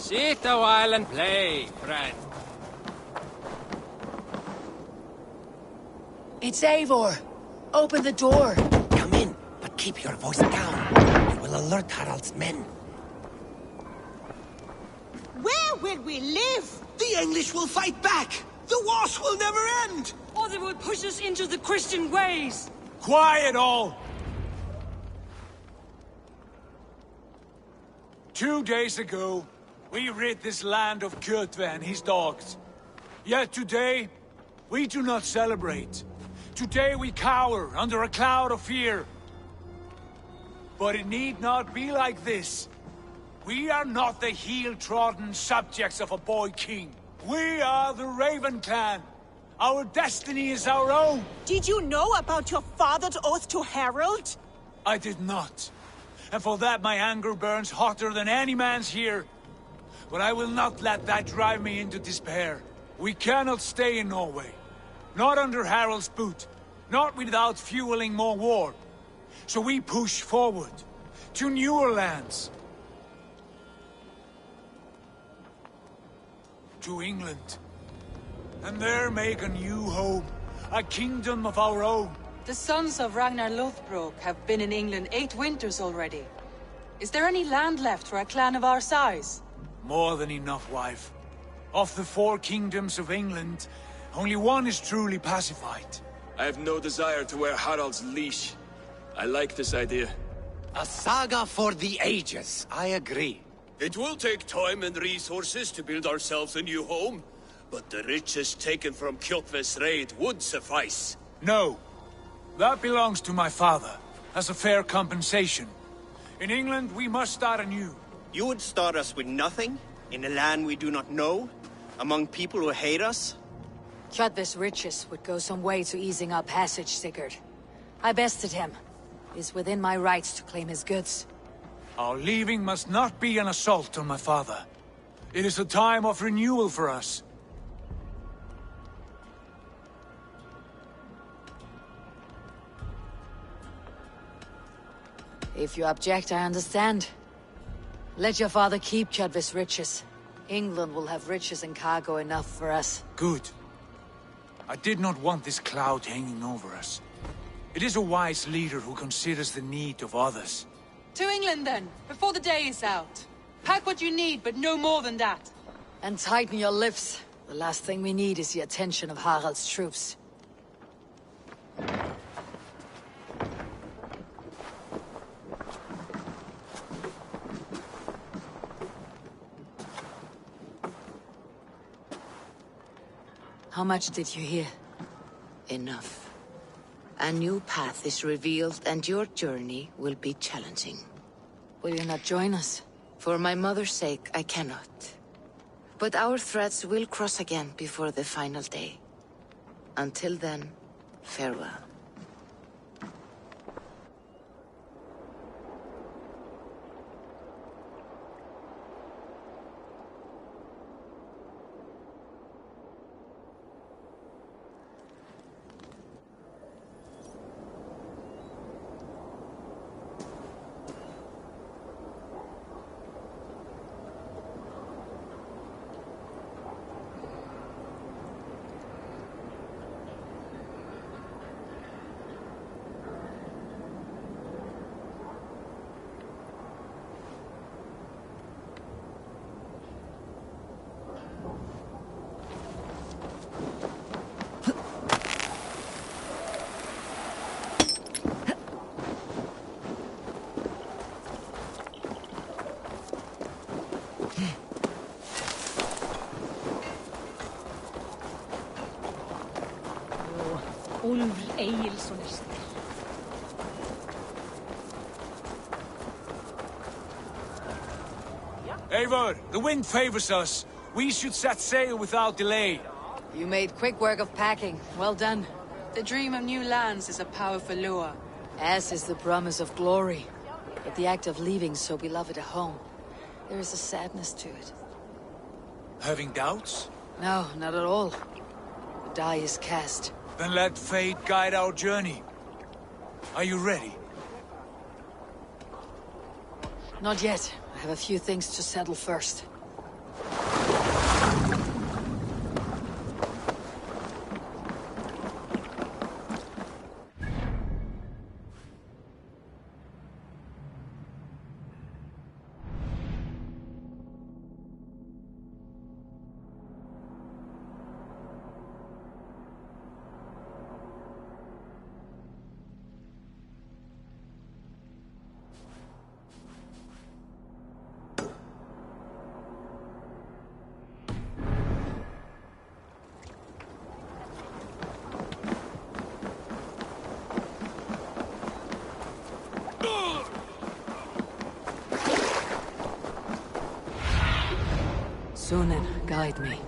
Sit a while and play, friend. It's Eivor. Open the door. Come in, but keep your voice down. It will alert Harald's men. Where will we live? The English will fight back! The wars will never end! Or they will push us into the Christian ways! Quiet all! 2 days ago, we rid this land of Kjotve and his dogs. Yet today, we do not celebrate. Today we cower under a cloud of fear. But it need not be like this. We are not the heel-trodden subjects of a boy king. We are the Raven clan. Our destiny is our own. Did you know about your father's oath to Harald? I did not. And for that my anger burns hotter than any man's here. But I will not let that drive me into despair. We cannot stay in Norway. Not under Harald's boot. Not without fueling more war. So we push forward. To newer lands. To England. And there make a new home. A kingdom of our own. The sons of Ragnar Lothbrok have been in England 8 winters already. Is there any land left for a clan of our size? More than enough, wife. Of the 4 kingdoms of England, only one is truly pacified. I have no desire to wear Harald's leash. I like this idea. A saga for the ages, I agree. It will take time and resources to build ourselves a new home, but the riches taken from Kjotve's raid would suffice. No. That belongs to my father, as a fair compensation. In England, we must start anew. You would start us with nothing? In a land we do not know? Among people who hate us? Kjotve's riches would go some way to easing our passage, Sigurd. I bested him. It is within my rights to claim his goods. Our leaving must not be an assault on my father. It is a time of renewal for us. If you object, I understand. Let your father keep Kjotve's riches. England will have riches and cargo enough for us. Good. I did not want this cloud hanging over us. It is a wise leader who considers the need of others. To England then, before the day is out. Pack what you need, but no more than that. And tighten your lips. The last thing we need is the attention of Harald's troops. How much did you hear? Enough. A new path is revealed and your journey will be challenging. Will you not join us? For my mother's sake, I cannot. But our threads will cross again before the final day. Until then, farewell. Eivor, the wind favors us. We should set sail without delay. You made quick work of packing. Well done. The dream of new lands is a powerful lure. As is the promise of glory. But the act of leaving so beloved a home, there is a sadness to it. Having doubts? No, not at all. The die is cast. Then let fate guide our journey. Are you ready? Not yet. I have a few things to settle first. Sunan, guide me.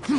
Time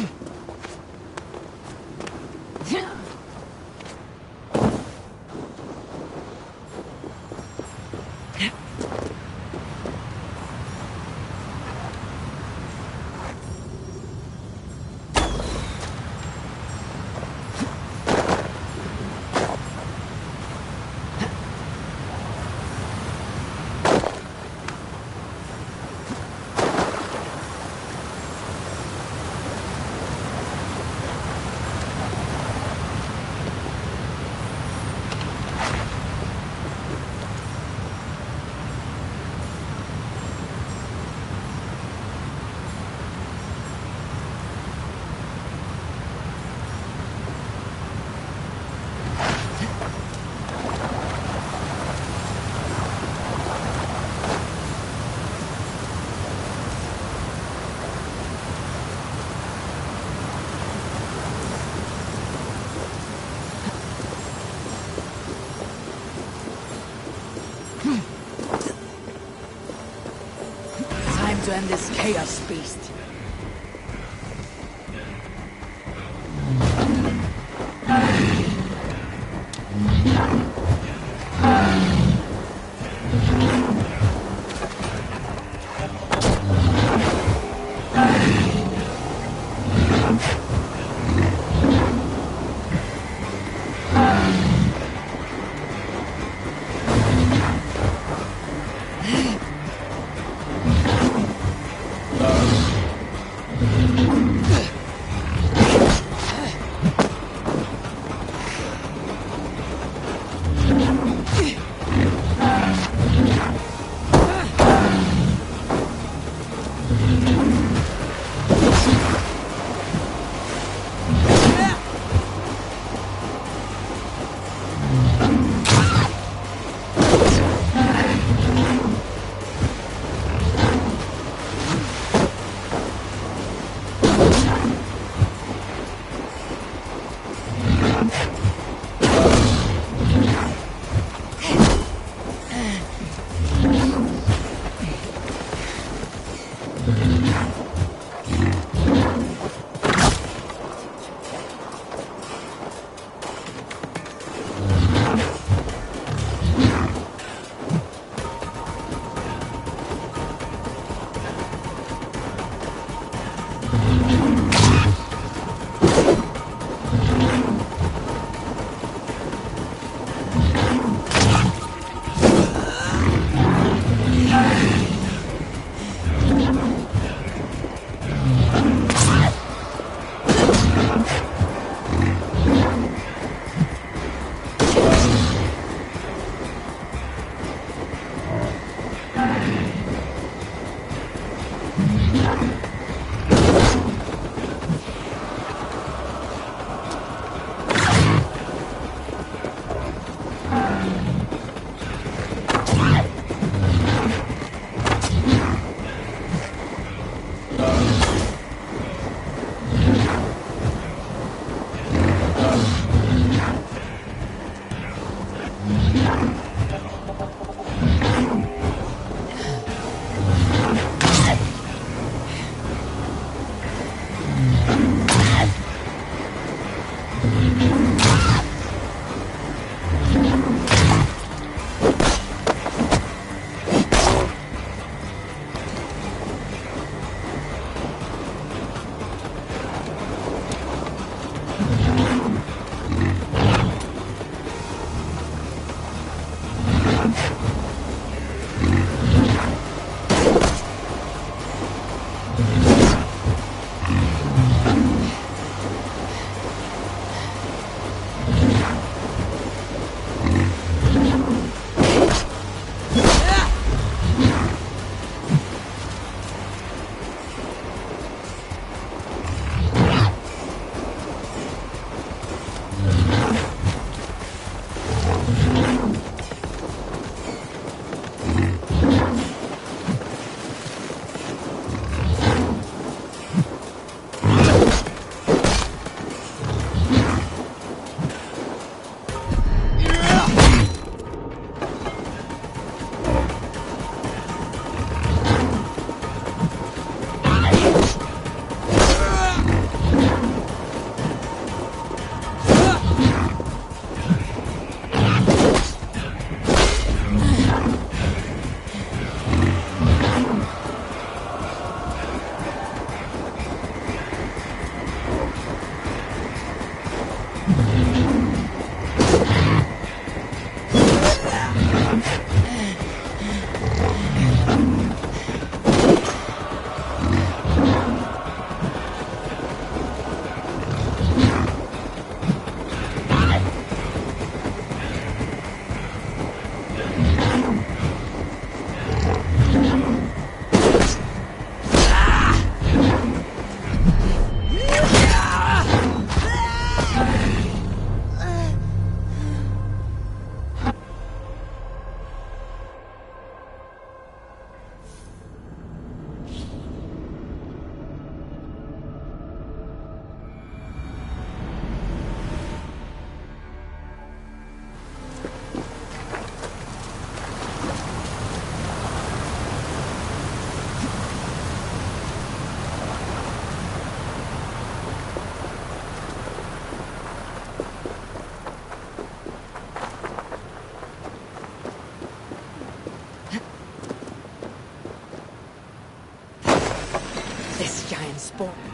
to end this chaos beast. people.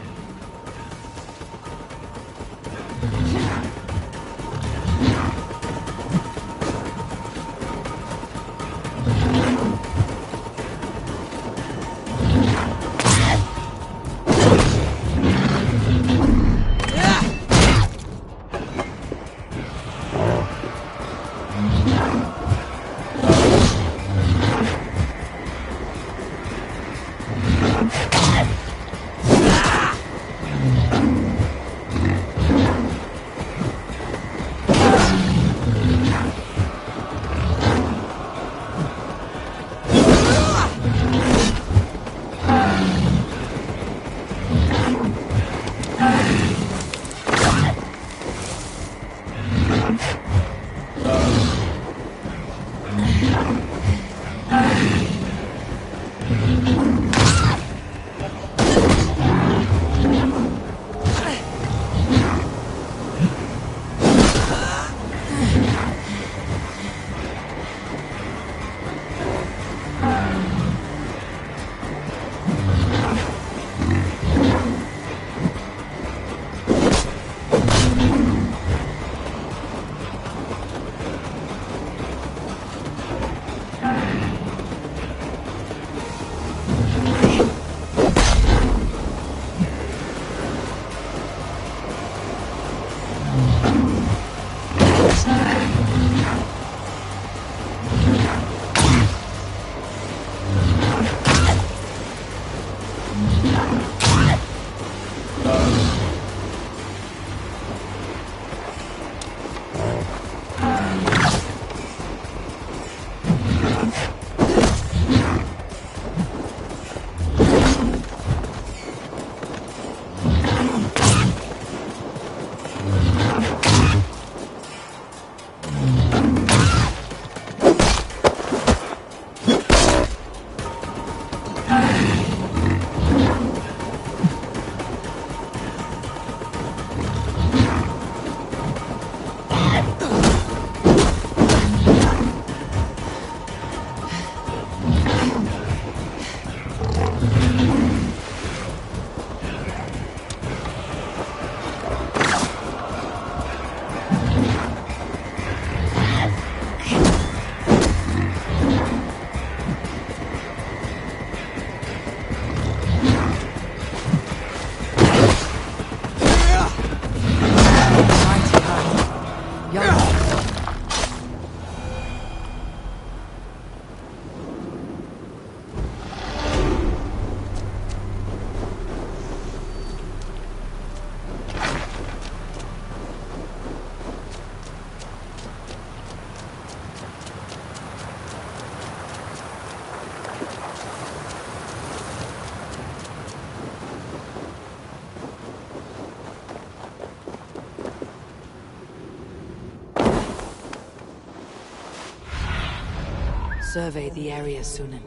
Survey the area, Sunan.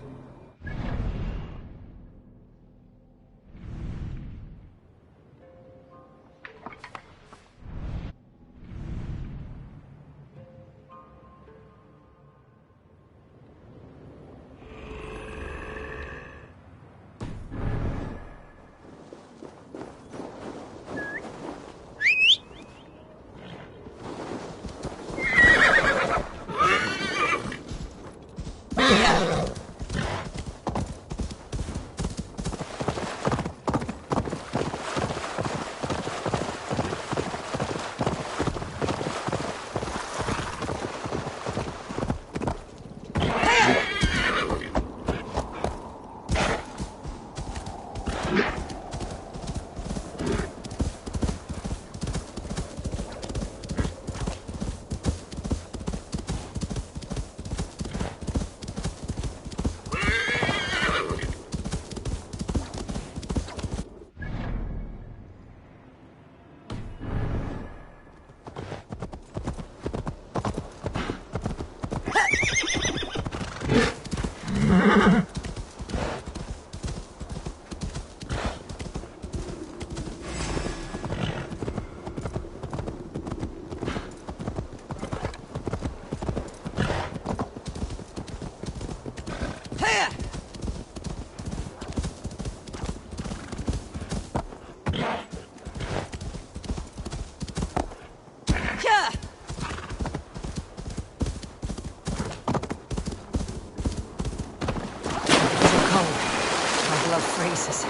freezes.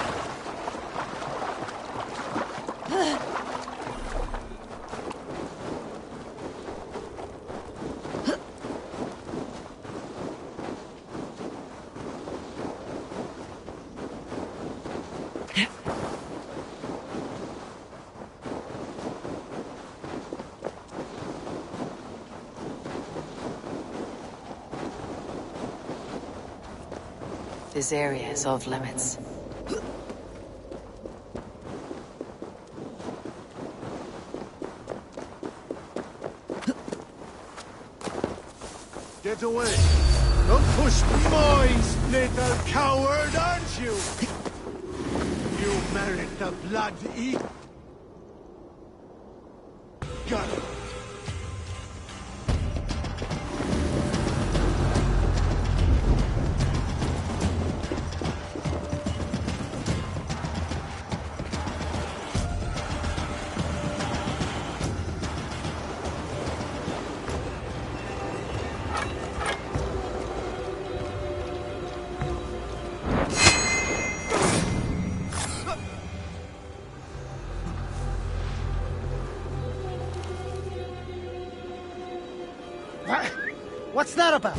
This area is off limits. Get away! Don't push me, boys, little coward, aren't you? You merit the blood eat. Got it. What's that about?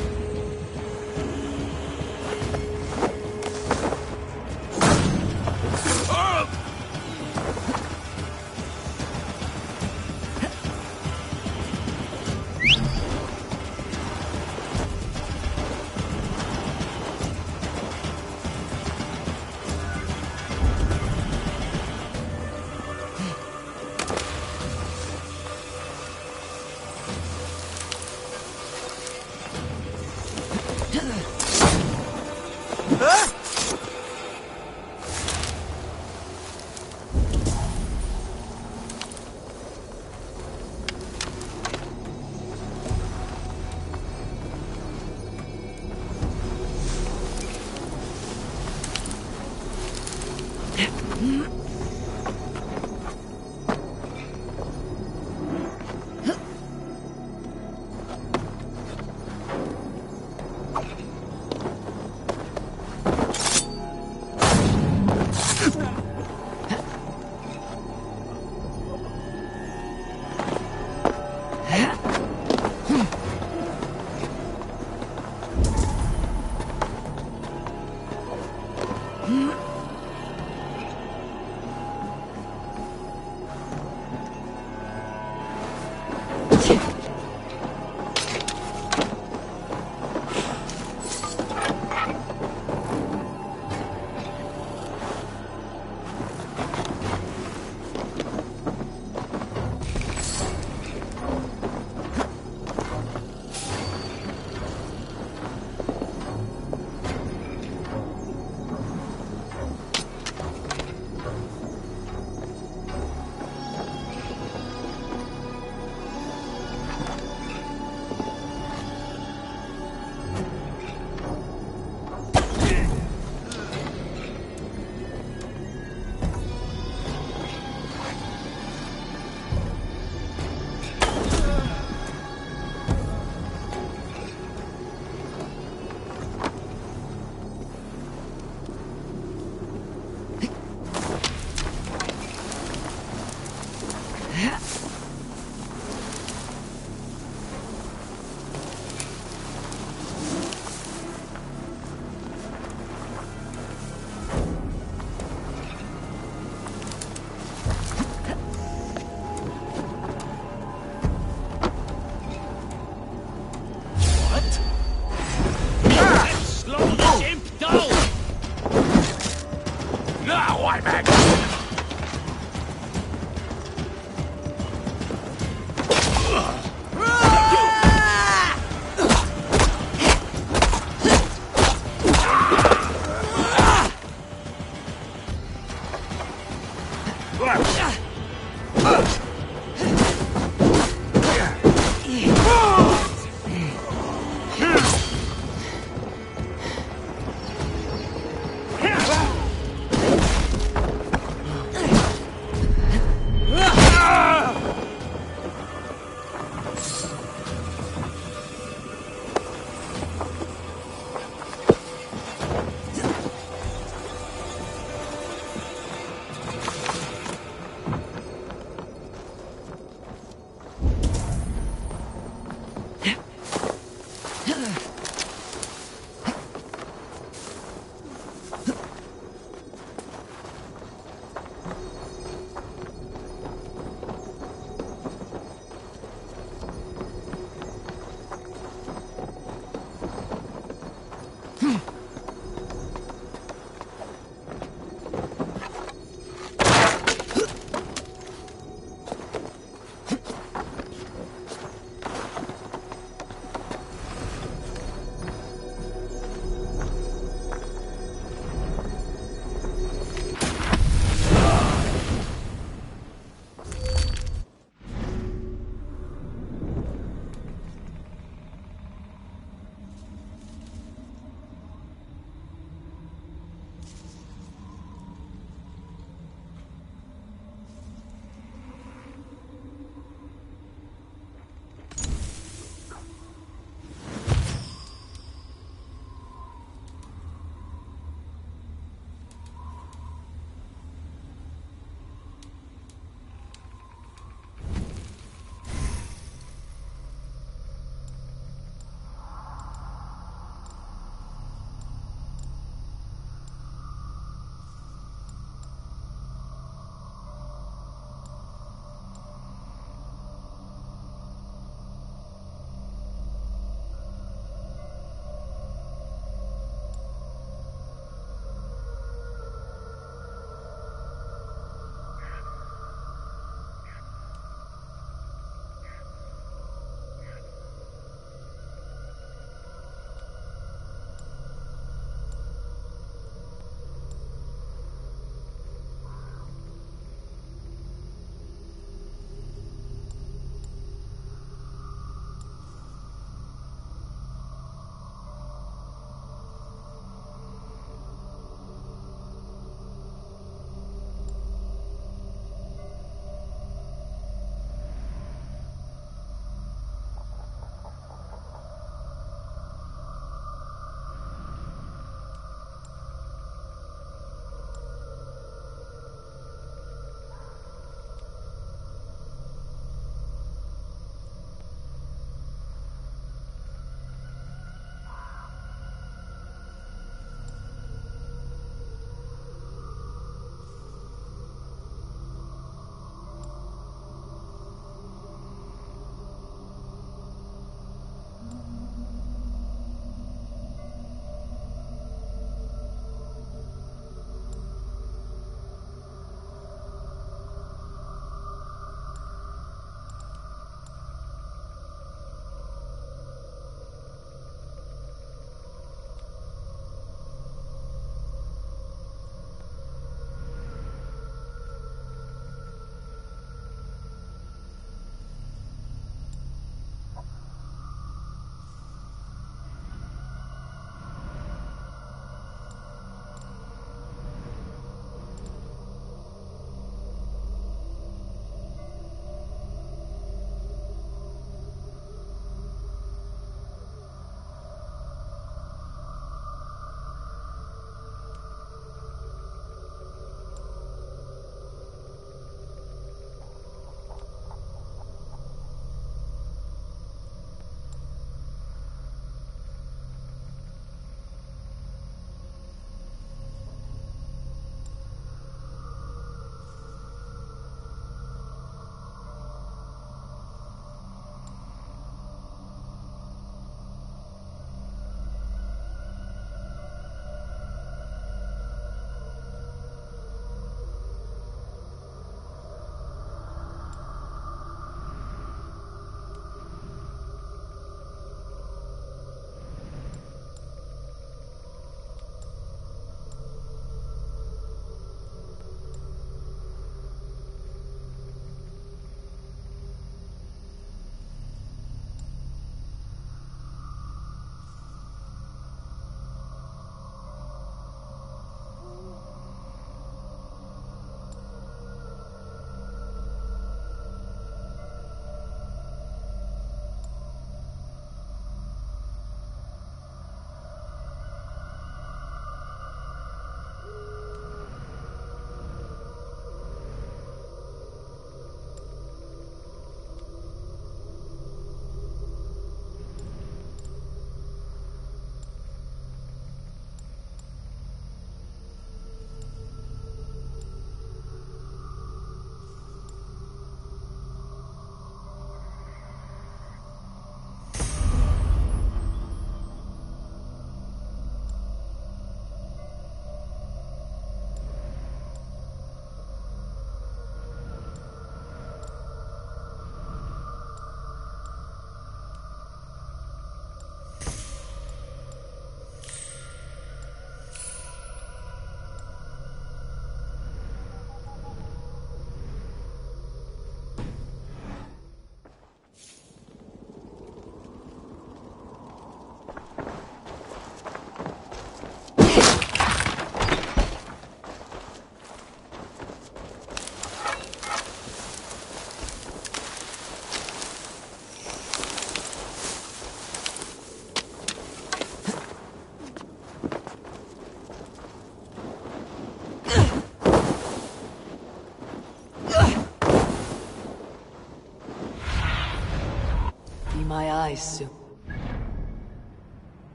my eyes soon.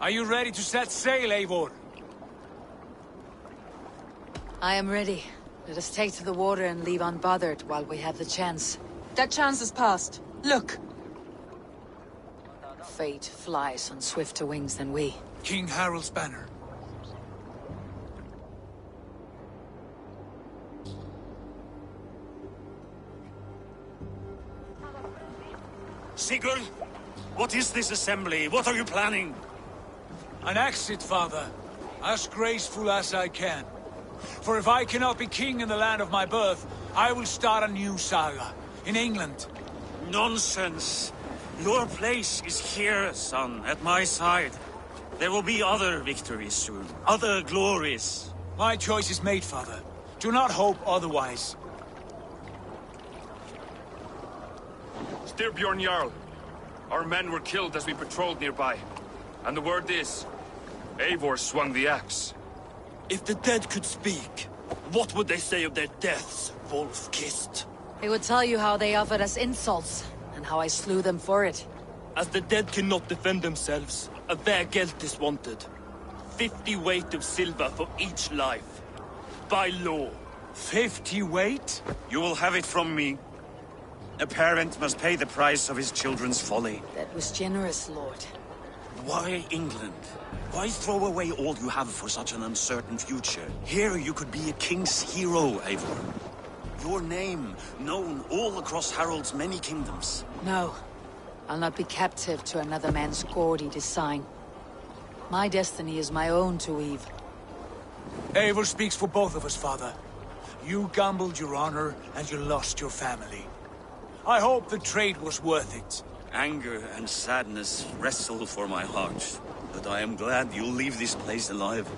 Are you ready to set sail, Eivor? I am ready. Let us take to the water and leave unbothered while we have the chance. That chance is past. Look! Fate flies on swifter wings than we. King Harald's banner. Sigurd, what is this assembly? What are you planning? An exit, father. As graceful as I can. For if I cannot be king in the land of my birth, I will start a new saga. In England. Nonsense. Your place is here, son, at my side. There will be other victories soon. Other glories. My choice is made, father. Do not hope otherwise. Styrbjorn Jarl. Our men were killed as we patrolled nearby. And the word is, Eivor swung the axe. If the dead could speak, what would they say of their deaths, wolf-kissed? They would tell you how they offered us insults, and how I slew them for it. As the dead cannot defend themselves, a vergelt is wanted. 50 weight of silver for each life. By law, 50 weight? You will have it from me. A parent must pay the price of his children's folly. That was generous, Lord. Why England? Why throw away all you have for such an uncertain future? Here you could be a king's hero, Eivor. Your name known all across Harold's many kingdoms. No. I'll not be captive to another man's gaudy design. My destiny is my own to weave. Eivor speaks for both of us, father. You gambled your honor, and you lost your family. I hope the trade was worth it. Anger and sadness wrestle for my heart, but I am glad you'll leave this place alive.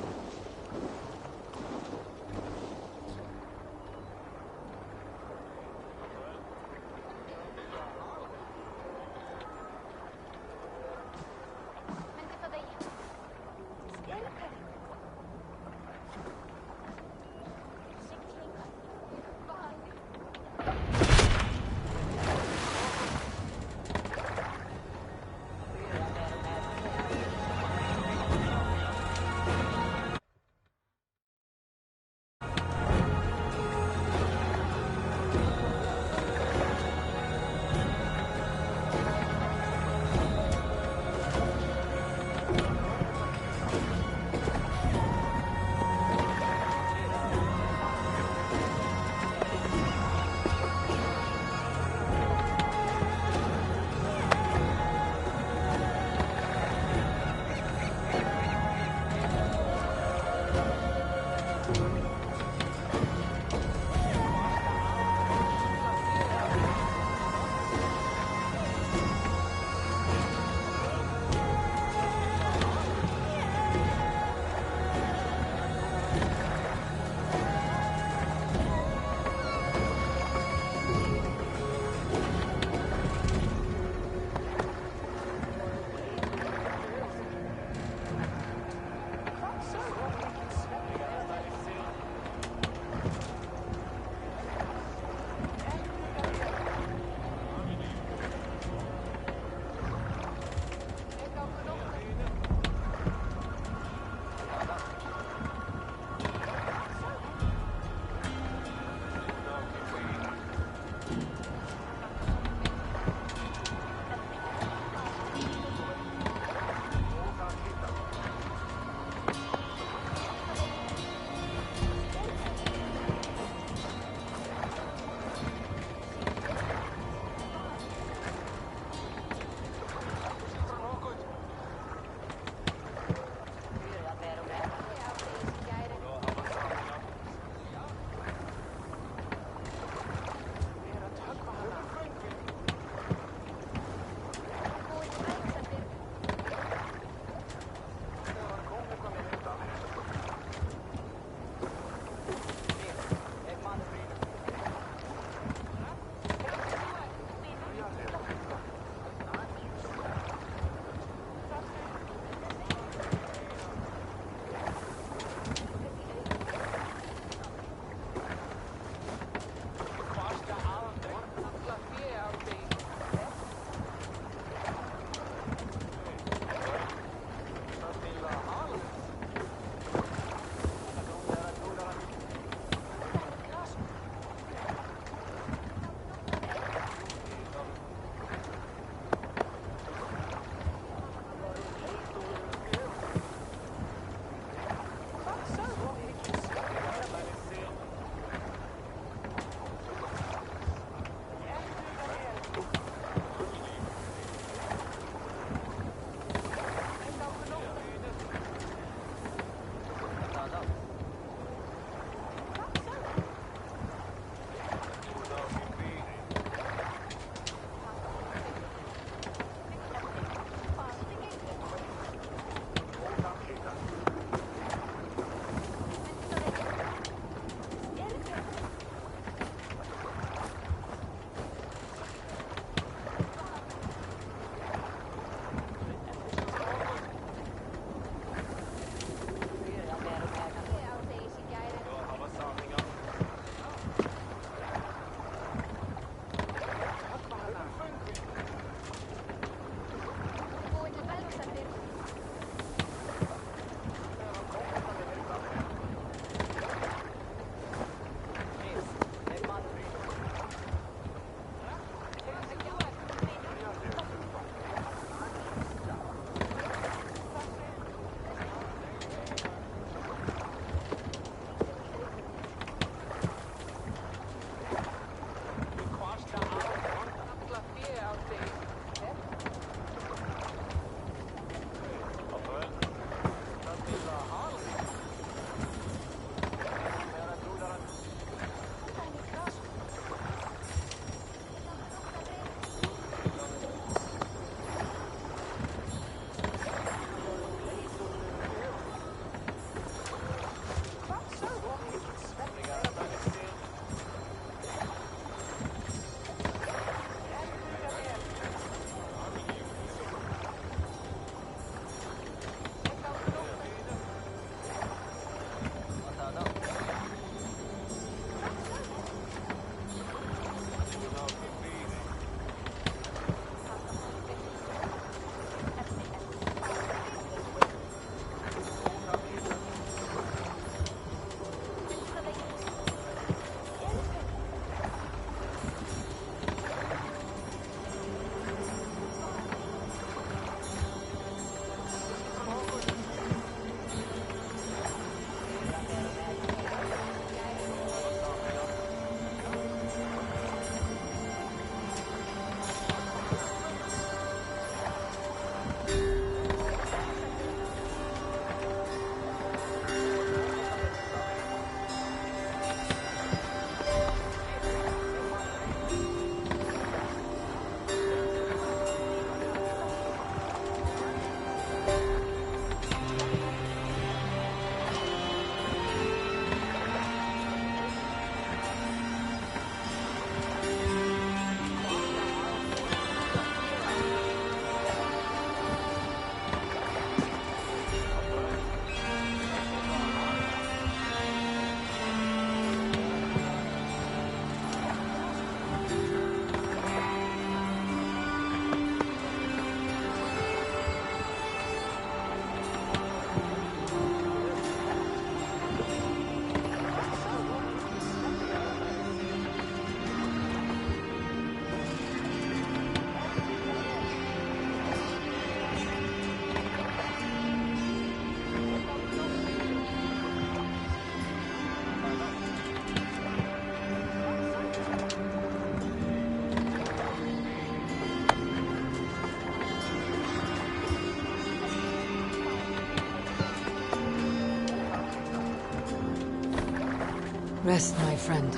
Rest, my friend.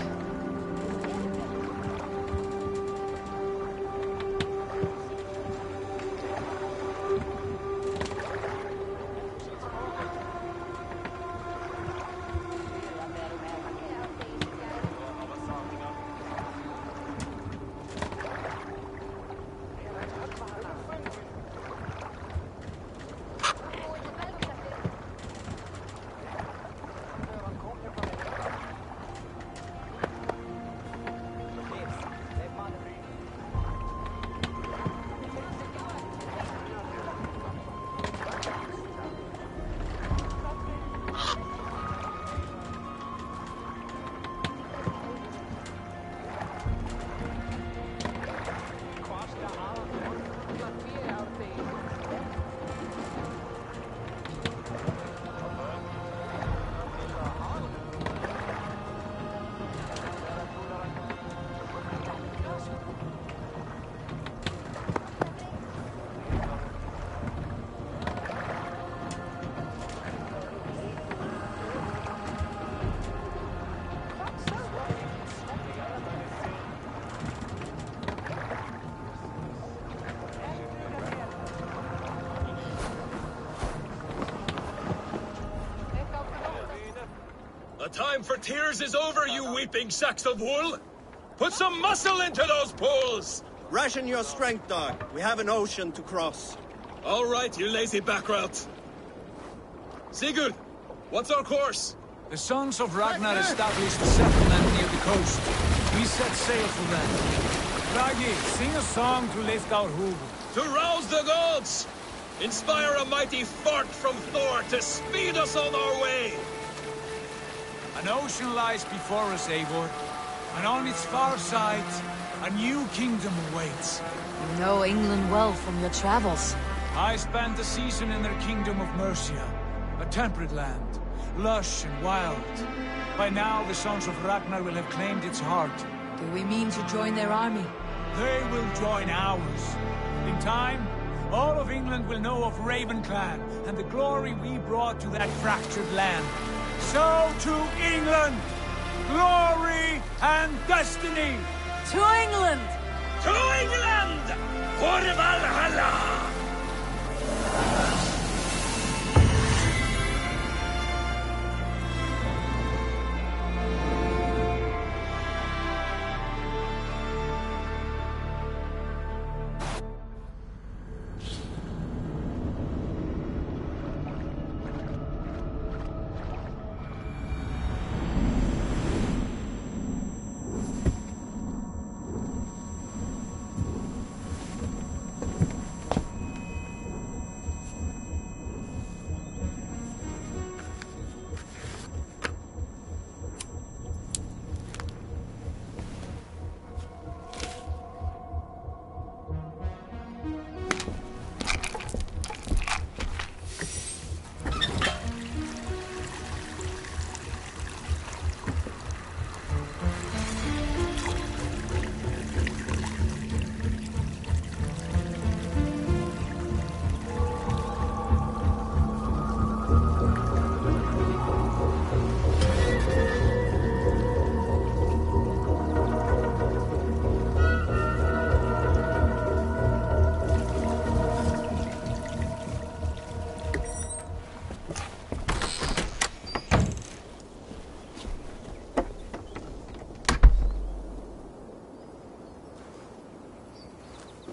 The time for tears is over, you weeping sacks of wool! Put some muscle into those pulls! Ration your strength, dog. We have an ocean to cross. All right, you lazy backrout. Sigurd, what's our course? The Sons of Ragnar established a settlement near the coast. We set sail for them. Ragi, sing a song to lift our hoof. To rouse the gods! Inspire a mighty fart from Thor to speed us on our way! An ocean lies before us, Eivor, and on its far side, a new kingdom awaits. You know England well from your travels. I spent a season in their kingdom of Mercia, a temperate land, lush and wild. By now, the Sons of Ragnar will have claimed its heart. Do we mean to join their army? They will join ours. In time, all of England will know of Ravenclan and the glory we brought to that fractured land. So to England! Glory and destiny! To England! To England! For Valhalla!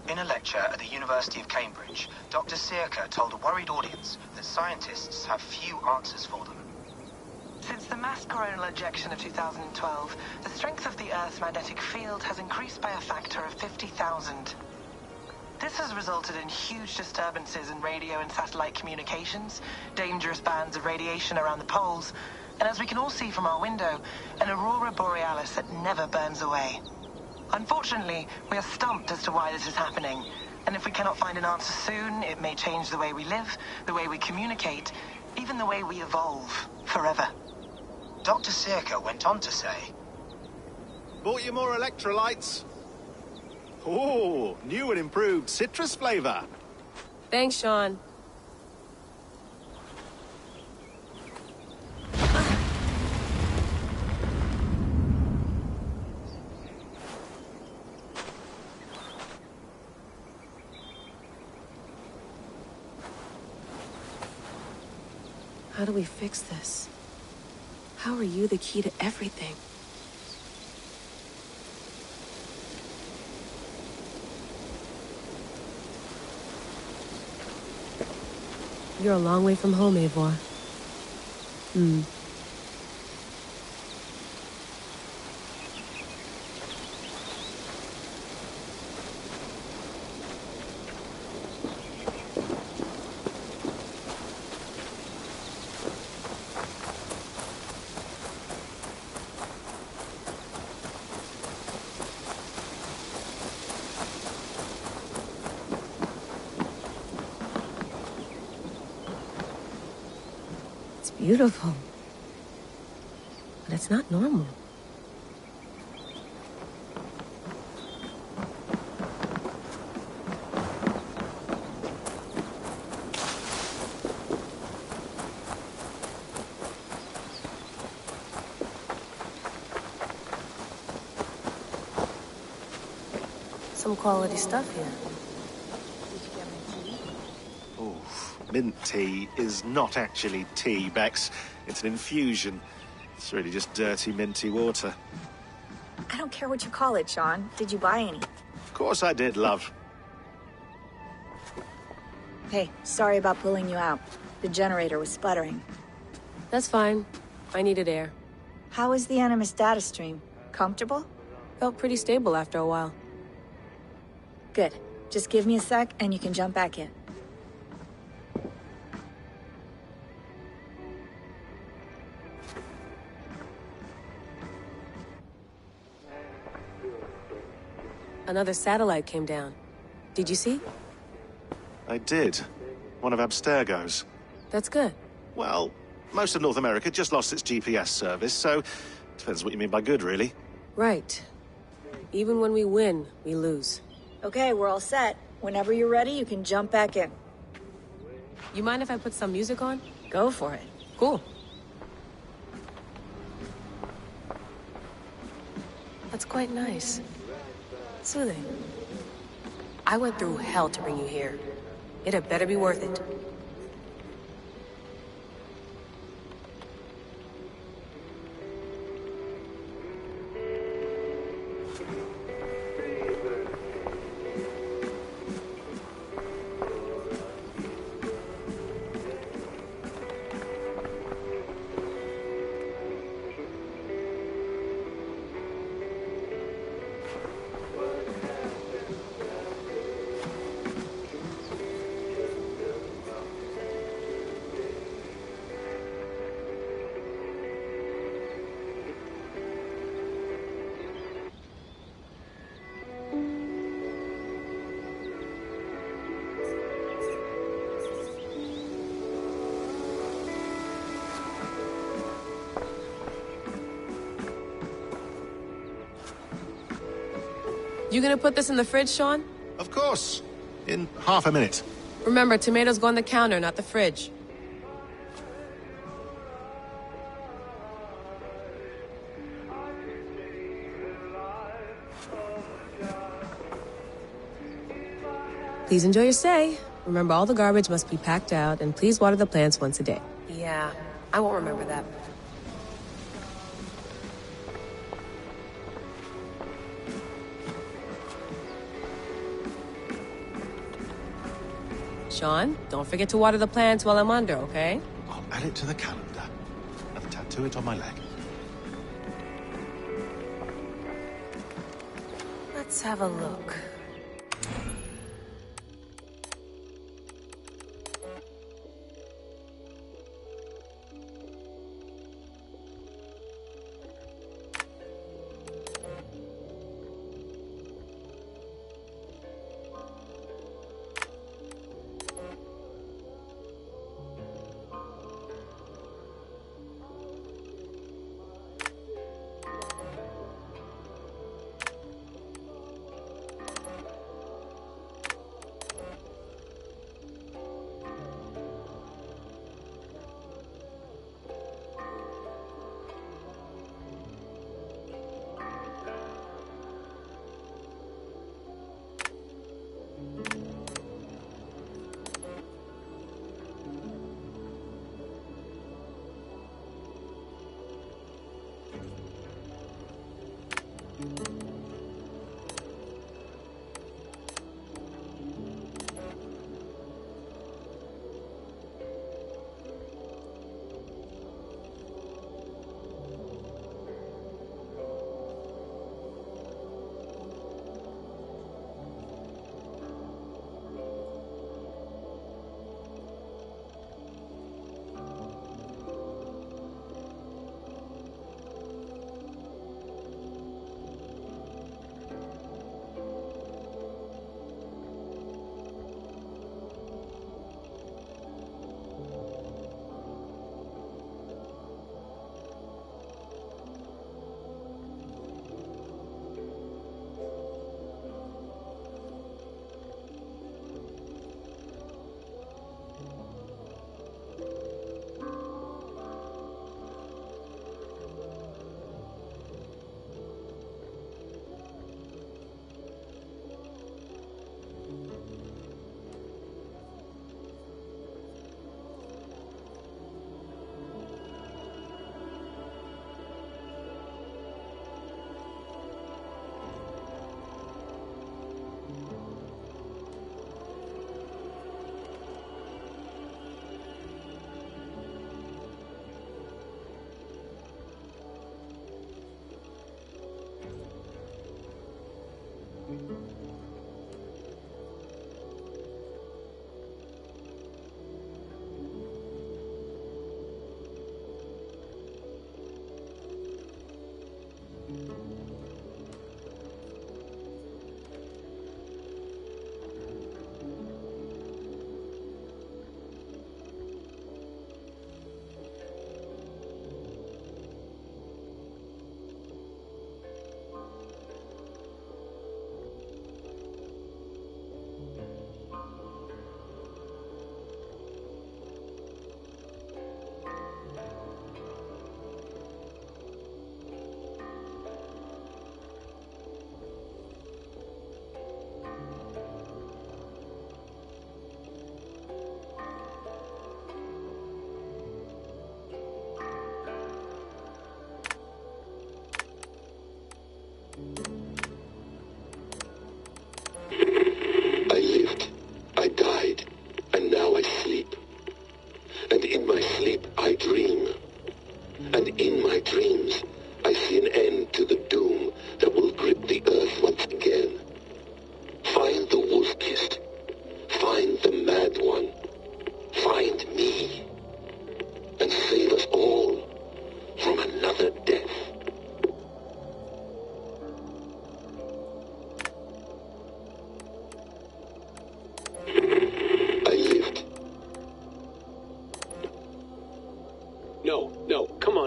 In a lecture at the University of Cambridge, Dr. Sirka told a worried audience that scientists have few answers for them. Since the mass coronal ejection of 2012, the strength of the Earth's magnetic field has increased by a factor of 50,000. This has resulted in huge disturbances in radio and satellite communications, dangerous bands of radiation around the poles, and as we can all see from our window, an aurora borealis that never burns away. Unfortunately, we are stumped as to why this is happening, and if we cannot find an answer soon, it may change the way we live, the way we communicate, even the way we evolve, forever. Dr. Sirka went on to say, Bought you more electrolytes? Oh, new and improved citrus flavor. Thanks, Sean. How do we fix this? How are you the key to everything? You're a long way from home, Eivor. It's beautiful. But it's not normal. Some quality stuff here. Oh, mint tea is not actually tea, Bex. It's an infusion. It's really just dirty, minty water. I don't care what you call it, Sean. Did you buy any? Of course I did, love. Hey, sorry about pulling you out. The generator was sputtering. That's fine. I needed air. How was the Animus data stream? Comfortable? Felt pretty stable after a while. Good. Just give me a sec and you can jump back in. Another satellite came down. Did you see? I did. One of Abstergo's. That's good. Well, most of North America just lost its GPS service, so depends what you mean by good, really. Right. Even when we win, we lose. Okay, we're all set. Whenever you're ready, you can jump back in. You mind if I put some music on? Go for it. Cool. That's quite nice. Soothing. I went through hell to bring you here. It had better be worth it. You gonna put this in the fridge, Sean? Of course. In half a minute. Remember, tomatoes go on the counter, not the fridge. Please enjoy your stay. Remember, all the garbage must be packed out, and please water the plants once a day. Yeah, I won't remember that. Sean, don't forget to water the plants while I'm under, okay? I'll add it to the calendar and tattoo it on my leg. Let's have a look.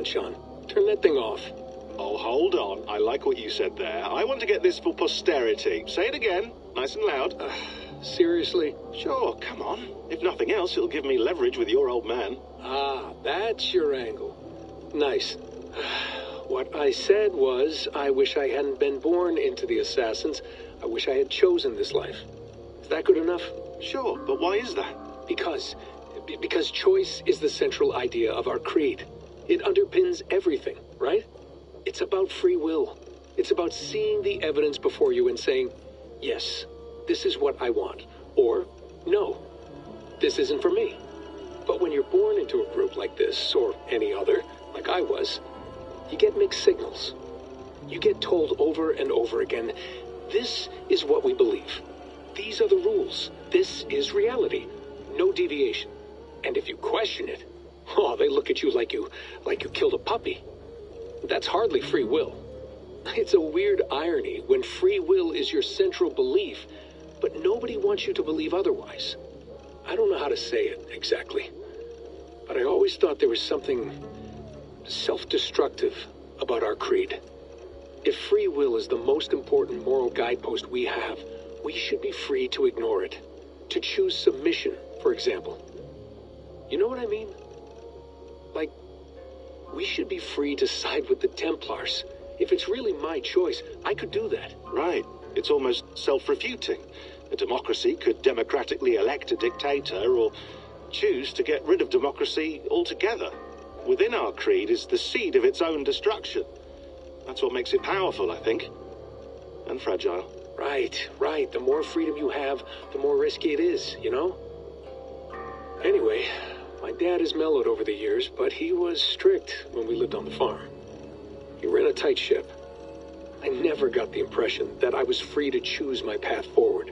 Sean. Turn that thing off. Oh, hold on. I like what you said there. I want to get this for posterity. Say it again, nice and loud. Seriously? Sure, come on. If nothing else, it'll give me leverage with your old man. Ah, that's your angle. Nice. What I said was, I wish I hadn't been born into the Assassins. I wish I had chosen this life. Is that good enough? Sure, but why is that? Because choice is the central idea of our creed. It underpins everything, right? It's about free will. It's about seeing the evidence before you and saying, yes, this is what I want. Or, no, this isn't for me. But when you're born into a group like this, or any other, like I was, you get mixed signals. You get told over and over again, this is what we believe. These are the rules. This is reality. No deviation. And if you question it, oh, they look at you like you killed a puppy. That's hardly free will. It's a weird irony when free will is your central belief, but nobody wants you to believe otherwise. I don't know how to say it exactly, but I always thought there was something self-destructive about our creed. If free will is the most important moral guidepost we have, we should be free to ignore it. To choose submission, for example. You know what I mean? Like, we should be free to side with the Templars. If it's really my choice, I could do that. Right. It's almost self-refuting. A democracy could democratically elect a dictator or choose to get rid of democracy altogether. Within our creed is the seed of its own destruction. That's what makes it powerful, I think. and fragile. Right. The more freedom you have, the more risky it is, you know? Anyway, my dad has mellowed over the years, but he was strict when we lived on the farm. He ran a tight ship. I never got the impression that I was free to choose my path forward.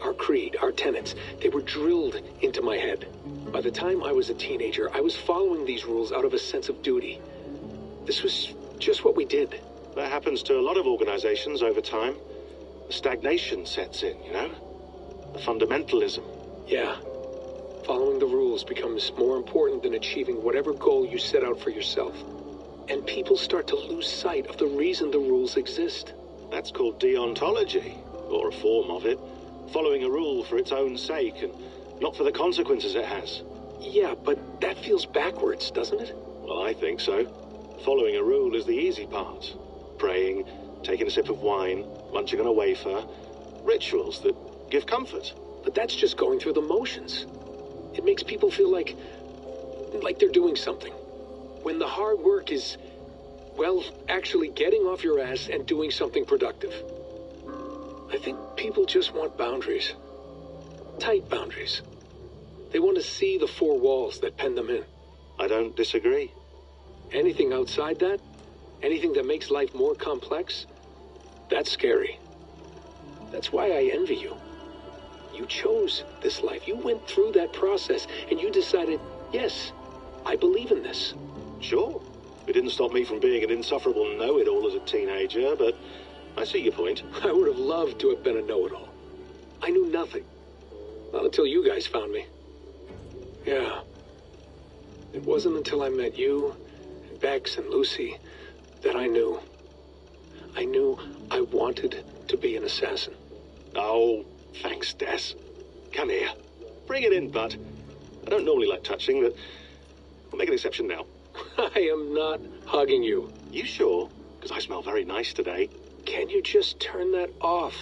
Our creed, our tenets, they were drilled into my head. By the time I was a teenager, I was following these rules out of a sense of duty. This was just what we did. That happens to a lot of organizations over time. Stagnation sets in, you know? The fundamentalism. Yeah. Following the rules becomes more important than achieving whatever goal you set out for yourself. And people start to lose sight of the reason the rules exist. That's called deontology, or a form of it. Following a rule for its own sake, and not for the consequences it has. Yeah, but that feels backwards, doesn't it? Well, I think so. Following a rule is the easy part. Praying, taking a sip of wine, munching on a wafer. Rituals that give comfort. But that's just going through the motions. It makes people feel like they're doing something. When the hard work is, well, actually getting off your ass and doing something productive. I think people just want boundaries. Tight boundaries. They want to see the four walls that pen them in. I don't disagree. Anything outside that, anything that makes life more complex, that's scary. That's why I envy you. You chose this life. You went through that process, and you decided, yes, I believe in this. Sure. It didn't stop me from being an insufferable know-it-all as a teenager, but I see your point. I would have loved to have been a know-it-all. I knew nothing. Not until you guys found me. Yeah. It wasn't until I met you, and Bex, and Lucy, that I knew. I knew I wanted to be an assassin. Oh, thanks, Des. Come here. Bring it in, bud. I don't normally like touching, but I'll make an exception now. I am not hugging you. You sure? Because I smell very nice today. Can you just turn that off?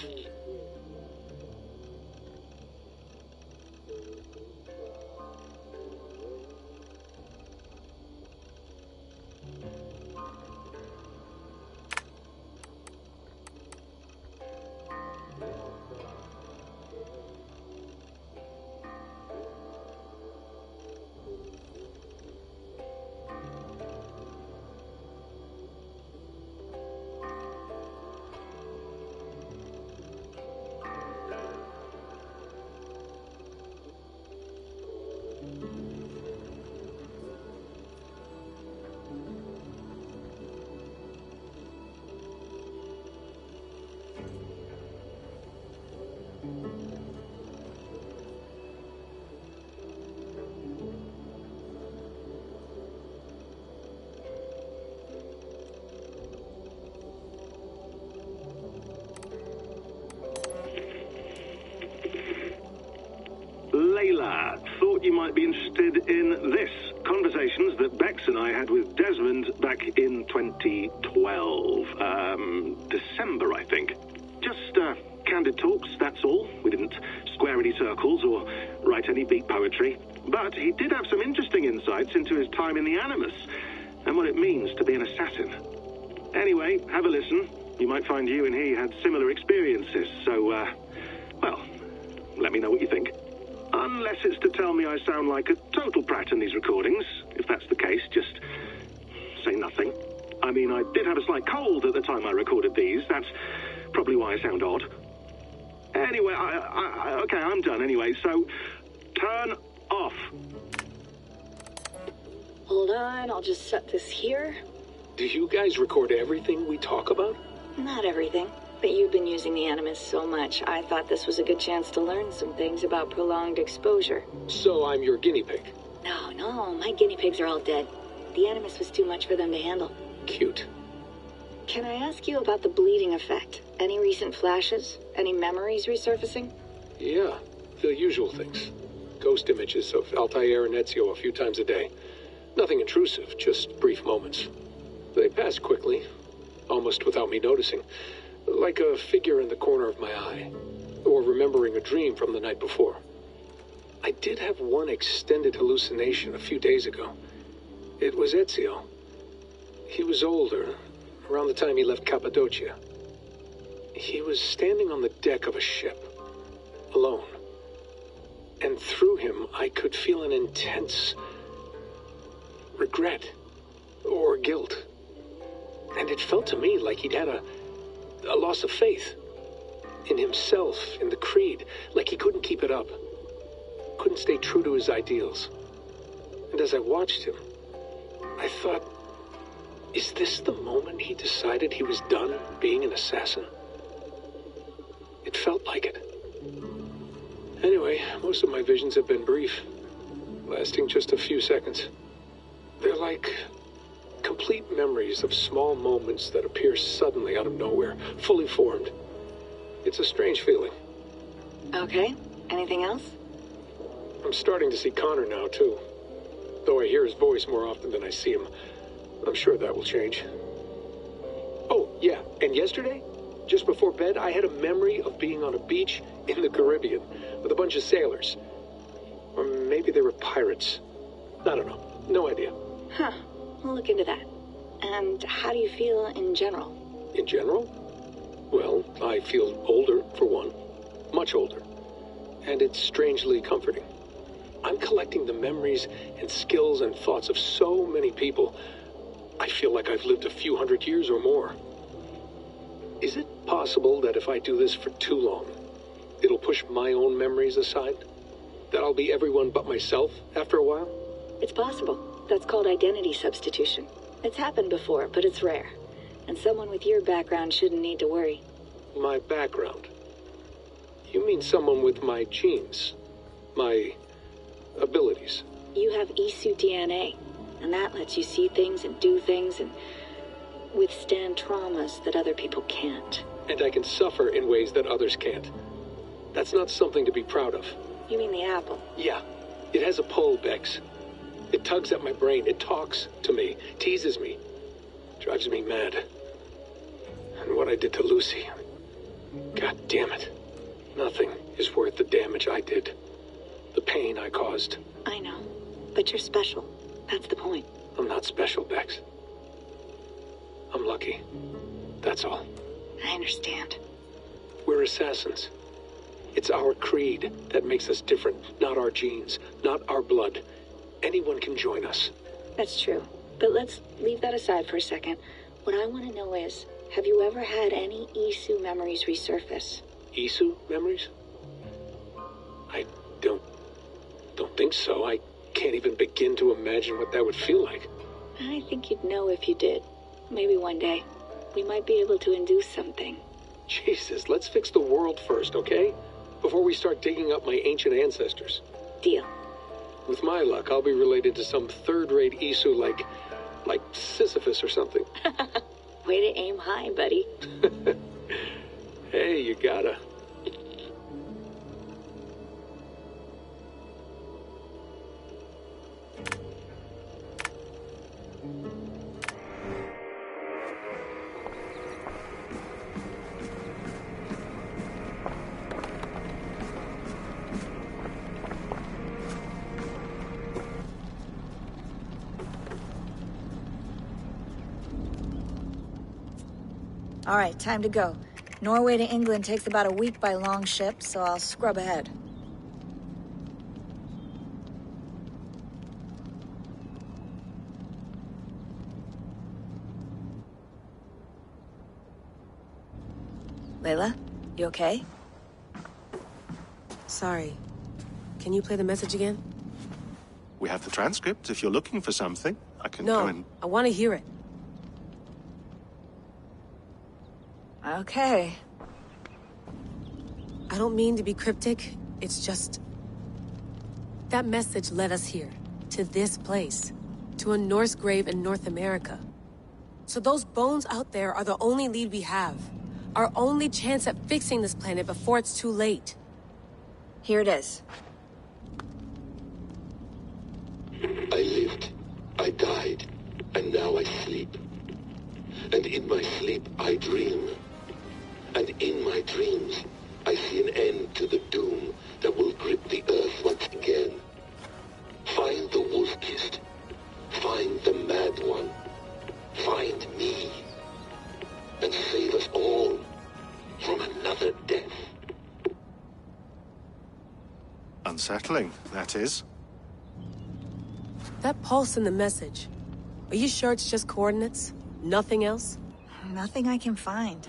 Layla, thought you might be interested in this. Conversations that Bex and I had with Desmond back in 2012. December, I think. Just candid talks, that's all. We didn't square any circles or write any beat poetry. But he did have some interesting insights into his time in the Animus and what it means to be an assassin. Anyway, have a listen. You might find you and he had similar experiences, so, well, let me know what you think. Unless it's to tell me I sound like a total prat in these recordings. If that's the case, just say nothing. I mean, I did have a slight cold at the time I recorded these. That's probably why I sound odd. Anyway, okay, I'm done anyway, so turn off. Hold on, I'll just set this here. Do you guys record everything we talk about? Not everything, but you've been using the Animus so much, I thought this was a good chance to learn some things about prolonged exposure. So I'm your guinea pig? No, my guinea pigs are all dead. The Animus was too much for them to handle. Cute. Can I ask you about the bleeding effect? Any recent flashes? Any memories resurfacing? Yeah, the usual things. Ghost images of Altair and Ezio a few times a day. Nothing intrusive, just brief moments. They pass quickly, almost without me noticing. Like a figure in the corner of my eye, or remembering a dream from the night before. I did have one extended hallucination a few days ago. It was Ezio. He was older, around the time he left Cappadocia. He was standing on the deck of a ship, alone. And through him, I could feel an intense regret or guilt. And it felt to me like he'd had a loss of faith in himself, in the creed, like he couldn't keep it up, couldn't stay true to his ideals. And as I watched him, I thought, is this the moment he decided he was done being an assassin? It felt like it. Anyway, most of my visions have been brief, lasting just a few seconds. They're like complete memories of small moments that appear suddenly out of nowhere, fully formed. It's a strange feeling. Okay. Anything else? I'm starting to see Connor now, too. Though I hear his voice more often than I see him. I'm sure that will change. Oh, yeah, and yesterday, just before bed, I had a memory of being on a beach in the Caribbean with a bunch of sailors. Or maybe they were pirates. I don't know. No idea. Huh. We'll look into that. And how do you feel in general? In general? Well, I feel older, for one. Much older. And it's strangely comforting. I'm collecting the memories and skills and thoughts of so many people. I feel like I've lived a few hundred years or more. Is it possible that if I do this for too long, it'll push my own memories aside? That I'll be everyone but myself after a while? It's possible. That's called identity substitution. It's happened before, but it's rare. And someone with your background shouldn't need to worry. My background? You mean someone with my genes? My abilities? You have Isu DNA, and that lets you see things and do things and withstand traumas that other people can't. And I can suffer in ways that others can't. That's not something to be proud of. You mean the apple? Yeah. It has a pull, Bex. It tugs at my brain. It talks to me. Teases me. Drives me mad. And what I did to Lucy... God damn it. Nothing is worth the damage I did. The pain I caused. I know. But you're special. That's the point. I'm not special, Bex. I'm lucky. That's all. I understand. We're assassins. It's our creed that makes us different, not our genes, not our blood. Anyone can join us. That's true. But let's leave that aside for a second. What I want to know is, have you ever had any Isu memories resurface? Isu memories? I don't think so. I can't even begin to imagine what that would feel like. I think you'd know if you did. Maybe one day, we might be able to induce something. Jesus, let's fix the world first, okay? Before we start digging up my ancient ancestors. Deal. With my luck, I'll be related to some third-rate Isu like Sisyphus or something. Way to aim high, buddy. Hey, you gotta. All right, time to go. Norway to England takes about a week by long ship, so I'll scrub ahead. Layla, you okay? Sorry. Can you play the message again? We have the transcript. If you're looking for something, I can No, go and... I want to hear it. Okay. I don't mean to be cryptic. It's just... that message led us here. To this place. To a Norse grave in North America. So those bones out there are the only lead we have. Our only chance at fixing this planet before it's too late. Here it is. I lived, I died, and now I sleep. And in my sleep I dream. And in my dreams I see an end to the doom that will grip the earth once again. Find the wolf-kissed. Find the mad one. Find me. And save us all Unsettling, that is. That pulse in the message. Are you sure it's just coordinates? Nothing else? Nothing I can find.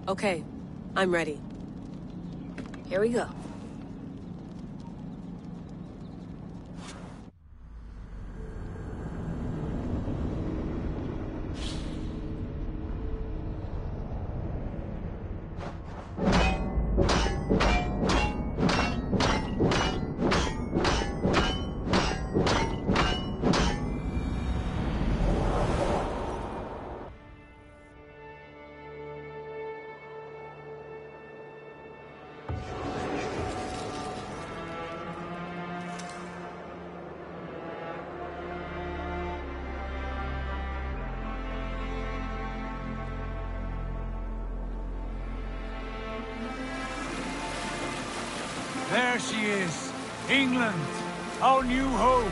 Okay, I'm ready. Here we go. There she is. England, our new home.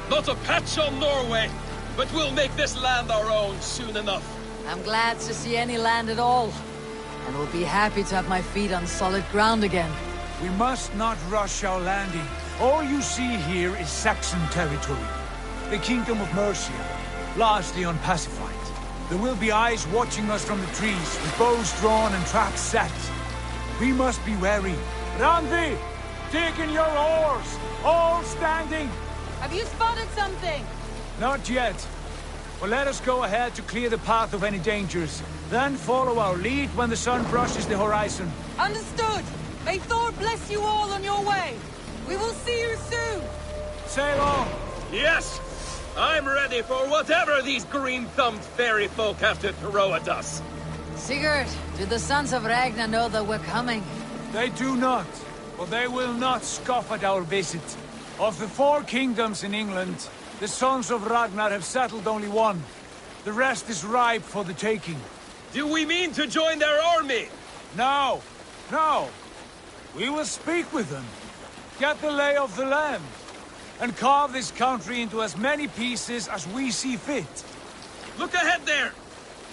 Not a patch on Norway, but we'll make this land our own soon enough. I'm glad to see any land at all. And will be happy to have my feet on solid ground again. We must not rush our landing. All you see here is Saxon territory. The Kingdom of Mercia, largely unpacified. There will be eyes watching us from the trees, with bows drawn and traps set. We must be wary. Randi! Dig in your oars! All standing! Have you spotted something? Not yet. But let us go ahead to clear the path of any dangers. Then follow our lead when the sun brushes the horizon. Understood! May Thor bless you all on your way! We will see you soon! Sail on! Yes! I'm ready for whatever these green-thumbed fairy folk have to throw at us. Sigurd, do the sons of Ragnar know that we're coming? They do not. But they will not scoff at our visit. Of the 4 kingdoms in England, the sons of Ragnar have settled only one. The rest is ripe for the taking. Do we mean to join their army? No. No. We will speak with them. Get the lay of the land. And carve this country into as many pieces as we see fit. Look ahead there!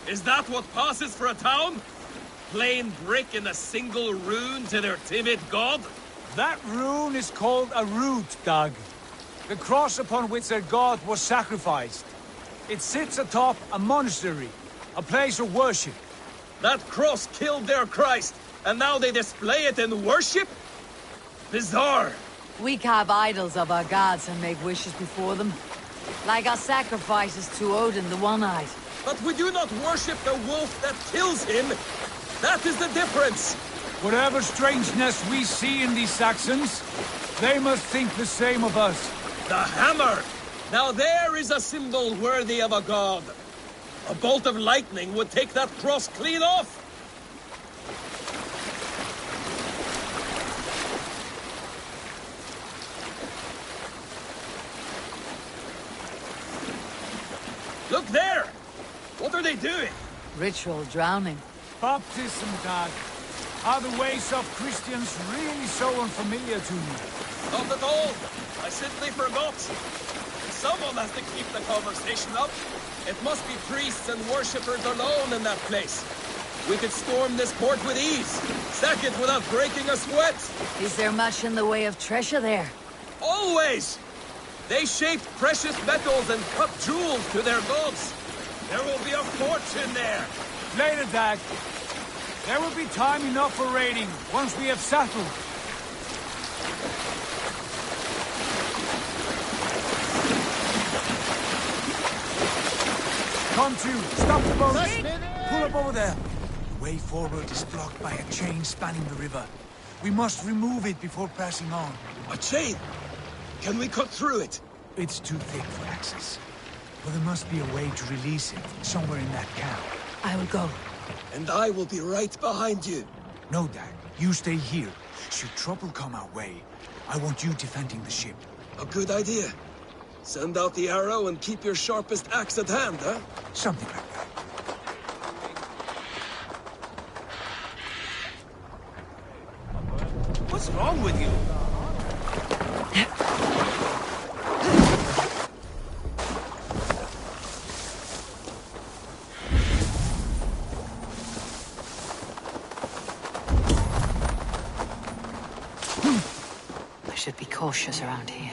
Is that what passes for a town? Plain brick and a single rune to their timid god? That rune is called a root, Dag. The cross upon which their god was sacrificed. It sits atop a monastery, a place of worship. That cross killed their Christ, and now they display it in worship? Bizarre. We carve idols of our gods and make wishes before them. Like our sacrifices to Odin, the One-Eyed. But we do not worship the wolf that kills him. That is the difference! Whatever strangeness we see in these Saxons, they must think the same of us. The hammer! Now there is a symbol worthy of a god. A bolt of lightning would take that cross clean off! Look there! What are they doing? Ritual drowning. Baptism, Dag. Are the ways of Christians really so unfamiliar to you? Not at all. I simply forgot. Someone has to keep the conversation up. It must be priests and worshippers alone in that place. We could storm this port with ease. Sack it without breaking a sweat. Is there much in the way of treasure there? Always! They shaped precious metals and cut jewels to their gods. There will be a fortune there. Later, Dag. There will be time enough for raiding, once we have settled. Come to, stop the boat. Pull up over there. The way forward is blocked by a chain spanning the river. We must remove it before passing on. A chain? Can we cut through it? It's too thick for access. But there must be a way to release it, somewhere in that camp. I will go. And I will be right behind you. No, Dag. You stay here. Should trouble come our way, I want you defending the ship. A good idea. Send out the arrow and keep your sharpest axe at hand, huh? Something like that. What's wrong with you? should be cautious around here.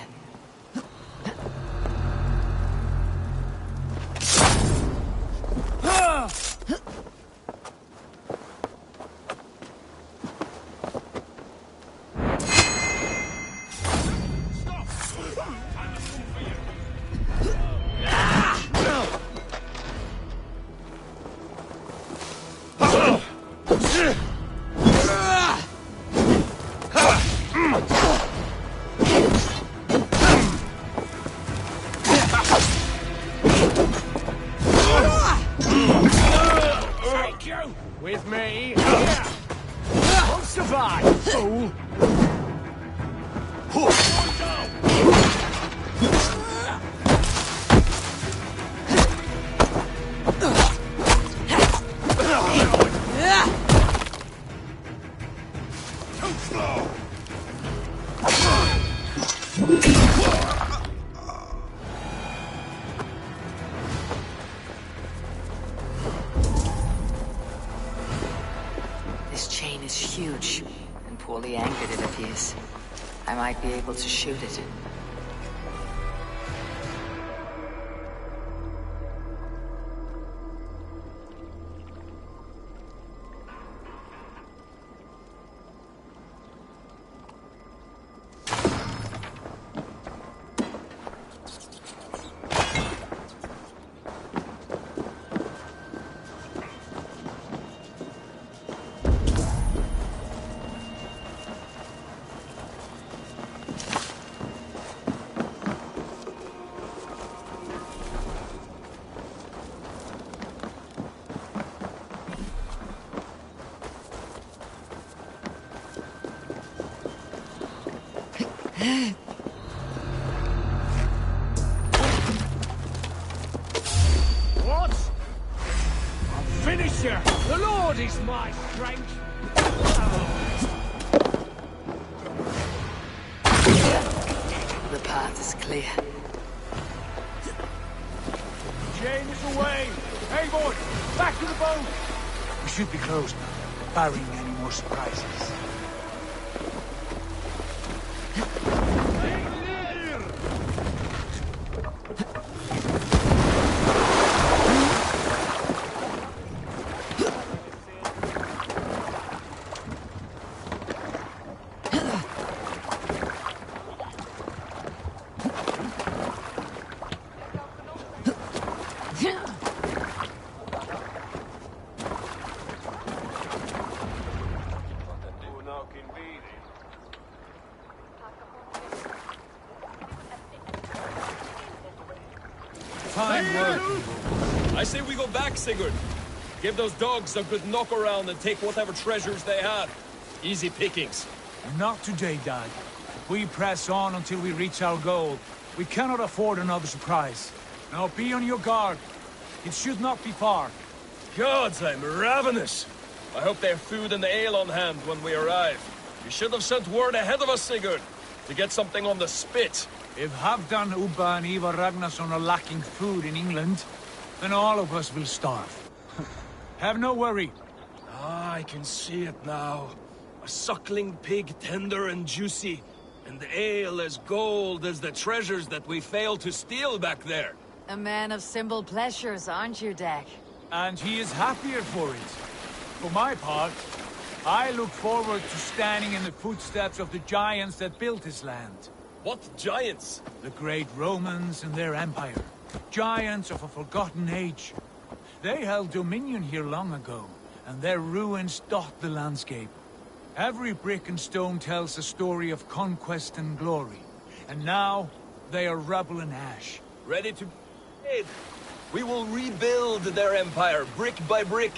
With me, here! Won't survive, fool! Too slow! This chain is huge, and poorly anchored it appears. I might be able to shoot it. What? I'll finish you! The Lord is my strength! The path is clear. Jane is away! Hey, boy! Back to the boat! We should be close now, barring any more surprises. Fine work. I say we go back, Sigurd. Give those dogs a good knock around and take whatever treasures they have. Easy pickings. Not today, Dad. We press on until we reach our goal. We cannot afford another surprise. Now be on your guard. It should not be far. Gods, I'm ravenous. I hope they have food and ale on hand when we arrive. You should have sent word ahead of us, Sigurd, to get something on the spit. If Halfdan, Ubba and Ivar Ragnarsson are lacking food in England, then all of us will starve. Have no worry. Ah, I can see it now. A suckling pig, tender and juicy, and the ale as gold as the treasures that we failed to steal back there. A man of simple pleasures, aren't you, Dag? And he is happier for it. For my part, I look forward to standing in the footsteps of the giants that built this land. What giants? The great Romans and their empire. Giants of a forgotten age. They held dominion here long ago, and their ruins dot the landscape. Every brick and stone tells a story of conquest and glory. And now, they are rubble and ash. Ready to aid. We will rebuild their empire, brick by brick,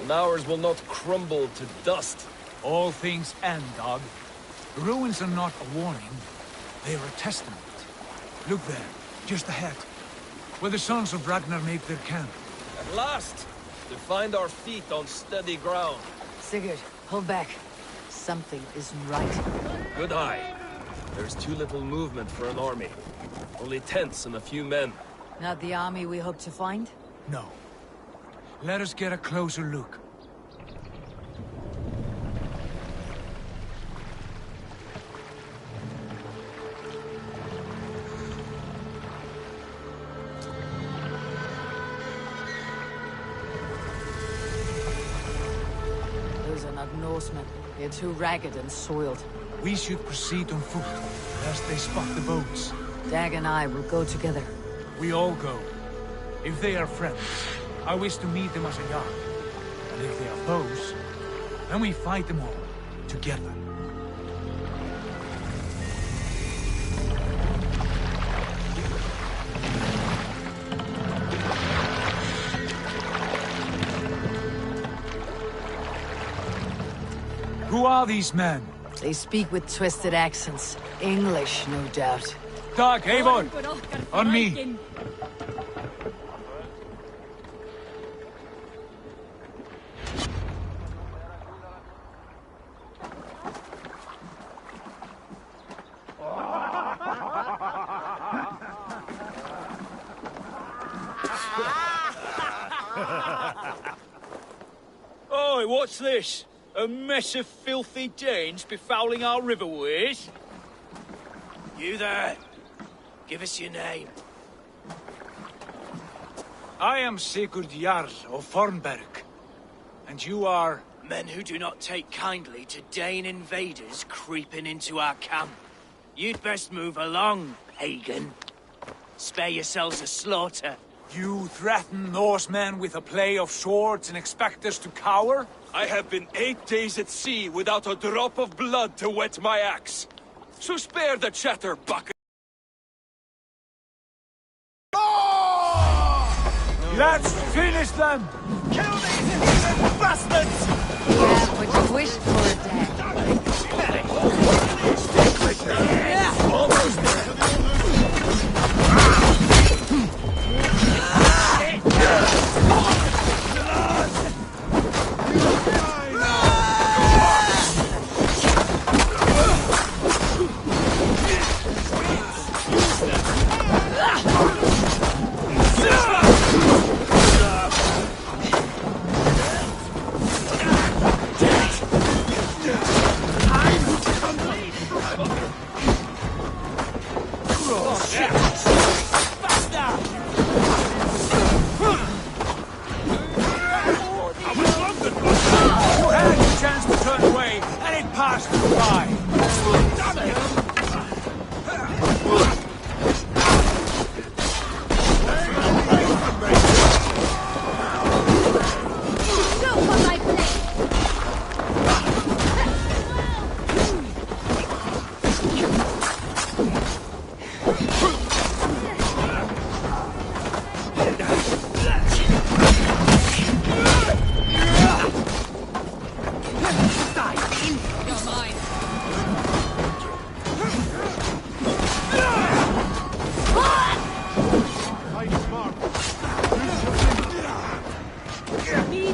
and ours will not crumble to dust. All things end, dog. The ruins are not a warning. They are a testament. Look there, just ahead, where the sons of Ragnar make their camp. At last, to find our feet on steady ground. Sigurd, hold back. Something isn't right. Good eye. There's too little movement for an army. Only tents and a few men. Not the army we hope to find? No. Let us get a closer look. Norsemen. They're too ragged and soiled. We should proceed on foot, lest they spot the boats. Dag and I will go together. We all go. If they are friends, I wish to meet them as a yard. And if they are foes, then we fight them all, together. Who are these men? They speak with twisted accents. English, no doubt. Dag, Eivor! On me! Oi, what's this? A mess of filthy Danes befouling our riverways? You there. Give us your name. I am Sigurd Jarl of Fornberg. And you are... Men who do not take kindly to Dane invaders creeping into our camp. You'd best move along, pagan. Spare yourselves a slaughter. You threaten Norsemen with a play of swords and expect us to cower? I have been 8 days at sea without a drop of blood to wet my axe. So spare the chatter, bucket. Let's finish them! Kill these innocent bastards! Yeah, but you wished for it, Dag. Almost there.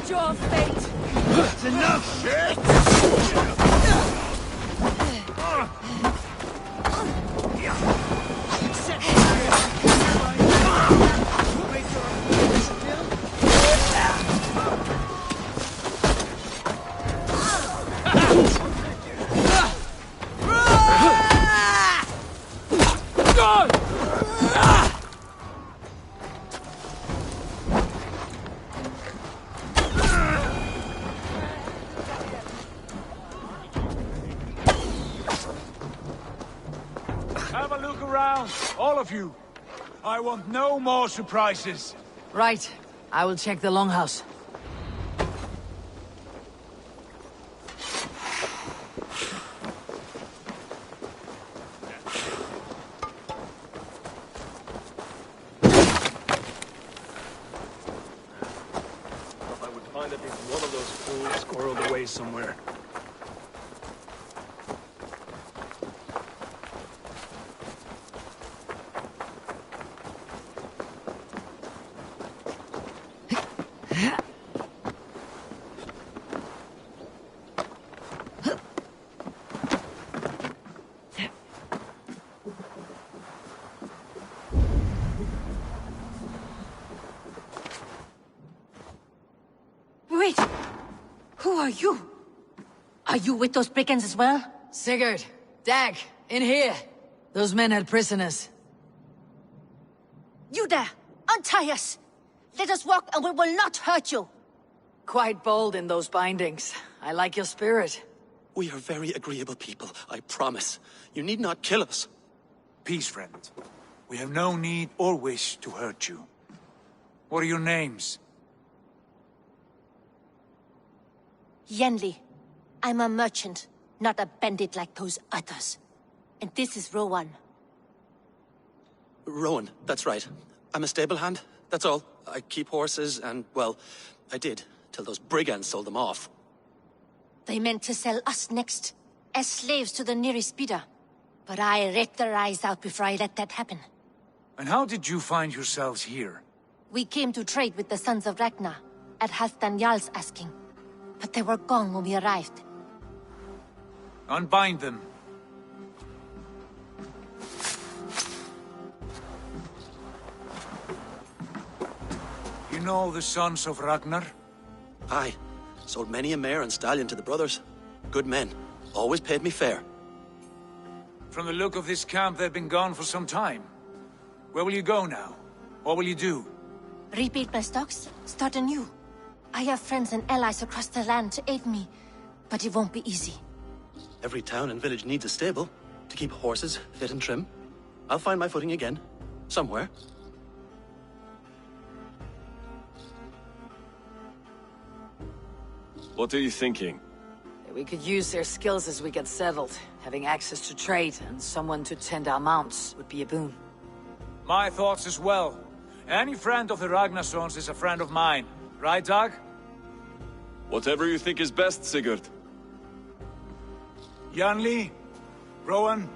Your fate. That's enough, shit! Have a look around, all of you. I want no more surprises. Right. I will check the longhouse. I would find at least one of those fools squirreled away somewhere. Wait! Who are you? Are you with those brigands as well? Sigurd, Dag, in here. Those men had prisoners. You there! Untie us! Let us walk and we will not hurt you! Quite bold in those bindings. I like your spirit. We are very agreeable people, I promise. You need not kill us. Peace, friend. We have no need or wish to hurt you. What are your names? Yenli. I'm a merchant, not a bandit like those others. And this is Rowan. Rowan, that's right. I'm a stable hand, that's all. I keep horses and, well, I did, till those brigands sold them off. They meant to sell us next, as slaves to the nearest bidder. But I ripped their eyes out before I let that happen. And how did you find yourselves here? We came to trade with the Sons of Ragnar, at Halfdan Jarl's asking. But they were gone when we arrived. Unbind them. You know the Sons of Ragnar? Aye. Sold many a mare and stallion to the brothers. Good men. Always paid me fair. From the look of this camp, they've been gone for some time. Where will you go now? What will you do? Rebuild my stocks, start anew. I have friends and allies across the land to aid me, but it won't be easy. Every town and village needs a stable to keep horses fit and trim. I'll find my footing again. Somewhere. What are you thinking? We could use their skills as we get settled. Having access to trade and someone to tend our mounts would be a boon. My thoughts as well. Any friend of the Ragnarsons is a friend of mine. Right, Dag? Whatever you think is best, Sigurd. Janli, Rowan,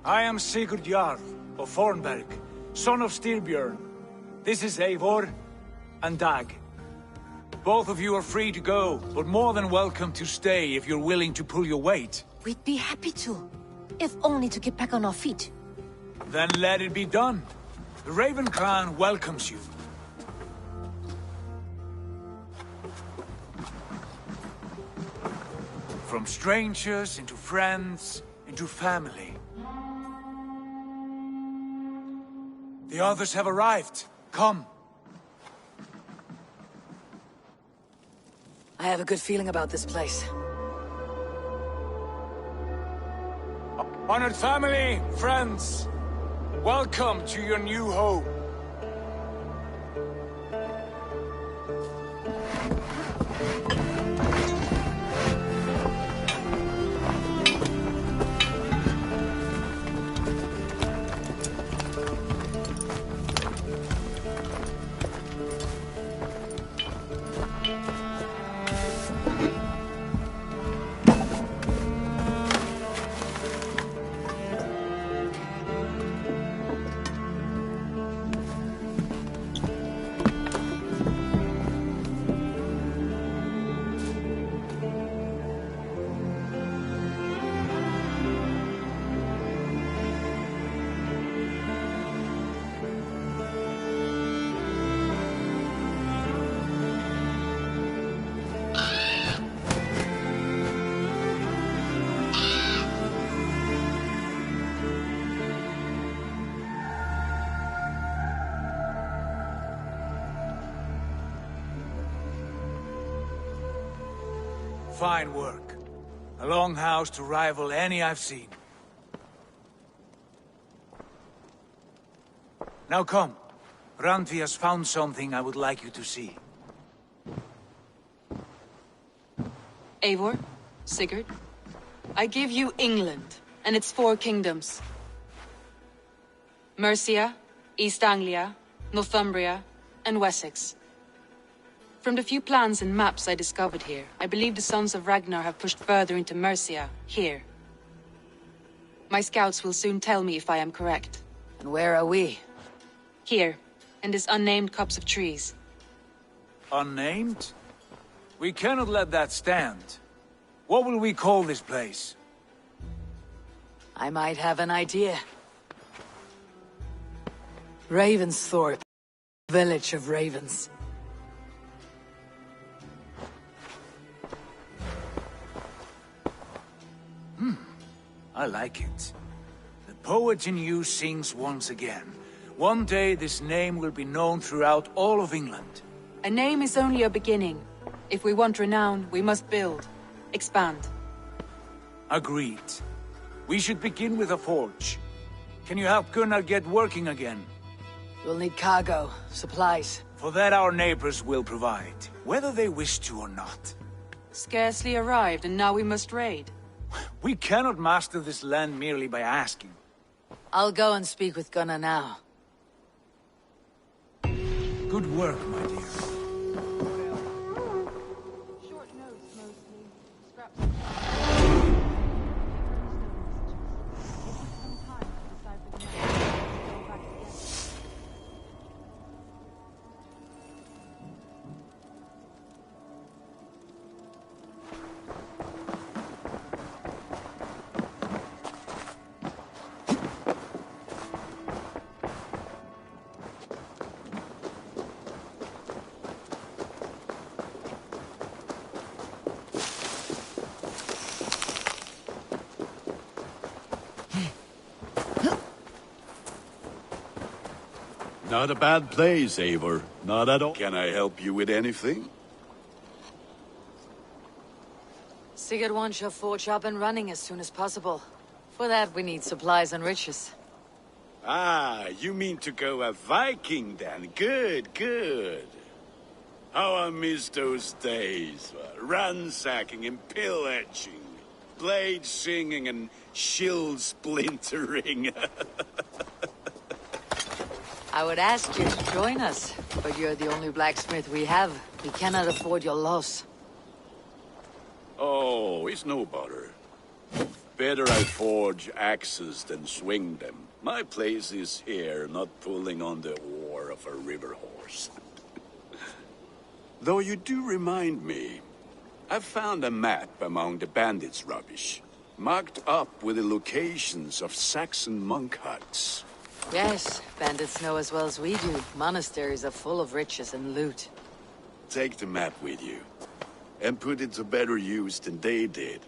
I am Sigurd Jarl of Fornberg, son of Styrbjörn. This is Eivor and Dag. Both of you are free to go, but more than welcome to stay if you're willing to pull your weight. We'd be happy to, if only to get back on our feet. Then let it be done. The Raven Clan welcomes you. From strangers into friends, into family. The others have arrived. Come. I have a good feeling about this place. Honored family, friends, welcome to your new home. Fine work. A longhouse to rival any I've seen. Now come. Randvi has found something I would like you to see. Eivor, Sigurd, I give you England and its 4 kingdoms. Mercia, East Anglia, Northumbria, and Wessex. From the few plans and maps I discovered here, I believe the Sons of Ragnar have pushed further into Mercia, here. My scouts will soon tell me if I am correct. And where are we? Here, in this unnamed copse of trees. Unnamed? We cannot let that stand. What will we call this place? I might have an idea. Ravensthorpe, village of ravens. I like it. The poet in you sings once again. One day this name will be known throughout all of England. A name is only a beginning. If we want renown, we must build. Expand. Agreed. We should begin with a forge. Can you help Gunnar get working again? We'll need cargo, supplies. For that our neighbors will provide, whether they wish to or not. Scarcely arrived, and now we must raid. We cannot master this land merely by asking. I'll go and speak with Gunnar now. Good work, my dear. Not a bad place, Eivor. Not at all. Can I help you with anything? Sigurd wants your forge up and running as soon as possible. For that, we need supplies and riches. Ah, you mean to go a Viking then? Good, good. How I miss those days. Ransacking and pillaging. Blade singing and shield splintering. I would ask you to join us, but you're the only blacksmith we have. We cannot afford your loss. Oh, it's no bother. Better I forge axes than swing them. My place is here, not pulling on the oar of a river horse. Though you do remind me, I found a map among the bandits' rubbish, marked up with the locations of Saxon monk huts. Yes, bandits know as well as we do. Monasteries are full of riches and loot. Take the map with you, and put it to better use than they did.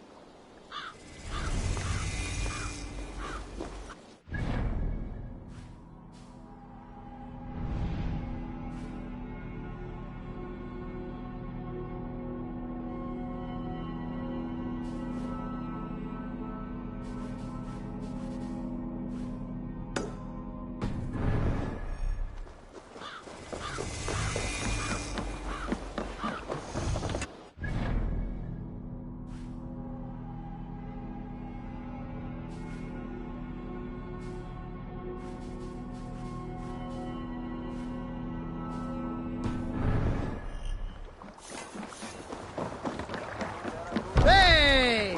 Hey!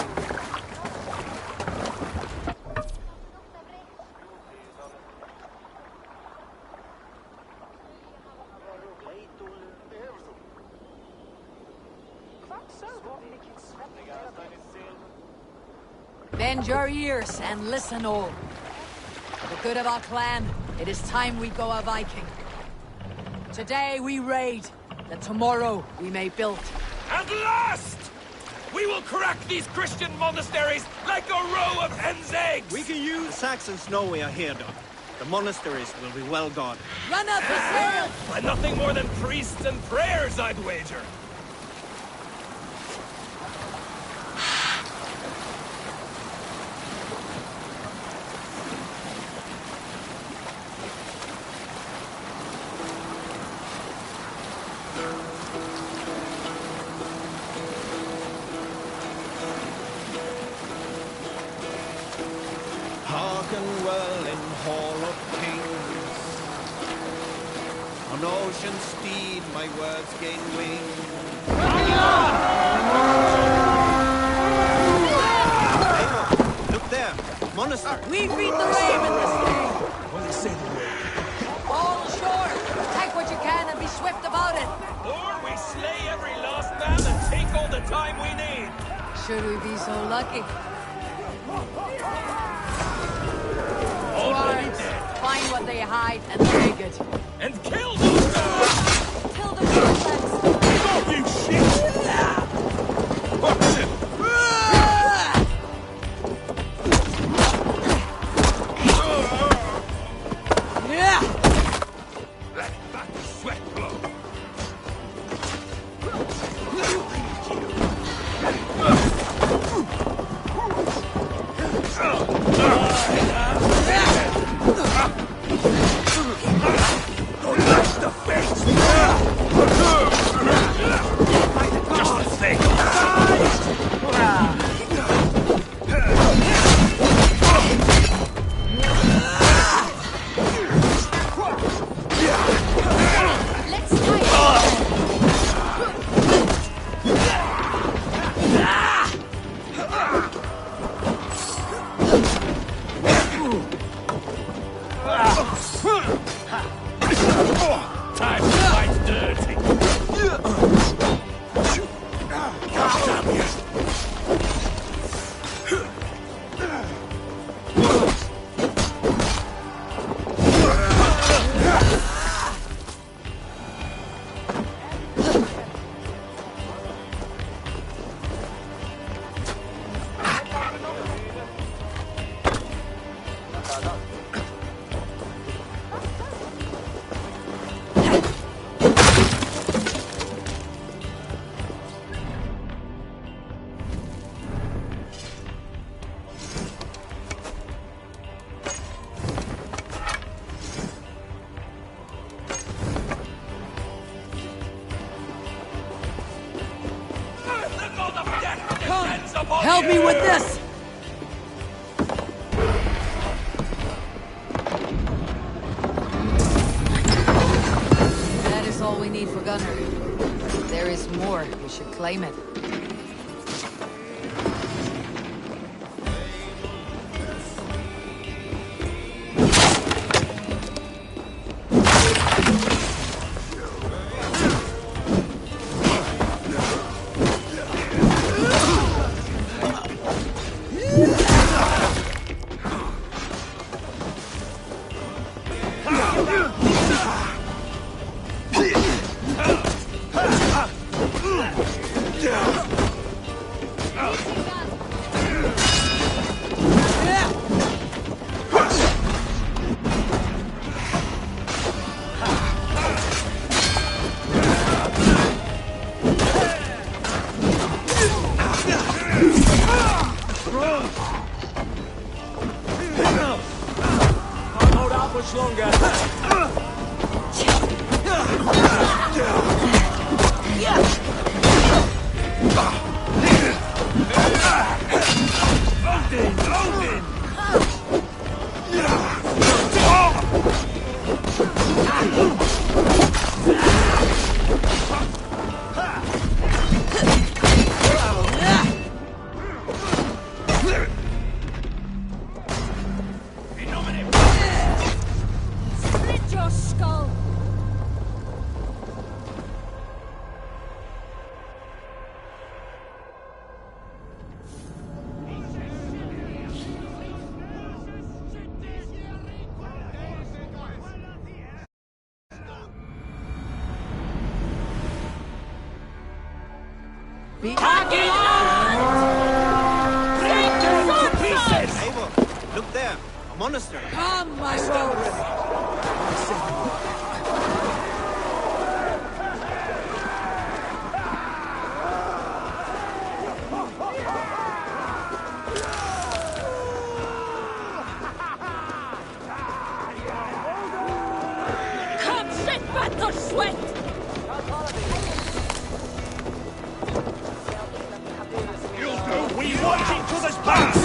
Bend your ears and listen all. For the good of our clan, it is time we go a Viking. Today we raid, that tomorrow we may build. At last! We will crack these Christian monasteries like a row of hen's eggs! We can use... The Saxons know we are here, Doc. The monasteries will be well guarded. Run up the sail! By nothing more than priests and prayers, I'd wager. Hearken well in Hall of Kings. On ocean steed my words gain wings. Look there, monastery. We beat the raven this day. What is it? All ashore! Take what you can and be swift about it! Or we slay every lost man and take all the time we need. Should we be so lucky? Already Dwarves, dead. find what they hide and take it. And kill those guys! Kill the Northlands! Get off, you shit! What's it? Let that sweat blow. Help me with this! That is all we need for Gunner. If there is more, we should claim it. Look there, a monastery. Come, my lord! Come, sit back or sweat! We watch each other's backs!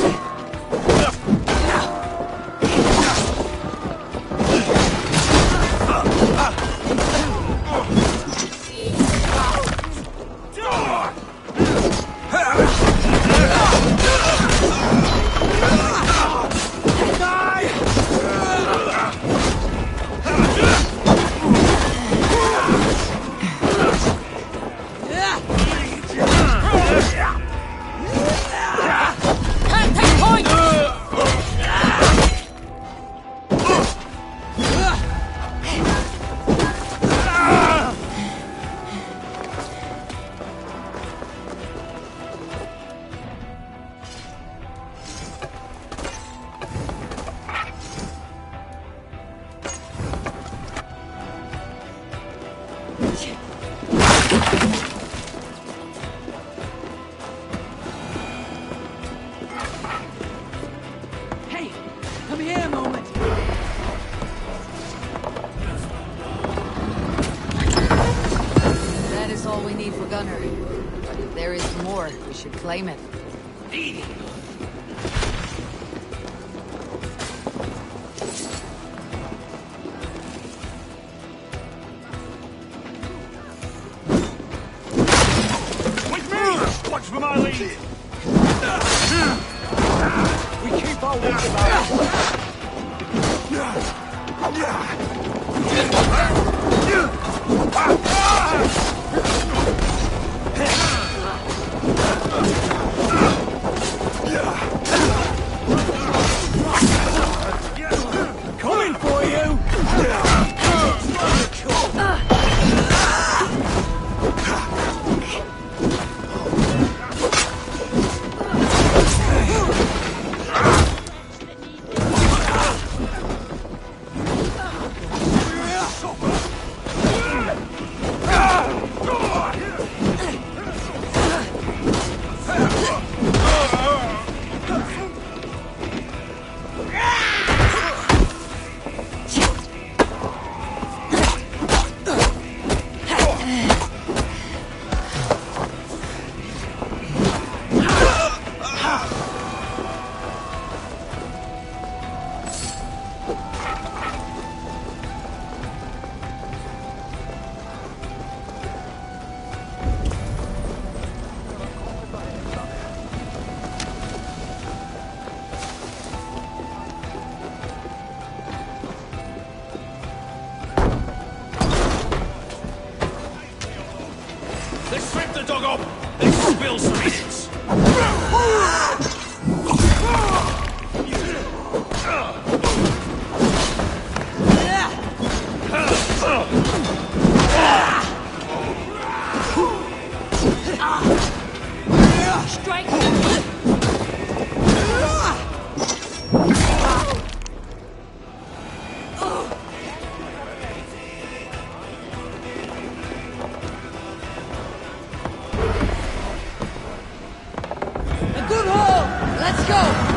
Hey, come here a moment. That is all we need for Gunner. But if there is more, we should claim it. With me! Watch for my lead! We keep our wits about us. Coming for you! Let's strip the dog up! Let's spill some minutes! Strike! A good haul! Let's go!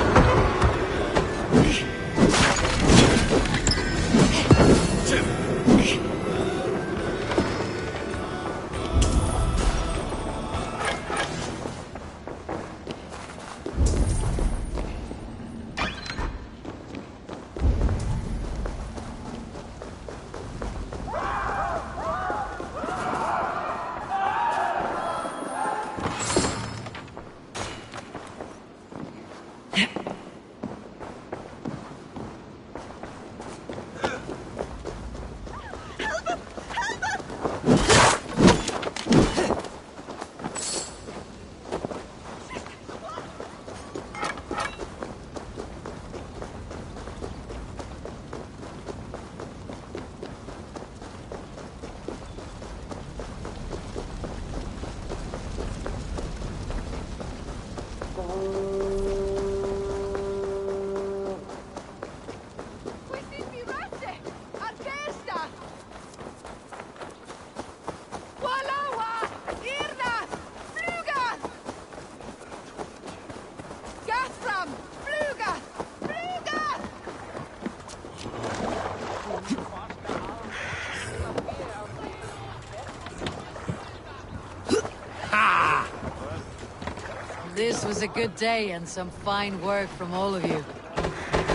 This was a good day and some fine work from all of you.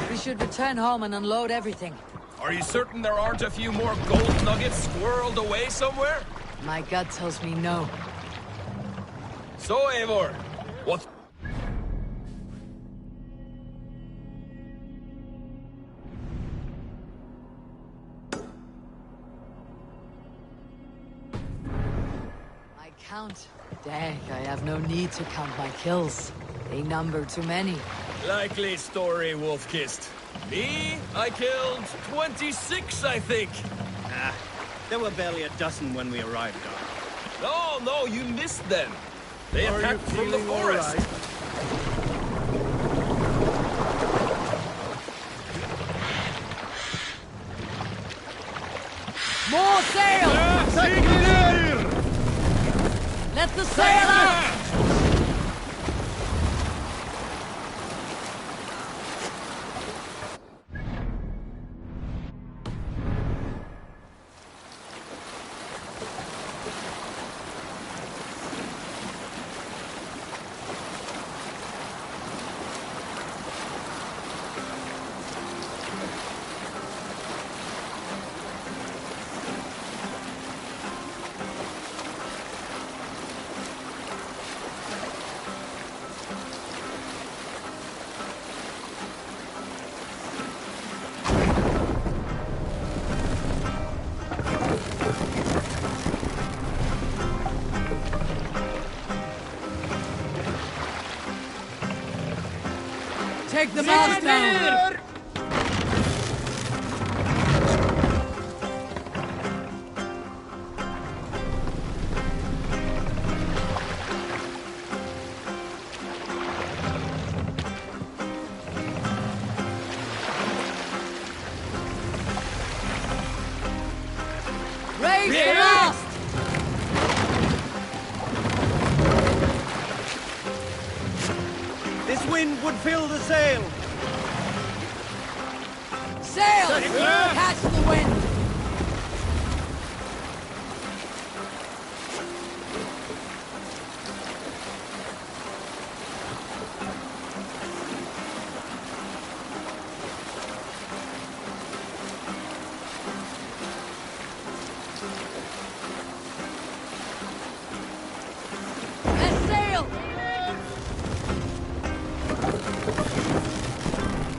We should return home and unload everything. Are you certain there aren't a few more gold nuggets squirreled away somewhere? My gut tells me no. So, Eivor, what? I count. Dag, I have no need to count my kills. They number too many. Likely story, Wolfkist. Me? I killed 26, I think. Ah, there were barely a dozen when we arrived, Doc. No, you missed them. They Are attacked you from the feeling all forest. right? More sail! Let the sail out! Take the mast down! Raise the mast! This wind would fill the sail. Sail! Catch the wind! Let's sail!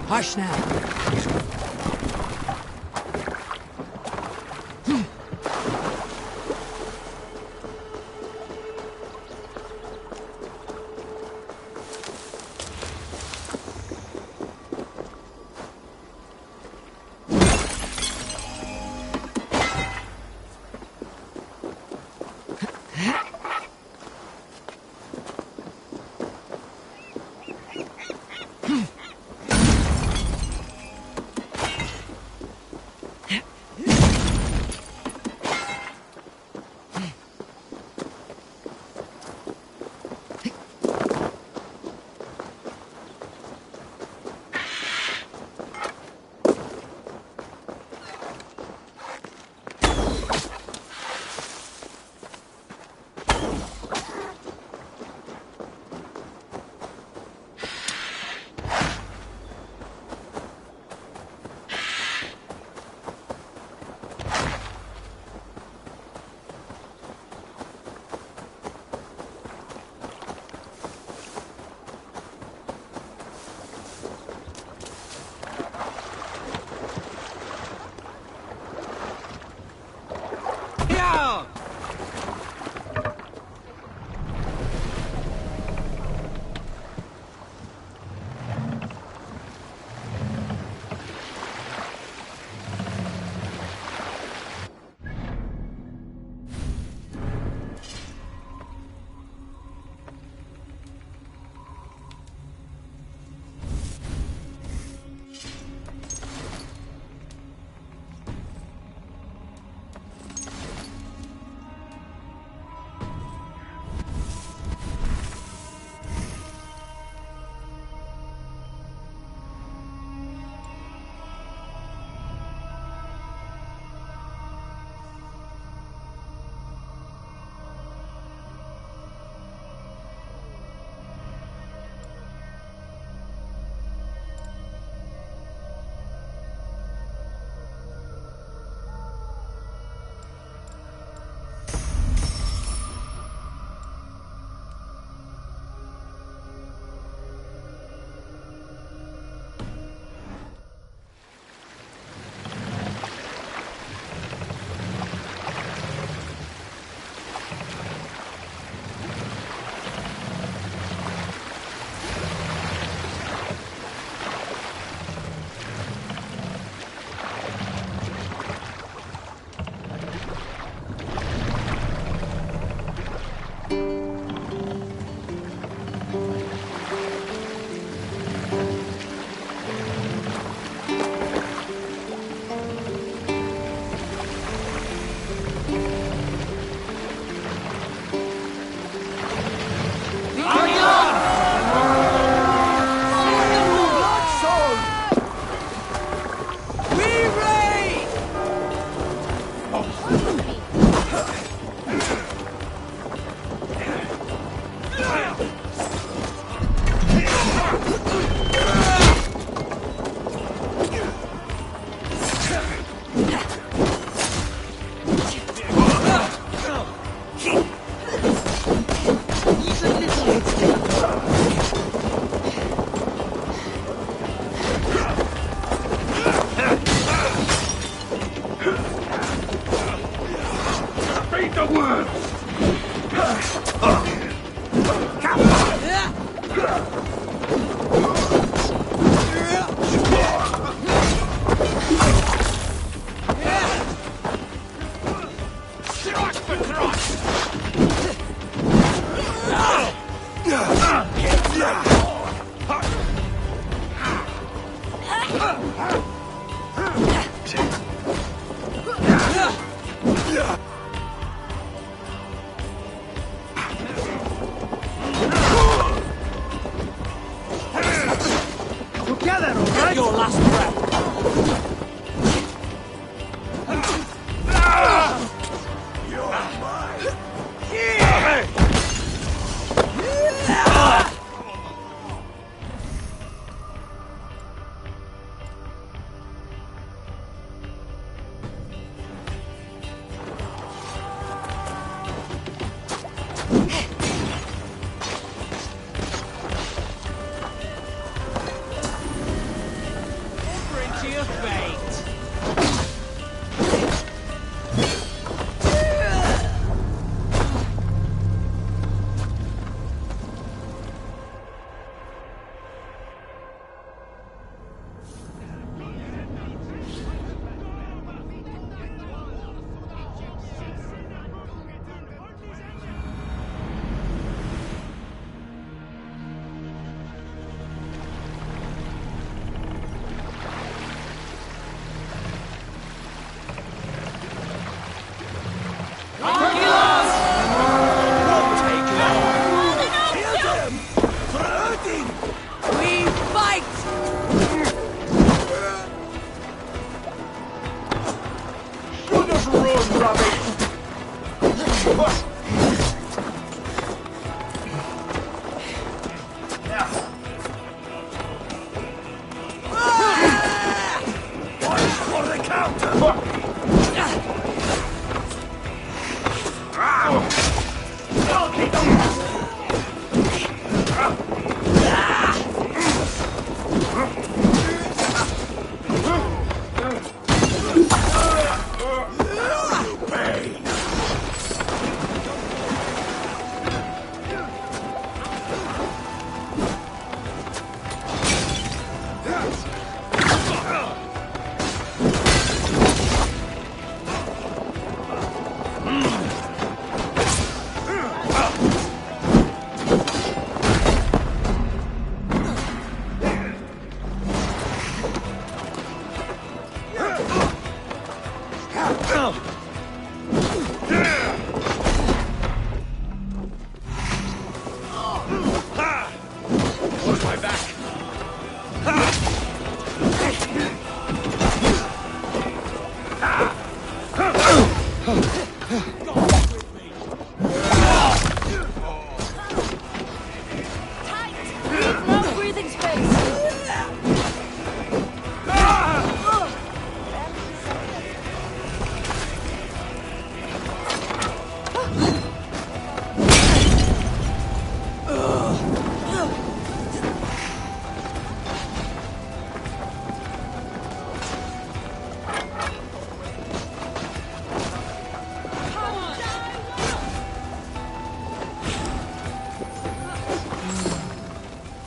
Hush now.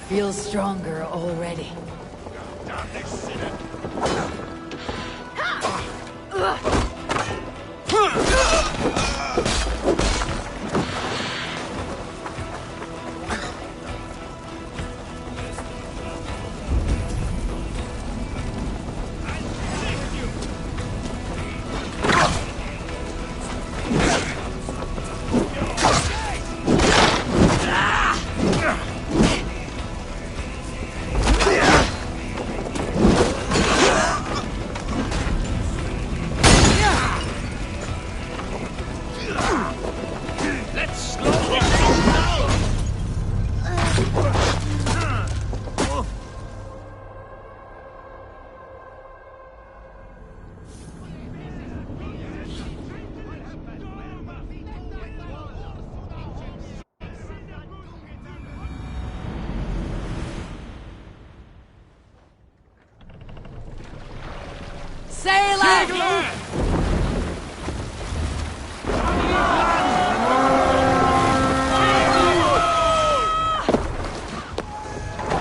Feels stronger already.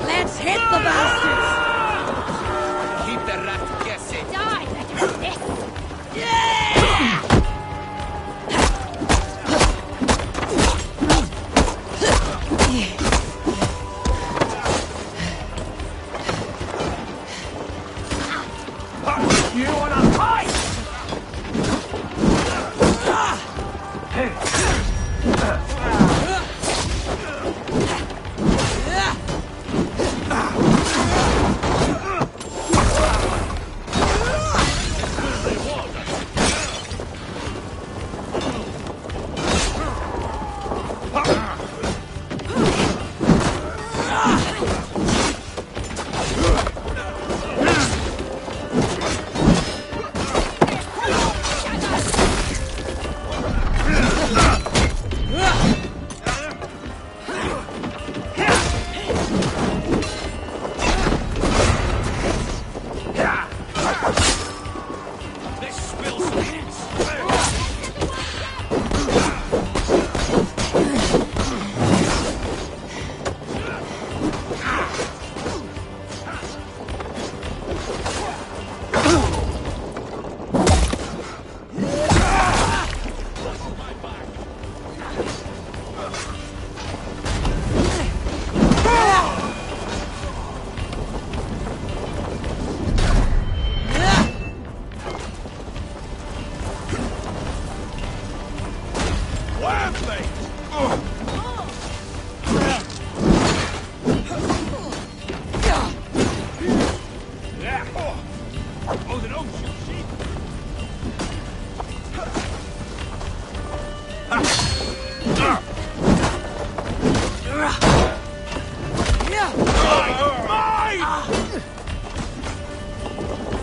Let's hit the bastards! Keep the rat guessing. Die like this! You wanna fight?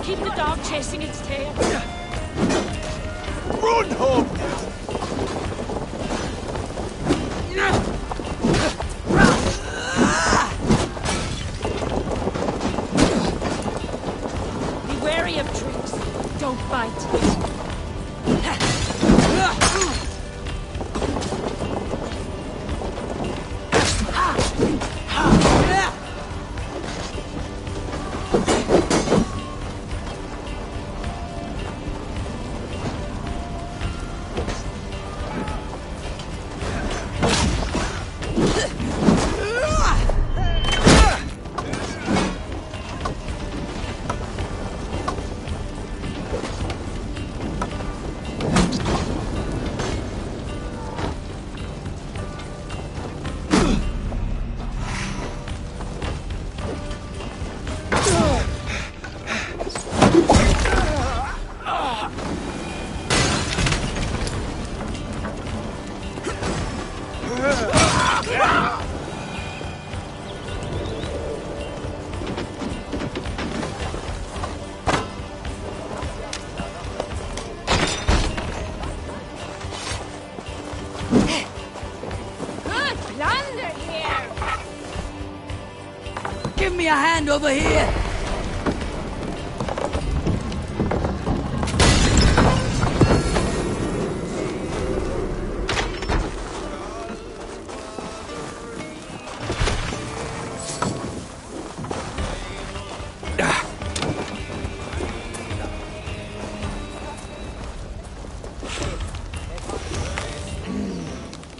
Keep the dog chasing its tail. Run home! Give me a hand over here!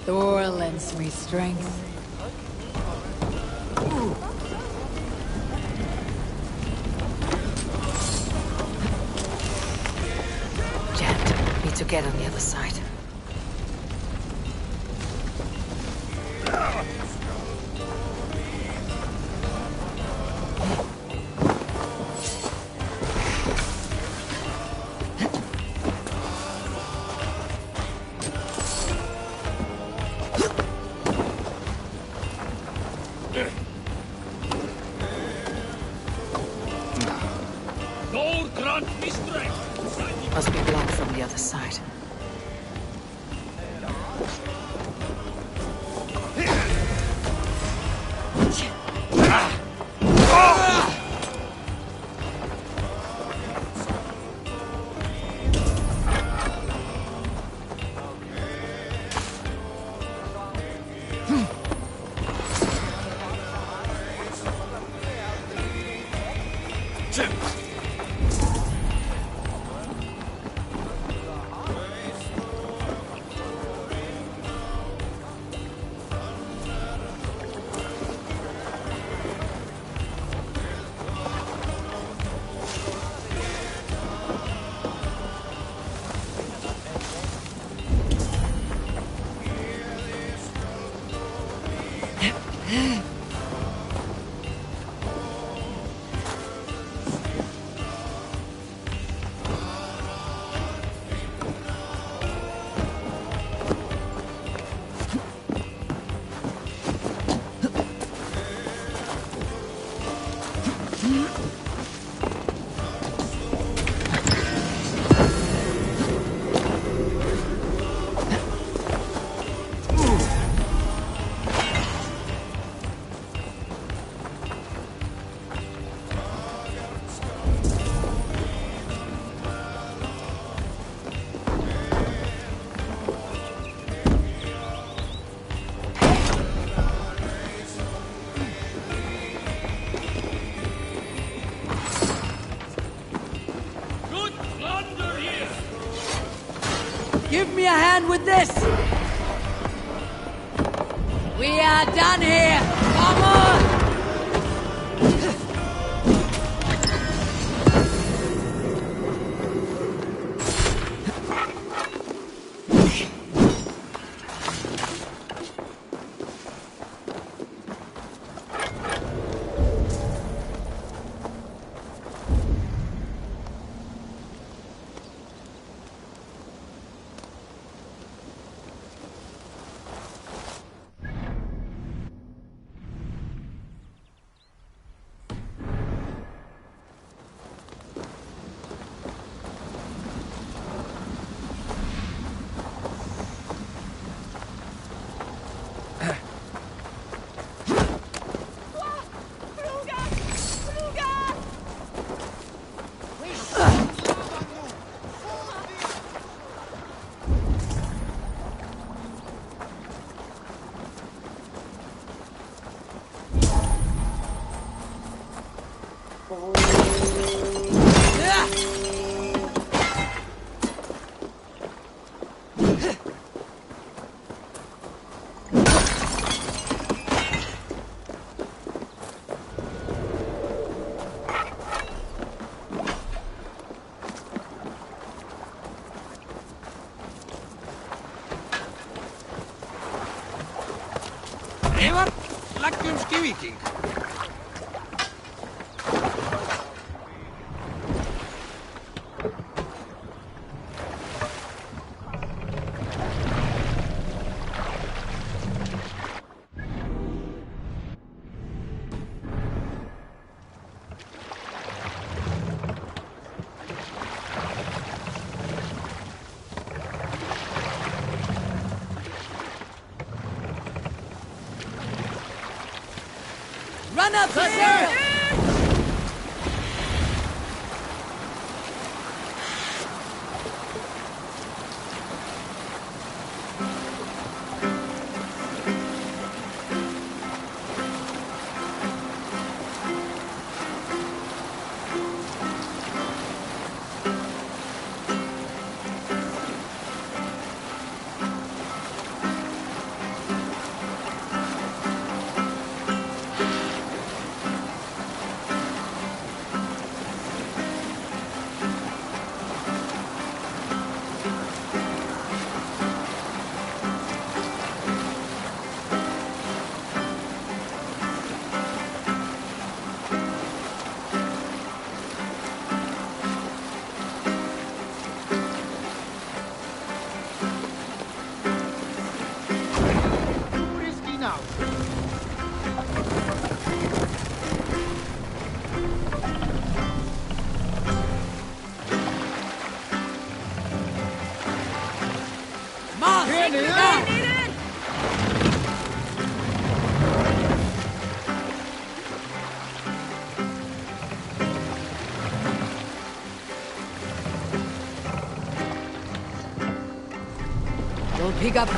Thor lends me strength. Need to get on the other side. Must be blocked from the other side. Give me a hand with this! We are done here! Come on! Evar, leggjumst í viking. Run up here! We'll pick up.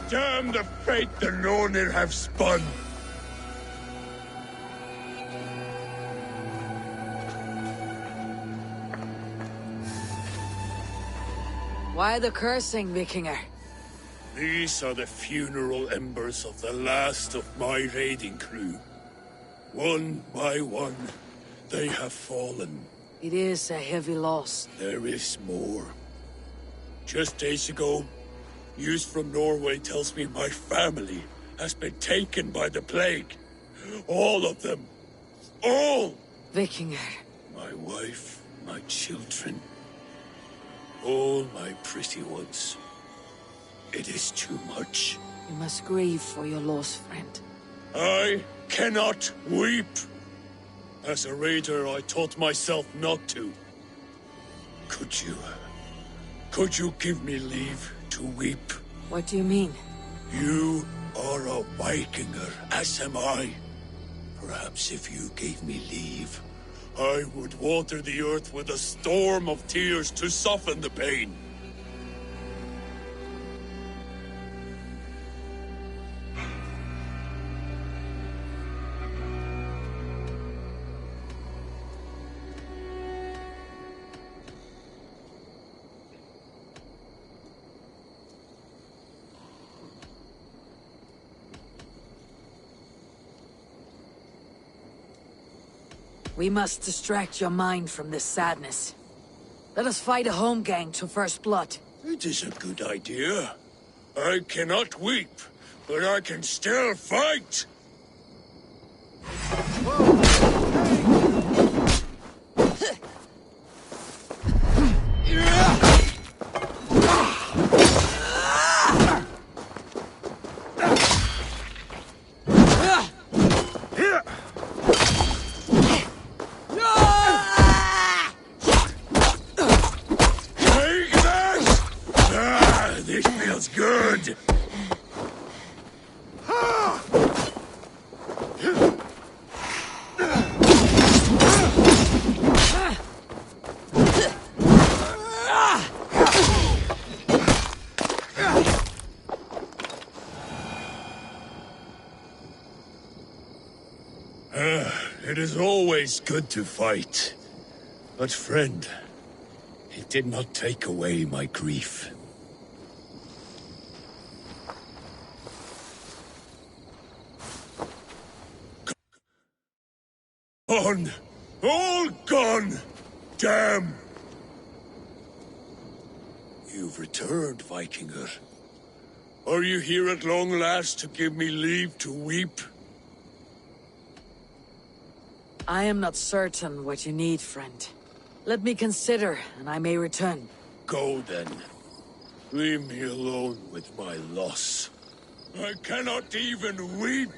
Damn the fate the Nornir have spun! Why the cursing, Vikinger? These are the funeral embers of the last of my raiding crew. One by one, they have fallen. It is a heavy loss. There is more. Just days ago, news from Norway tells me my family has been taken by the plague. All of them. All! Vikinger. My wife, my children. All my pretty ones. It is too much. You must grieve for your loss, friend. I cannot weep. As a raider, I taught myself not to. Could you give me leave to weep? What do you mean? You are a Vikinger, as am I. Perhaps if you gave me leave, I would water the earth with a storm of tears to soften the pain. We must distract your mind from this sadness. Let us fight a home gang to first blood. It is a good idea. I cannot weep, but I can still fight! This feels good! It is always good to fight. But friend, it did not take away my grief. Gone! All gone! Damn! You've returned, Vikinger. Are you here at long last to give me leave to weep? I am not certain what you need, friend. Let me consider, and I may return. Go then. Leave me alone with my loss. I cannot even weep!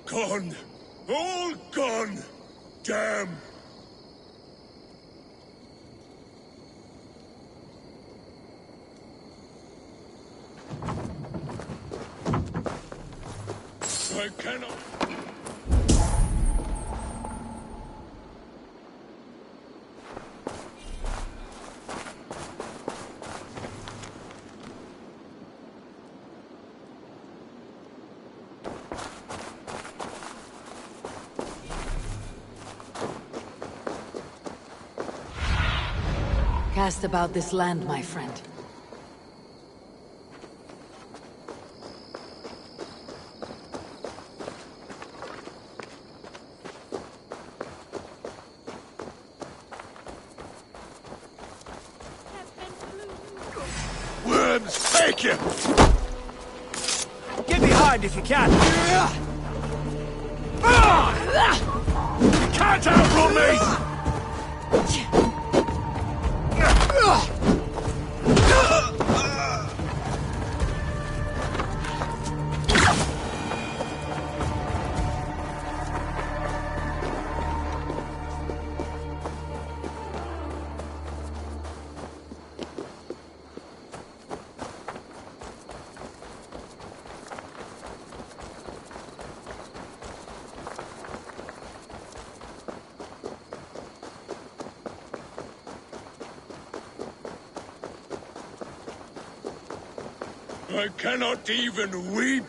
Gone! All gone! Damn! I cannot... Cast about this land, my friend. Worms, take you! Get behind if you can. You can't outrun me! I cannot even weep!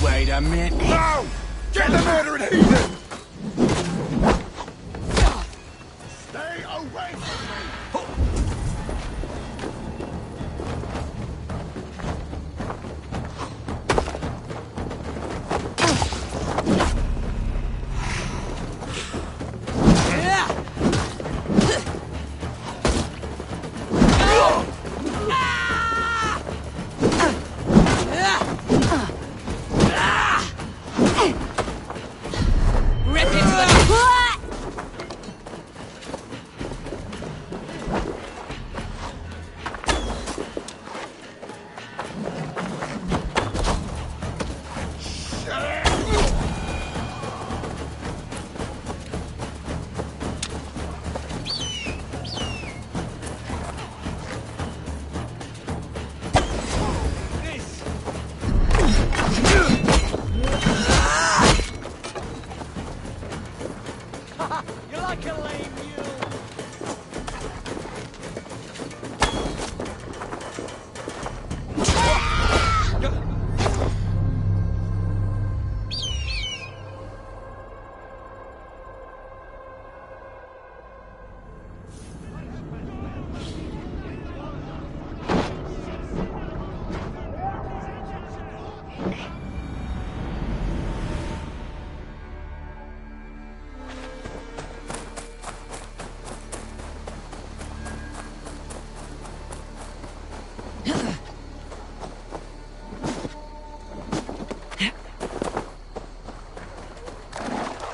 Wait a minute. No! Get the murdering heathen! Stay away from me! You're like a lame mule.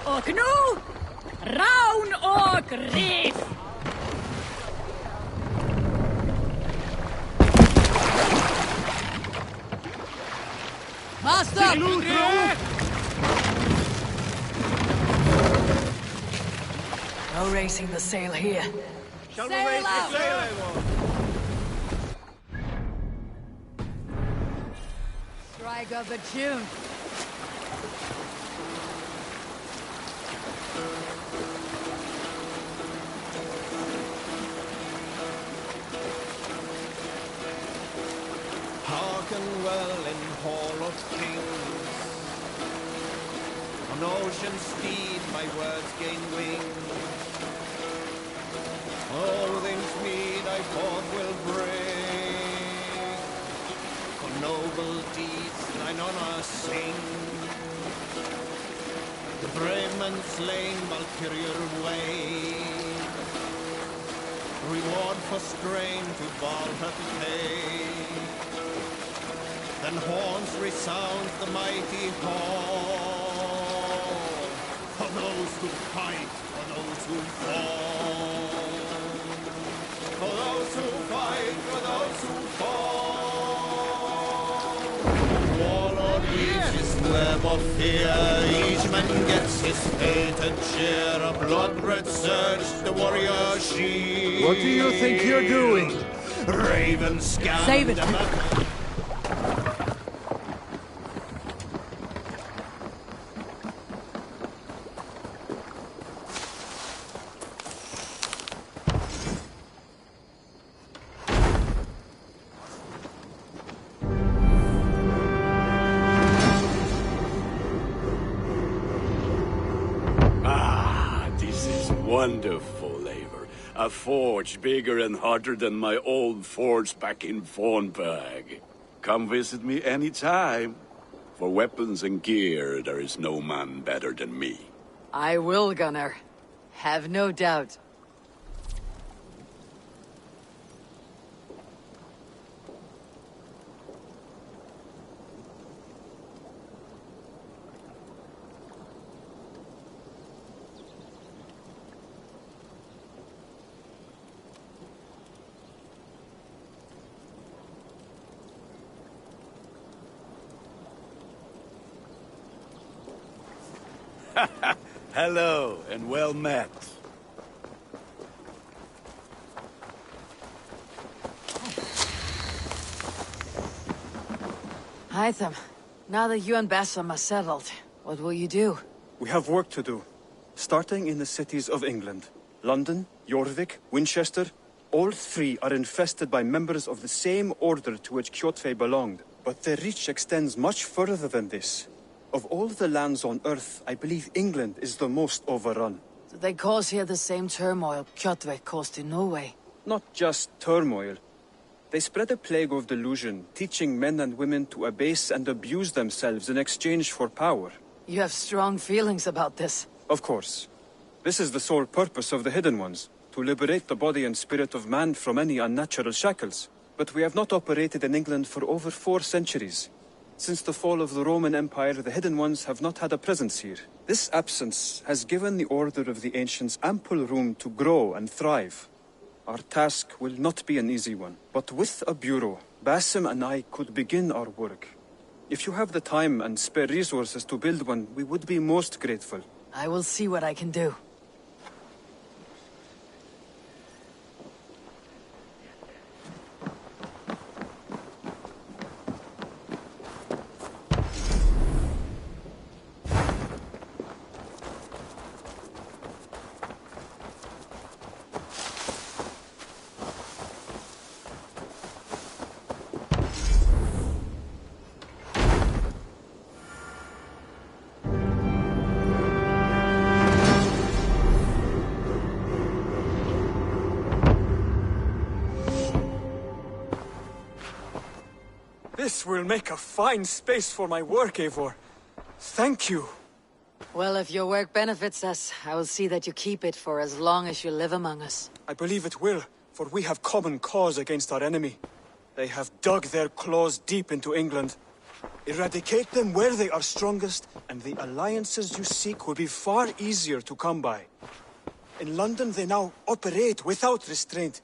Och nu, Raun och Riff! Master! No raising the sail here. Shall we raise the sail, Eivor? Strike up a tune. Hearken well in Hall of Kings. On ocean steed my words gain wing. All things meet I forth will bring. For noble deeds thine honor sing. The brave man slain Valkyrier way. Reward for strain to Valhalla pay. Then horns resound the mighty hall. For those who fight, for those who fall. For those who fight, for those who fall. Warlord reaches web of fear. Each man gets his fated share. A blood-red surge, the warrior she. What do you think you're doing? Raven scan. Save it! Wonderful, Eivor. A forge bigger and harder than my old forge back in Vornberg. Come visit me anytime. For weapons and gear, there is no man better than me. I will, Gunnar. Have no doubt. Hello, and well met. Hytham, now that you and Bassam are settled, what will you do? We have work to do. Starting in the cities of England. London, Jorvik, Winchester, all three are infested by members of the same order to which Kjotve belonged. But their reach extends much further than this. Of all the lands on Earth, I believe England is the most overrun. Do they cause here the same turmoil Kjotve caused in Norway? Not just turmoil. They spread a plague of delusion, teaching men and women to abase and abuse themselves in exchange for power. You have strong feelings about this. Of course. This is the sole purpose of the Hidden Ones, to liberate the body and spirit of man from any unnatural shackles. But we have not operated in England for over 4 centuries. Since the fall of the Roman Empire, the Hidden Ones have not had a presence here. This absence has given the Order of the Ancients ample room to grow and thrive. Our task will not be an easy one, but with a bureau, Basim and I could begin our work. If you have the time and spare resources to build one, we would be most grateful. I will see what I can do. This will make a fine space for my work, Eivor. Thank you. Well, if your work benefits us, I will see that you keep it for as long as you live among us. I believe it will, for we have common cause against our enemy. They have dug their claws deep into England. Eradicate them where they are strongest, and the alliances you seek will be far easier to come by. In London, they now operate without restraint.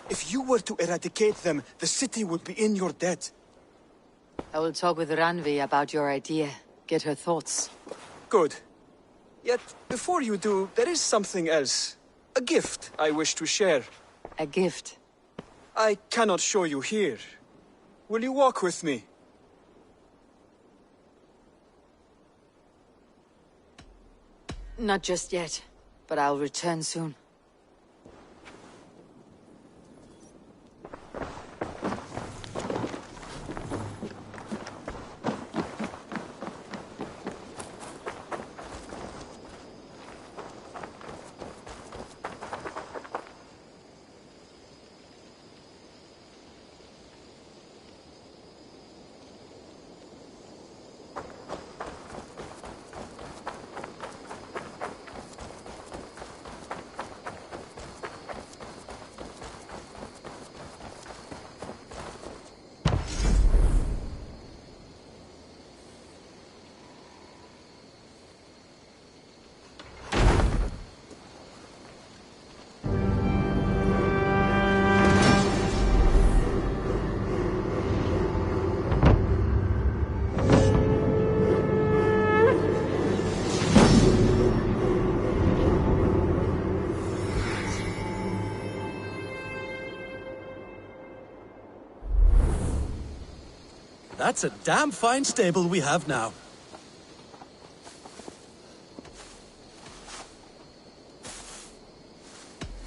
If you were to eradicate them, the city would be in your debt. I will talk with Ranvi about your idea. Get her thoughts. Good. Yet, before you do, there is something else. A gift I wish to share. A gift? I cannot show you here. Will you walk with me? Not just yet, but I'll return soon. That's a damn fine stable we have now.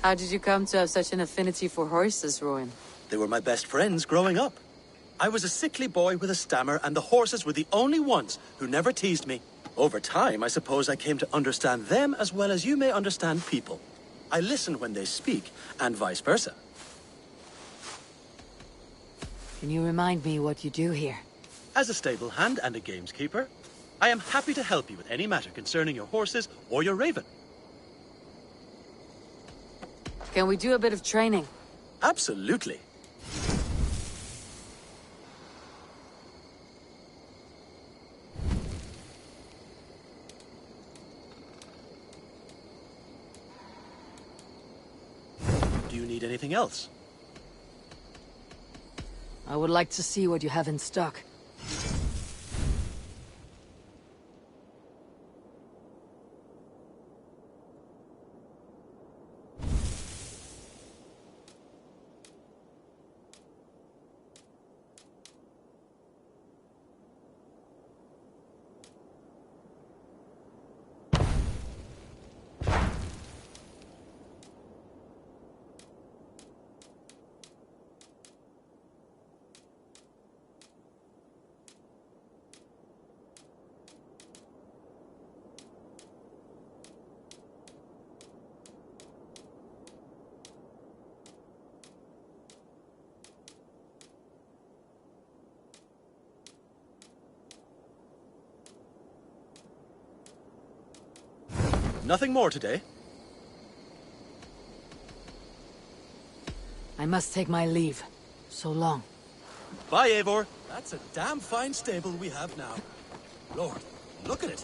How did you come to have such an affinity for horses, Rowan? They were my best friends growing up. I was a sickly boy with a stammer, and the horses were the only ones who never teased me. Over time, I suppose I came to understand them as well as you may understand people. I listen when they speak, and vice versa. Can you remind me what you do here? As a stable hand and a gameskeeper, I am happy to help you with any matter concerning your horses or your raven. Can we do a bit of training? Absolutely. Do you need anything else? I would like to see what you have in stock. Nothing more today? I must take my leave. So long. Bye, Eivor. That's a damn fine stable we have now. Lord, look at it.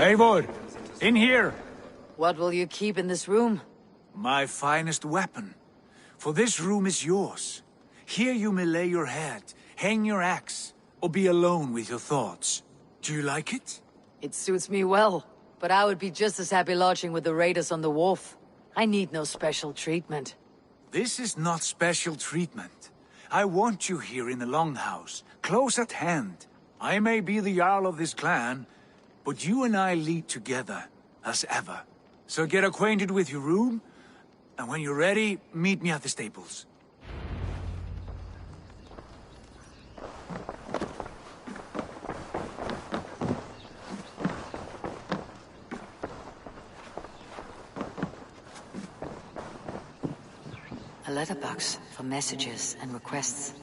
Eivor, in here! What will you keep in this room? My finest weapon. For this room is yours. Here you may lay your head, hang your axe, or be alone with your thoughts. Do you like it? It suits me well, but I would be just as happy lodging with the raiders on the wharf. I need no special treatment. This is not special treatment. I want you here in the Longhouse, close at hand. I may be the Jarl of this clan, but you and I lead together, as ever. So get acquainted with your room, and when you're ready, meet me at the stables. A letterbox for messages and requests.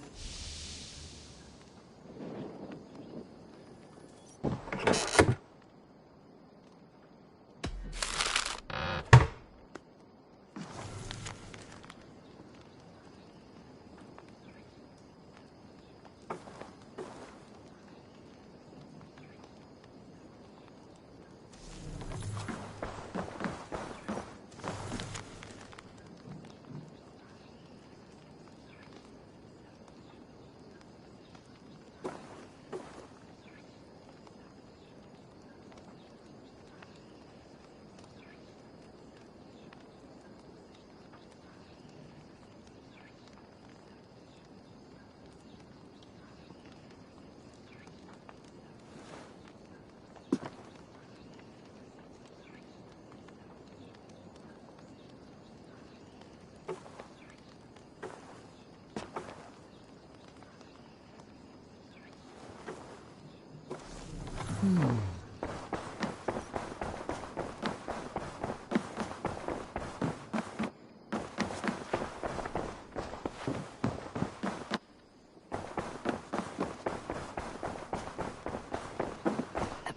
A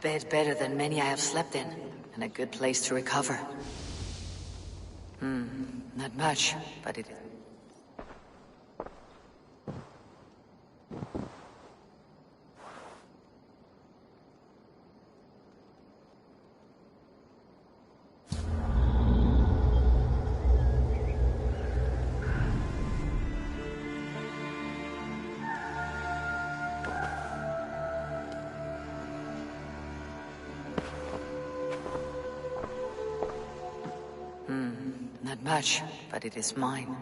bed better than many I have slept in, and a good place to recover. Not much, but it... Not much, but it is mine.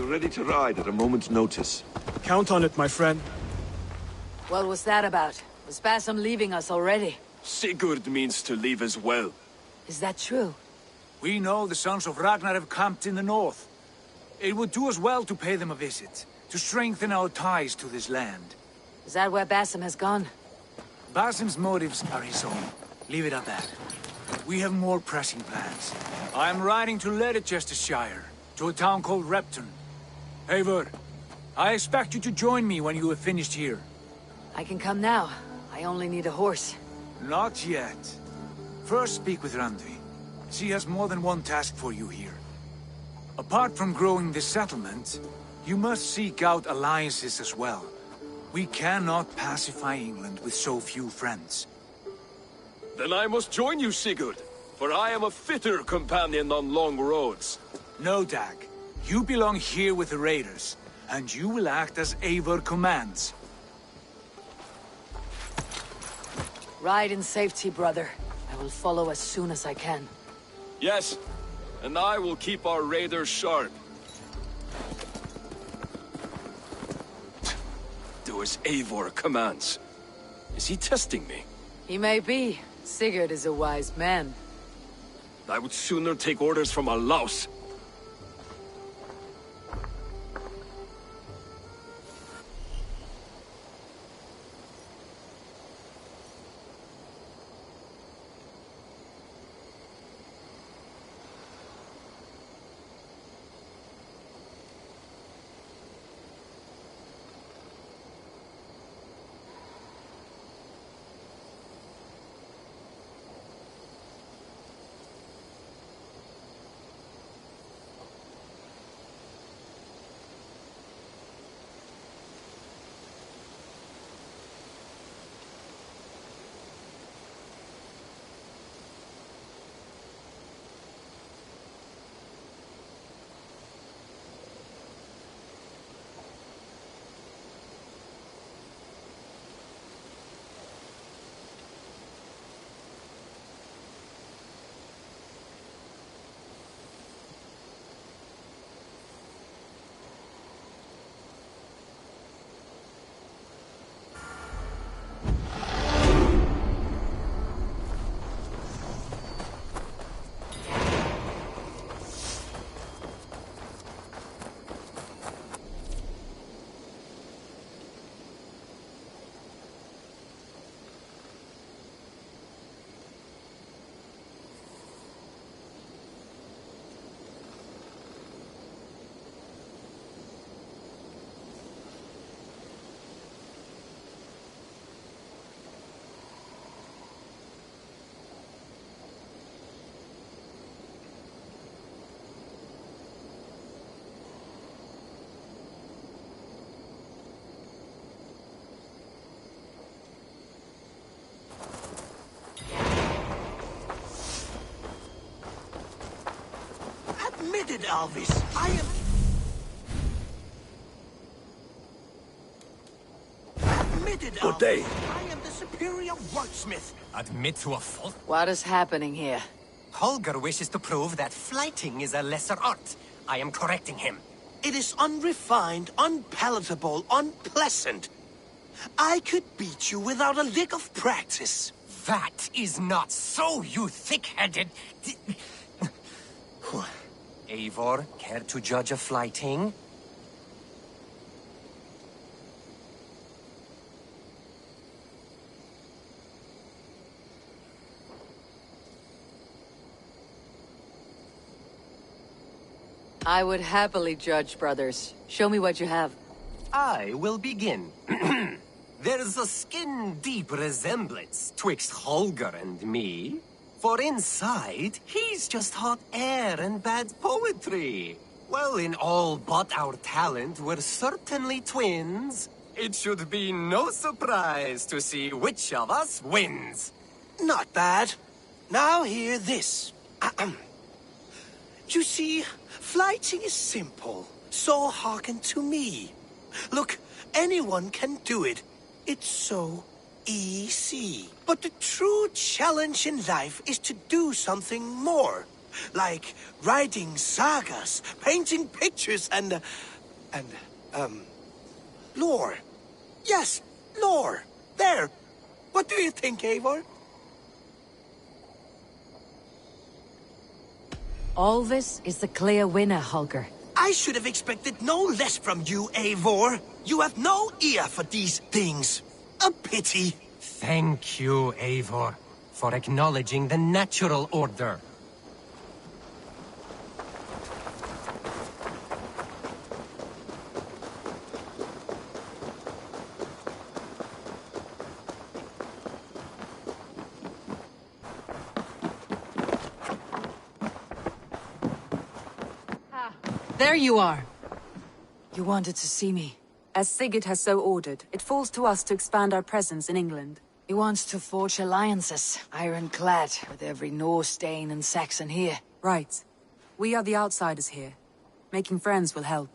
You're ready to ride at a moment's notice. Count on it, my friend. What was that about? Was Basim leaving us already? Sigurd means to leave as well. Is that true? We know the sons of Ragnar have camped in the north. It would do us well to pay them a visit, to strengthen our ties to this land. Is that where Basim has gone? Basim's motives are his own. Leave it at that. We have more pressing plans. I am riding to Leicestershire, to a town called Repton. Eivor, I expect you to join me when you have finished here. I can come now. I only need a horse. Not yet. First speak with Randvi. She has more than one task for you here. Apart from growing this settlement, you must seek out alliances as well. We cannot pacify England with so few friends. Then I must join you, Sigurd, for I am a fitter companion on long roads. No, Dag. You belong here with the raiders, and you will act as Eivor commands. Ride in safety, brother. I will follow as soon as I can. Yes, and I will keep our raiders sharp. Do as Eivor commands. Is he testing me? He may be. Sigurd is a wise man. I would sooner take orders from a louse. Admitted, Alvis. I am... Admitted, Good day. Alvis. I am the superior wordsmith. Admit to a fault? What is happening here? Holger wishes to prove that flighting is a lesser art. I am correcting him. It is unrefined, unpalatable, unpleasant. I could beat you without a lick of practice. That is not so, you thick-headed... Eivor, care to judge a flighting? I would happily judge, brothers. Show me what you have. I will begin. There's a skin-deep resemblance twixt Holger and me. For inside, he's just hot air and bad poetry. Well, in all but our talent, we're certainly twins. It should be no surprise to see which of us wins. Not bad. Now hear this. You see, flighting is simple, so hearken to me. Look, anyone can do it. It's so easy. But the true challenge in life is to do something more. like writing sagas, painting pictures, and lore. Yes, lore. There. What do you think, Eivor? All this is the clear winner, Holger. I should have expected no less from you, Eivor. You have no ear for these things. A pity. Thank you, Eivor, for acknowledging the natural order. There you are. You wanted to see me. As Sigurd has so ordered, it falls to us to expand our presence in England. He wants to forge alliances, ironclad, with every Norse, Dane, and Saxon here. Right. We are the outsiders here. Making friends will help.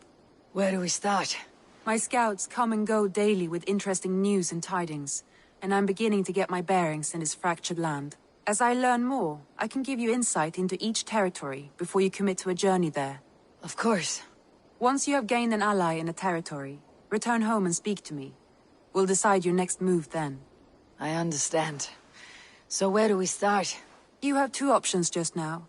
Where do we start? My scouts come and go daily with interesting news and tidings, and I'm beginning to get my bearings in this fractured land. As I learn more, I can give you insight into each territory before you commit to a journey there. Of course. Once you have gained an ally in a territory, return home and speak to me. We'll decide your next move then. I understand. So where do we start? You have two options just now.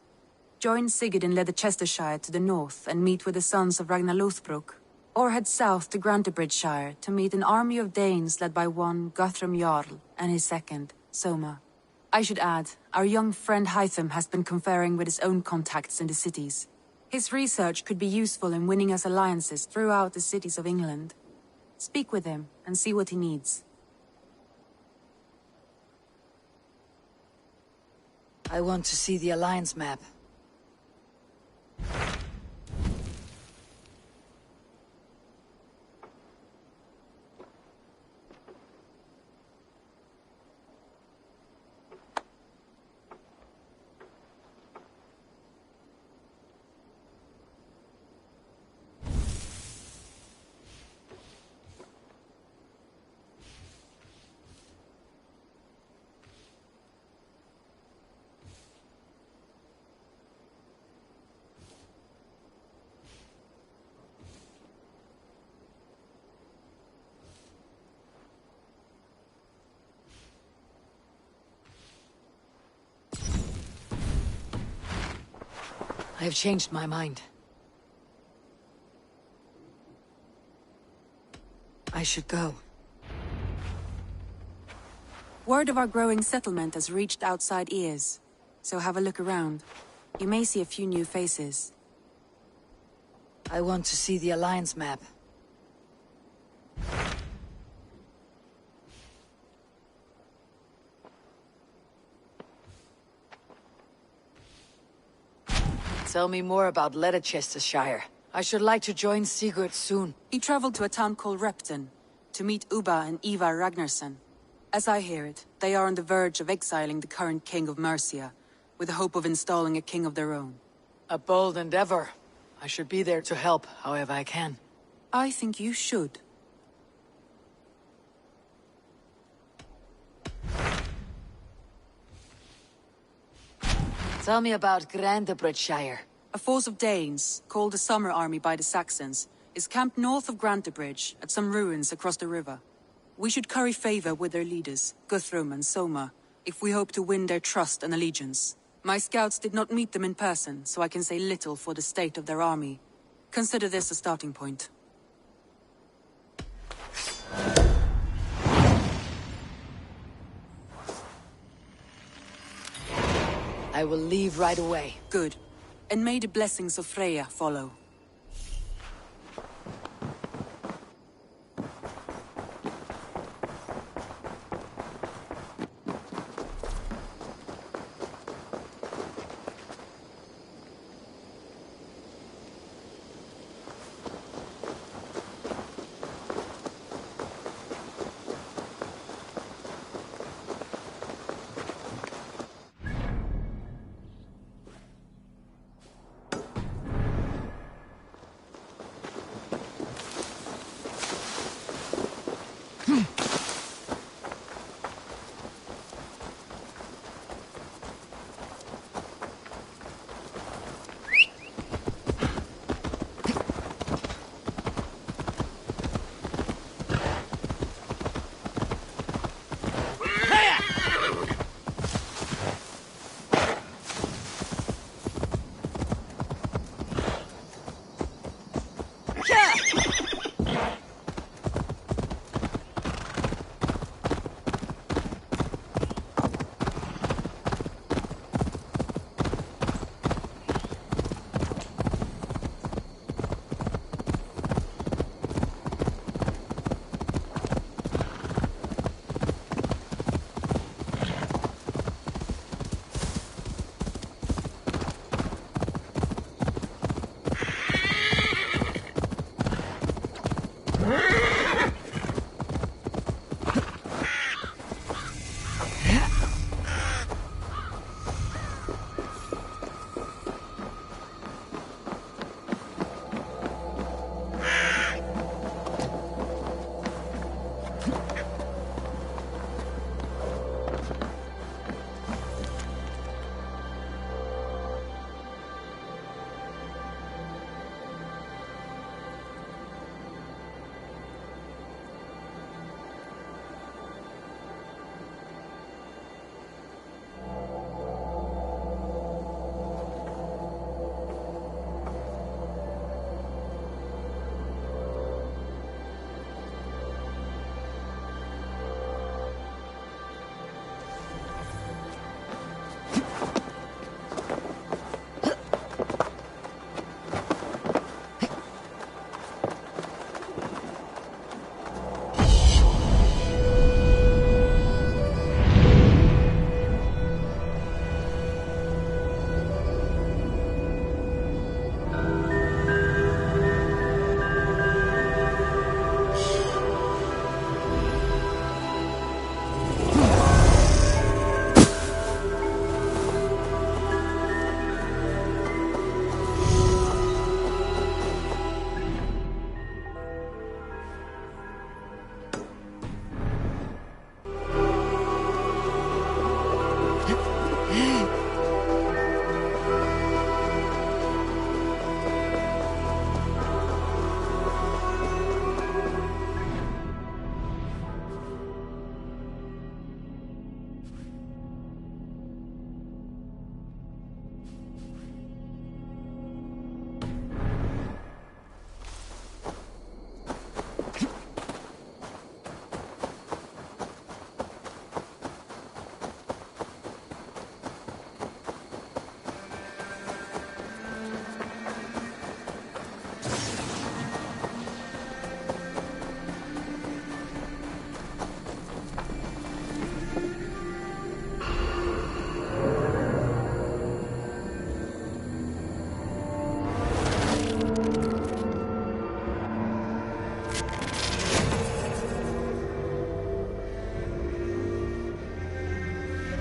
Join Sigurd in Leicestershire to the north and meet with the sons of Ragnar Lothbrok, or head south to Grantebridgeshire to meet an army of Danes led by one Guthrum Jarl and his second, Soma. I should add, our young friend Hytham has been conferring with his own contacts in the cities. His research could be useful in winning us alliances throughout the cities of England. Speak with him and see what he needs. I want to see the alliance map. I have changed my mind. I should go. Word of our growing settlement has reached outside ears, so have a look around. You may see a few new faces. I want to see the alliance map. Tell me more about Leicestershire. I should like to join Sigurd soon. He traveled to a town called Repton to meet Ubba and Ivar Ragnarsson. As I hear it, they are on the verge of exiling the current king of Mercia, with the hope of installing a king of their own. A bold endeavor. I should be there to help, however I can. I think you should. Tell me about Grantebridgeshire. A force of Danes, called the Summer Army by the Saxons, is camped north of Grantebridge, at some ruins across the river. We should curry favor with their leaders, Guthrum and Soma, if we hope to win their trust and allegiance. My scouts did not meet them in person, so I can say little for the state of their army. Consider this a starting point. I will leave right away. Good. And may the blessings of Freya follow.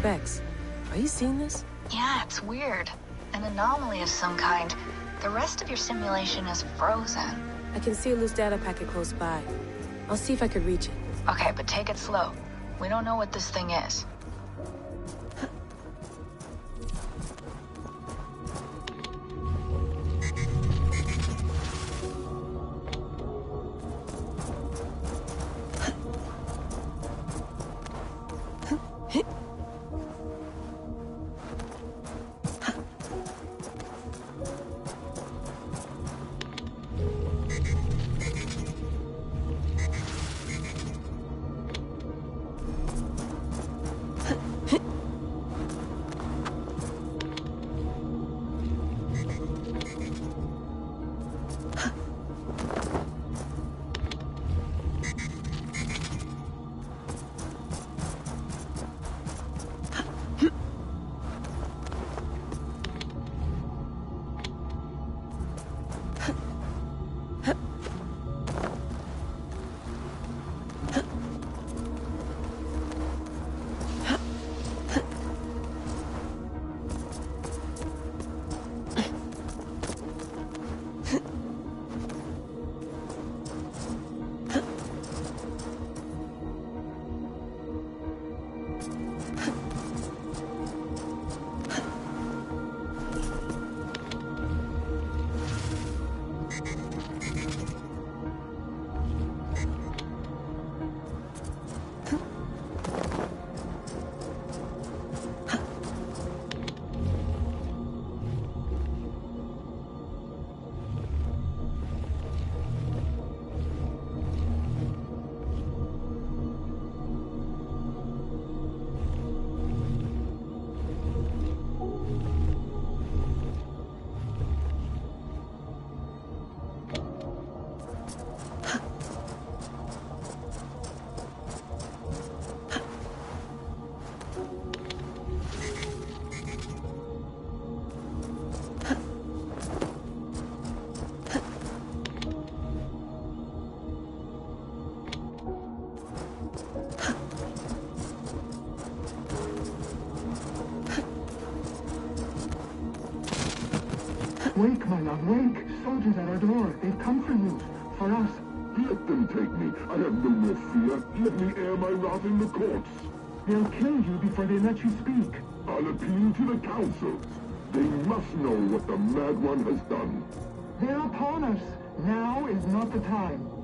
Bex, are you seeing this? Yeah, it's weird. An anomaly of some kind. The rest of your simulation is frozen. I can see a loose data packet close by. I'll see if I could reach it. Okay, but take it slow. We don't know what this thing is. Wake, my love, wake! Soldiers at our door. They've come for you. For us. Let them take me. I have no more fear. Let me air my wrath in the courts. They'll kill you before they let you speak. I'll appeal to the council. They must know what the Mad One has done. They're upon us. Now is not the time.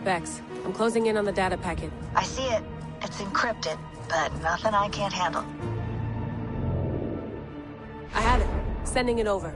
Bex, I'm closing in on the data packet. I see it. It's encrypted, but nothing I can't handle. I have it. Sending it over.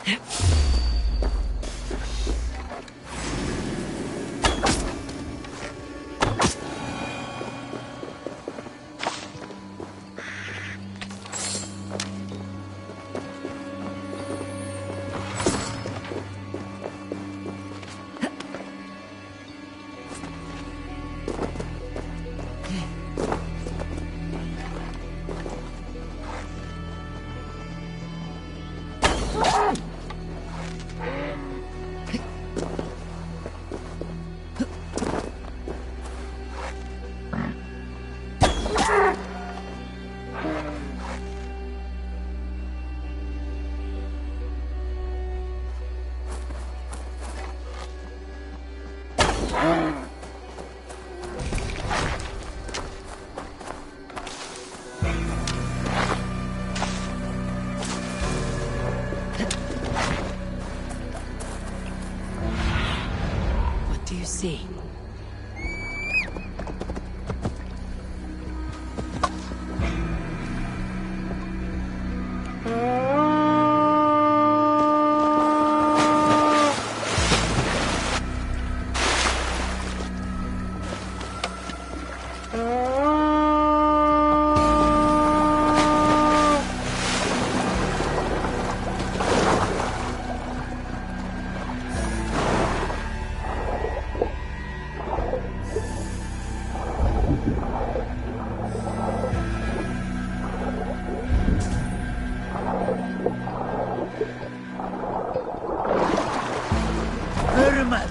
What do you see?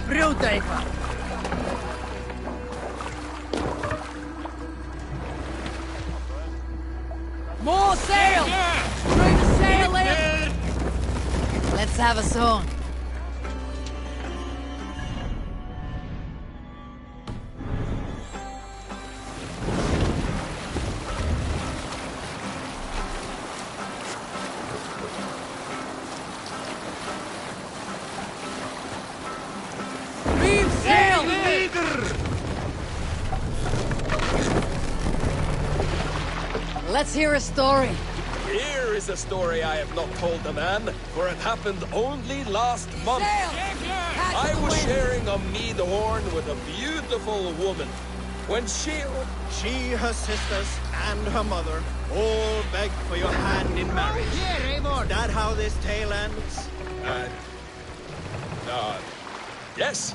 Brjóta eitthvað! More sail! Bring the sail in! Let's have a song. Let's hear a story. Here is a story I have not told the man, for it happened only last month. I was sharing a mead horn with a beautiful woman. When she, her sisters, and her mother all begged for your hand in marriage. Is that how this tale ends? Yes.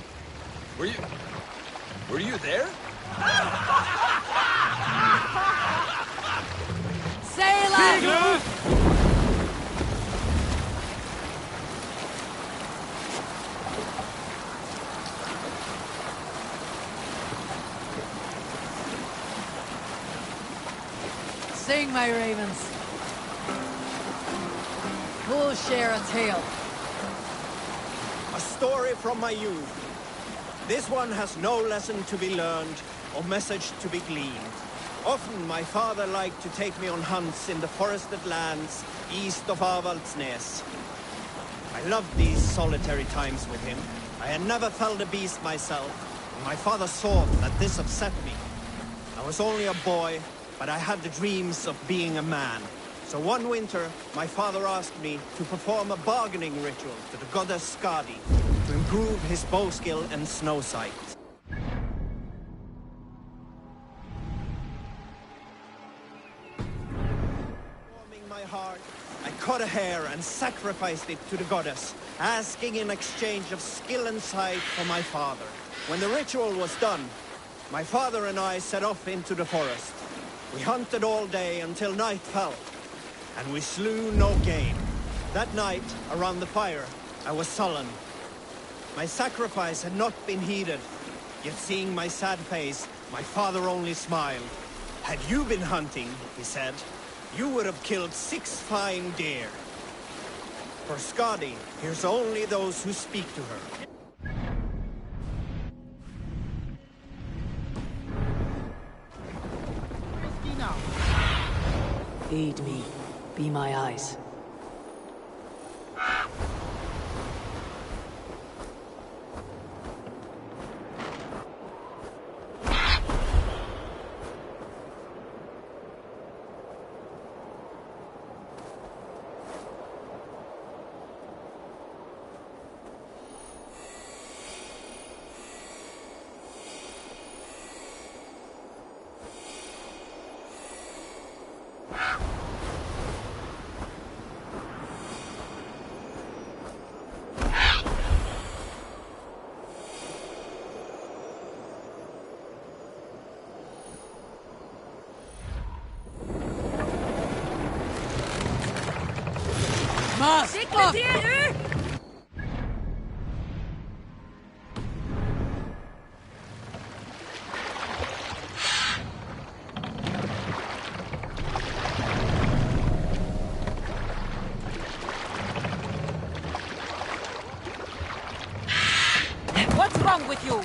Were you there? Sailor! Sing, my ravens. Who'll share a tale? A story from my youth. This one has no lesson to be learned or message to be gleaned. Often my father liked to take me on hunts in the forested lands east of Avaldsnes. I loved these solitary times with him. I had never felled a beast myself, and my father saw that this upset me. I was only a boy, but I had the dreams of being a man. So one winter, my father asked me to perform a bargaining ritual to the goddess Skadi to improve his bow skill and snow sight. Warming my heart, I cut a hair and sacrificed it to the goddess, asking in exchange of skill and sight for my father. When the ritual was done, my father and I set off into the forest. We hunted all day until night fell, and we slew no game. That night, around the fire, I was sullen. My sacrifice had not been heeded, yet seeing my sad face, my father only smiled. Had you been hunting, he said, you would have killed 6 fine deer. For Skadi hears only those who speak to her. Aid me. Be my eyes. Sekretær! What's wrong with you?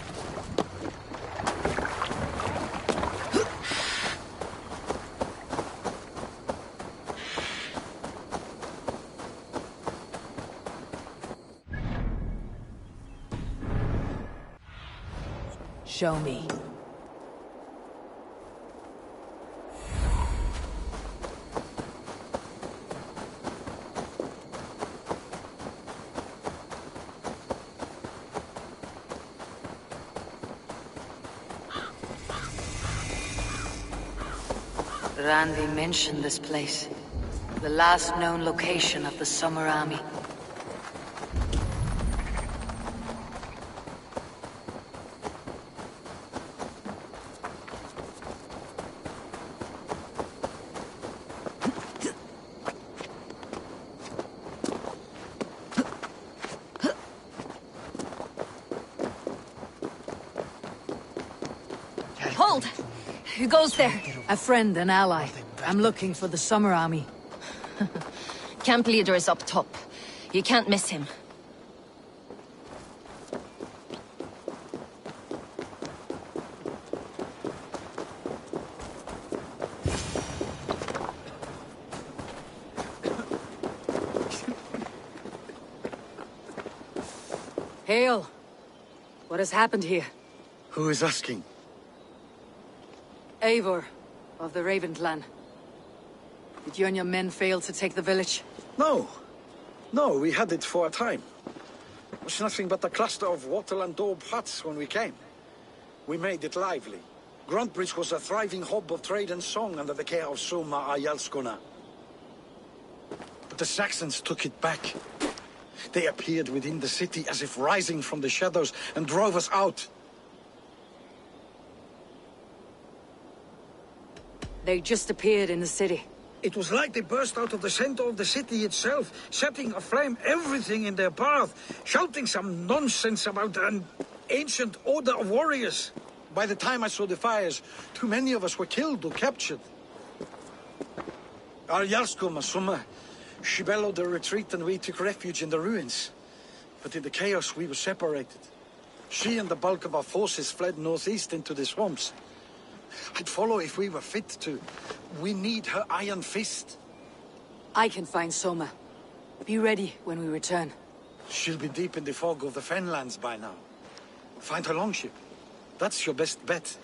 Show me. Randy mentioned this place. The last known location of the Summer Army. Hold! Who goes there? A friend, an ally. I'm looking for the Summer Army. Camp leader is up top. You can't miss him. Hail! What has happened here? Who is asking? Eivor, of the Raven clan. Did you and your men fail to take the village? No. No, we had it for a time. It was nothing but a cluster of wattle and daub huts when we came. We made it lively. Gruntbridge was a thriving hub of trade and song under the care of Soma Ayalskona. But the Saxons took it back. They appeared within the city as if rising from the shadows and drove us out. They just appeared in the city. It was like they burst out of the center of the city itself, setting aflame everything in their path, shouting some nonsense about an ancient order of warriors. By the time I saw the fires, too many of us were killed or captured. Our Yarsko Masuma, she bellowed a retreat and we took refuge in the ruins. But in the chaos we were separated. She and the bulk of our forces fled northeast into the swamps. I'd follow if we were fit to. We need her iron fist. I can find Soma. Be ready when we return. She'll be deep in the fog of the Fenlands by now. Find her longship. That's your best bet.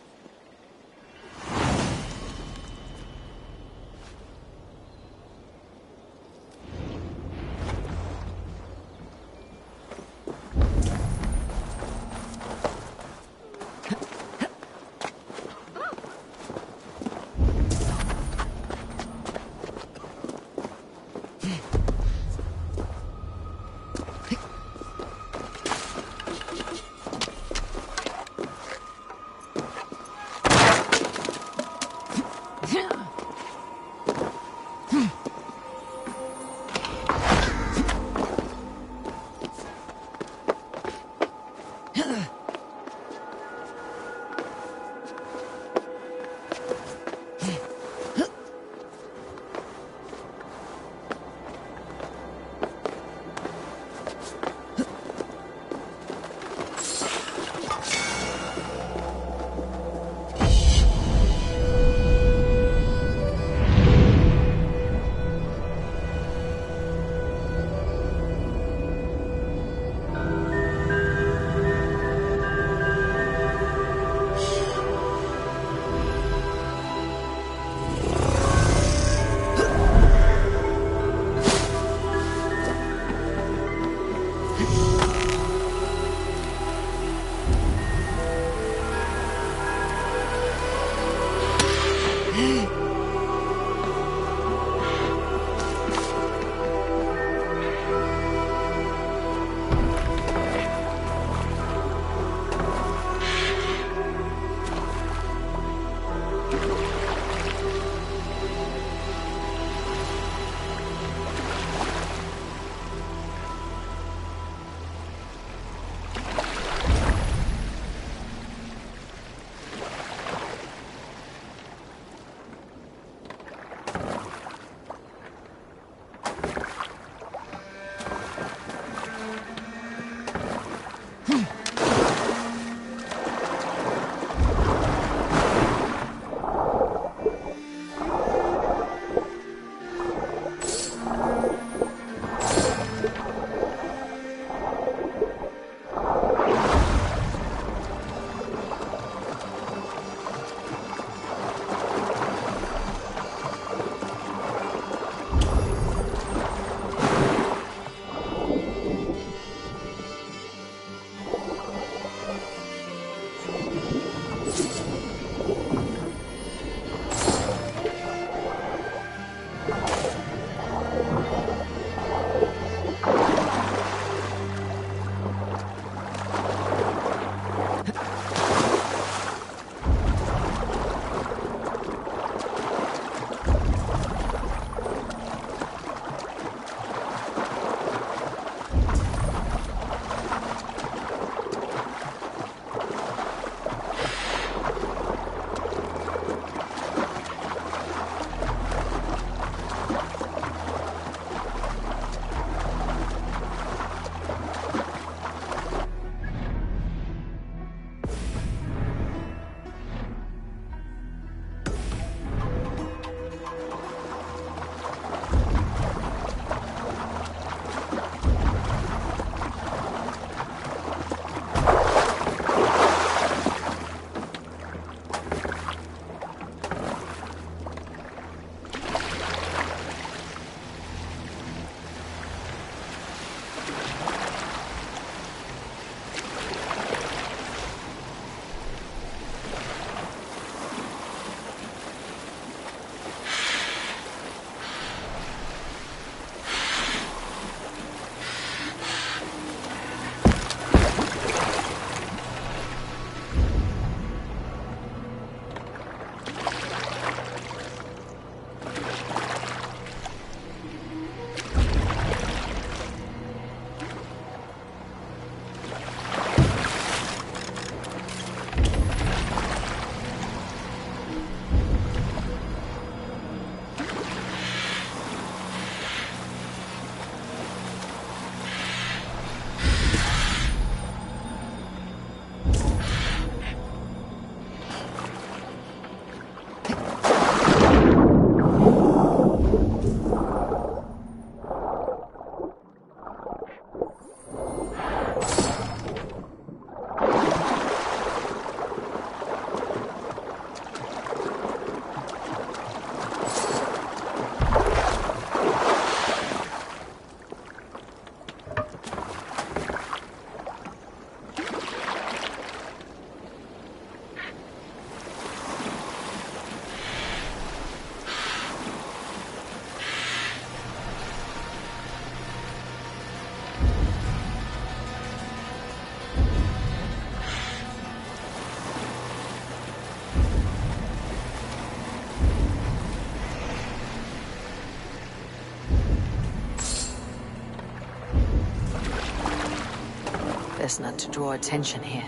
best not to draw attention here.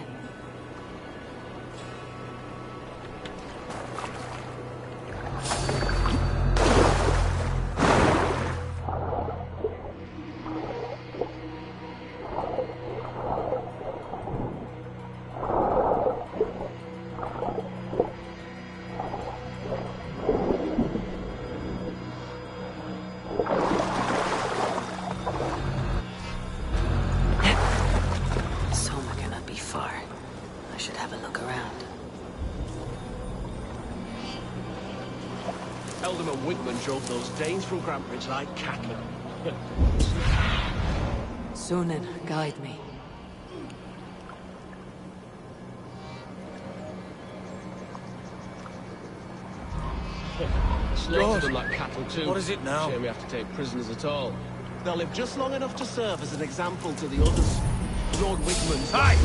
Drove those Danes from Grantbridge like cattle. Sunan, guide me. Slaughtered them like cattle too. What is it now? Shame we have to take prisoners at all. They'll live just long enough to serve as an example to the others. Lord Wigman's... Hey!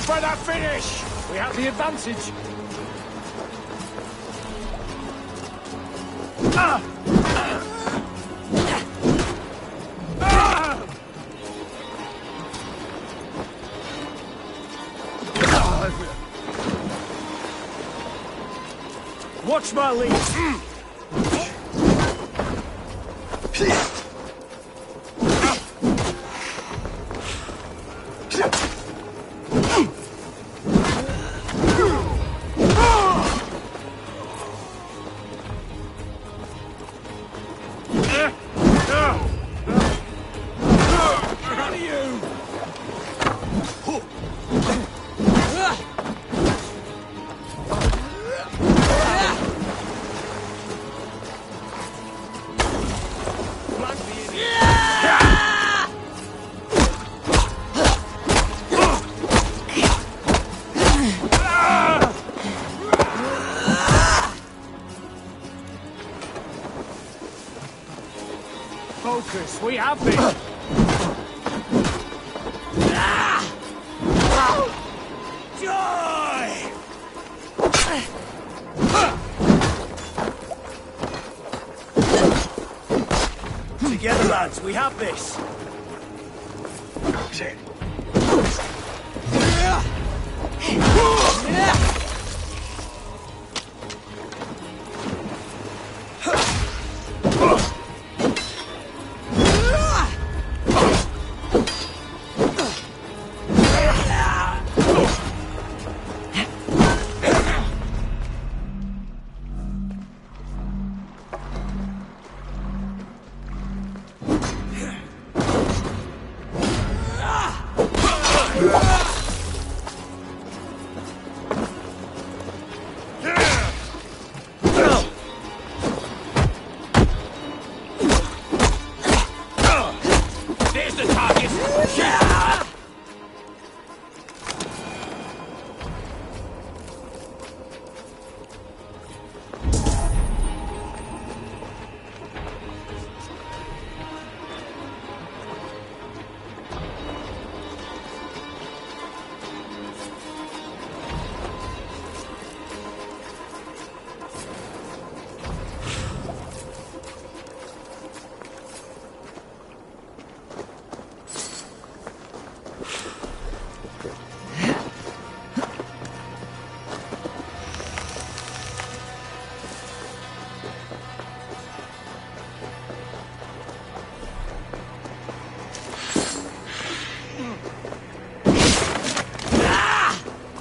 For that finish! We have the advantage. Watch my lead! Focus, we have this! Joy! Together, lads, we have this!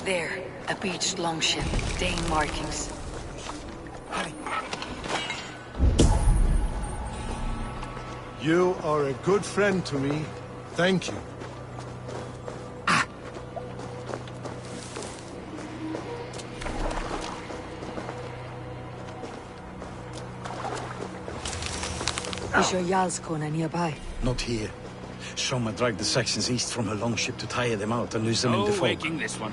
There, a beached longship, Dane markings. You are a good friend to me. Thank you. Is your Jarlskona nearby? Not here. Soma dragged the Saxons east from her longship to tire them out and lose them in the fog. waking this one.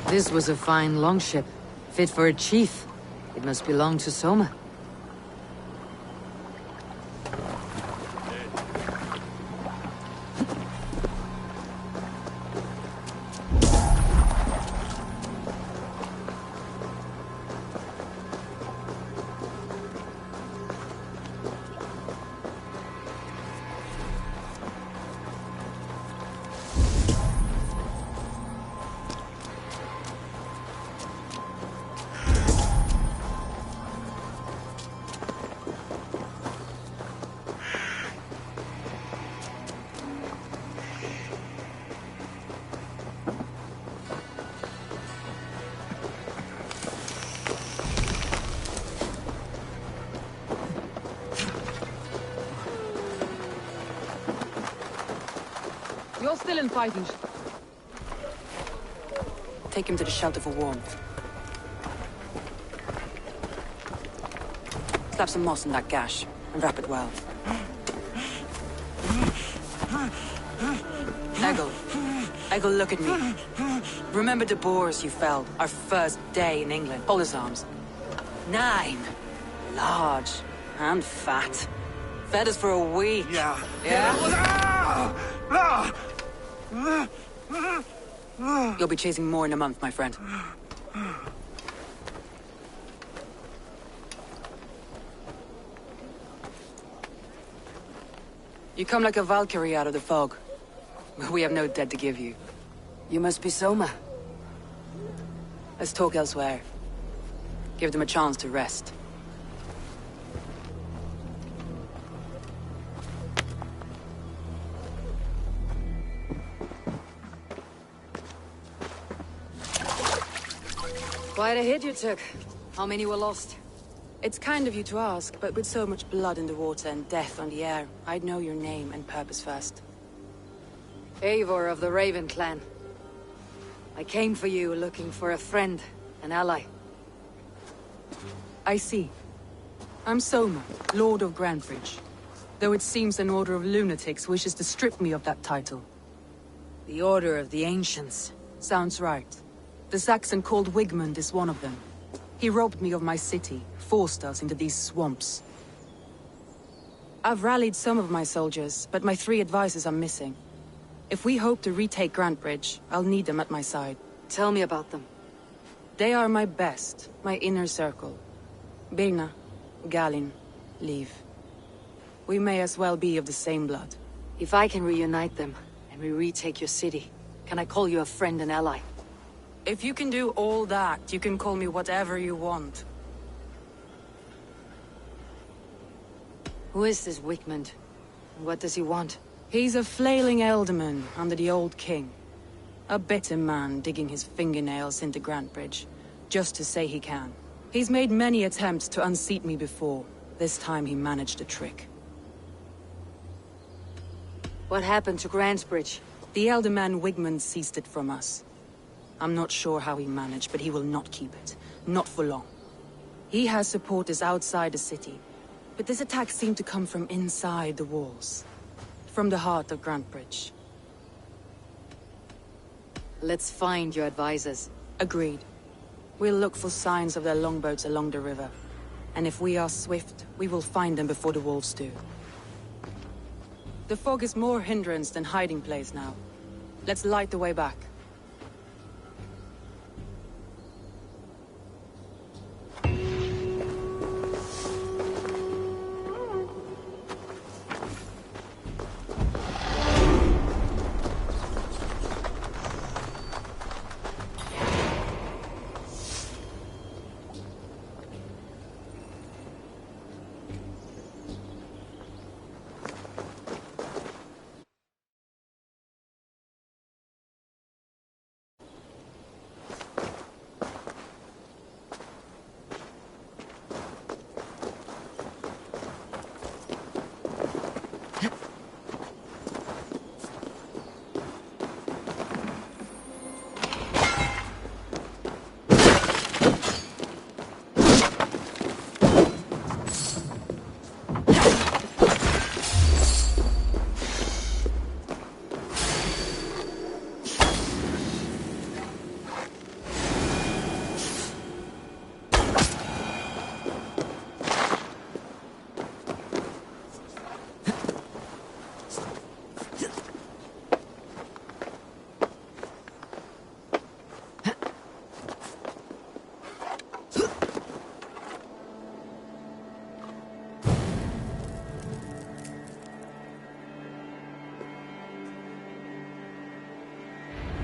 This was a fine longship, fit for a chief. It must belong to Soma. You're still in fighting. Take him to the shelter for warmth. Slap some moss in that gash, and wrap it well. Eggle, look at me. Remember the boars you felled, our first day in England? Hold his arms. 9. Large and fat. Fed us for a week. Yeah. You'll be chasing more in a month, my friend. You come like a Valkyrie out of the fog. We have no dead to give you. You must be Soma. Let's talk elsewhere. Give them a chance to rest. Quite a hit you took. How many were lost? It's kind of you to ask, but with so much blood in the water and death on the air, I'd know your name and purpose first. Eivor of the Raven clan. I came for you looking for a friend, an ally. I see. I'm Soma, Lord of Grantebridge. Though it seems an order of lunatics wishes to strip me of that title. The Order of the Ancients. Sounds right. The Saxon called Wigmund is one of them. He robbed me of my city, forced us into these swamps. I've rallied some of my soldiers, but my 3 advisors are missing. If we hope to retake Grantebridge, I'll need them at my side. Tell me about them. They are my best, my inner circle. Birna, Galin, Liv. We may as well be of the same blood. If I can reunite them, and we retake your city, can I call you a friend and ally? If you can do all that, you can call me whatever you want. Who is this Wigmund? And what does he want? He's a flailing elderman under the old king. A bitter man digging his fingernails into Grantebridge, just to say he can. He's made many attempts to unseat me before. This time he managed a trick. What happened to Grantebridge? The elderman Wigmund seized it from us. I'm not sure how he managed, but he will not keep it. Not for long. He has supporters outside the city, but this attack seemed to come from inside the walls. From the heart of Grantebridge. Let's find your advisors. Agreed. We'll look for signs of their longboats along the river. And if we are swift, we will find them before the wolves do. The fog is more hindrance than hiding place now. Let's light the way back.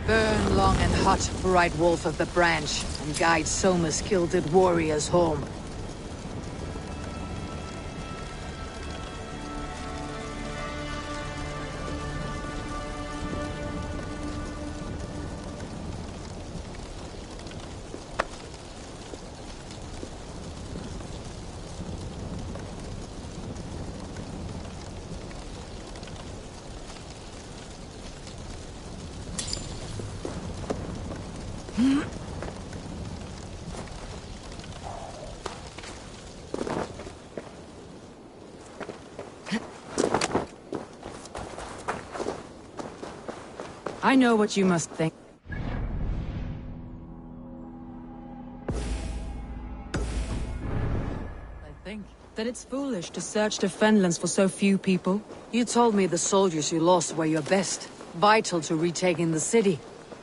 Burn long and hot, bright wolf of the branch, and guide Soma's gilded warriors home. I know what you must think. I think that it's foolish to search the Fenlands for so few people. You told me the soldiers you lost were your best, vital to retaking the city.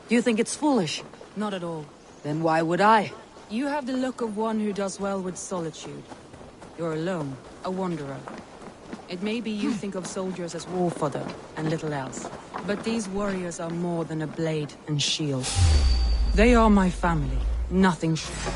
You think it's foolish? Not at all. Then why would I? You have the look of one who does well with solitude. You're alone, a wanderer. It may be you think of soldiers as war fodder and little else. But these warriors are more than a blade and shield. They are my family, nothing short.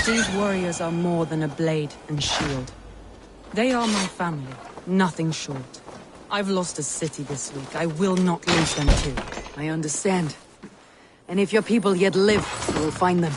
These warriors are more than a blade and shield. They are my family, nothing short. I've lost a city this week. I will not lose them too. I understand. And if your people yet live, we'll find them.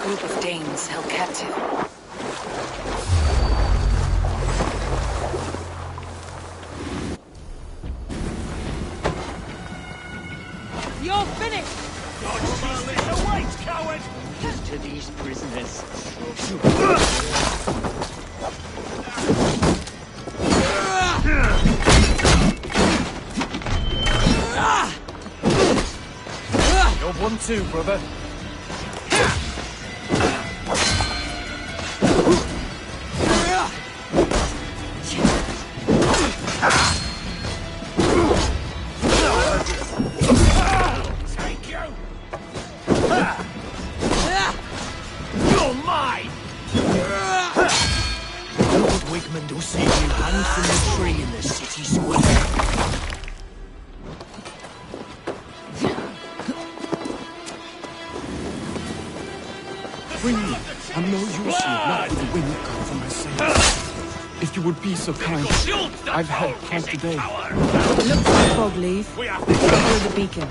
Group of Danes held captive. You're finished! Await, coward! To these prisoners. You're one too, brother. Hangman will see you hang from the tree in the city square. Free me. I'm no use here, not with the wind come from my sails. If you would be so kind, I've had quite the day. Look for the fog, Leaf. Follow the beacon.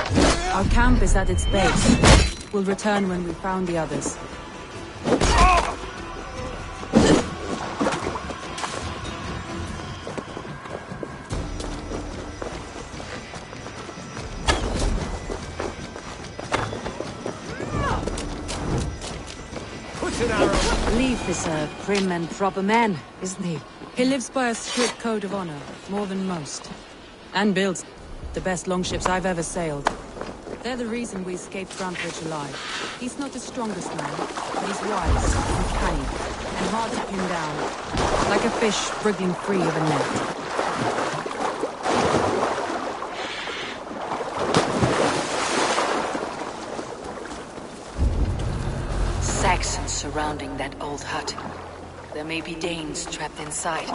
Our camp is at its base. We'll return when we've found the others. Leaf is a prim and proper man, isn't he? He lives by a strict code of honor, more than most. And builds the best longships I've ever sailed. They're the reason we escaped Grantbridge alive. He's not the strongest man, but he's wise and canny, and hard to pin down. Like a fish wriggling free of a net. Saxons surrounding that old hut. There may be Danes trapped inside.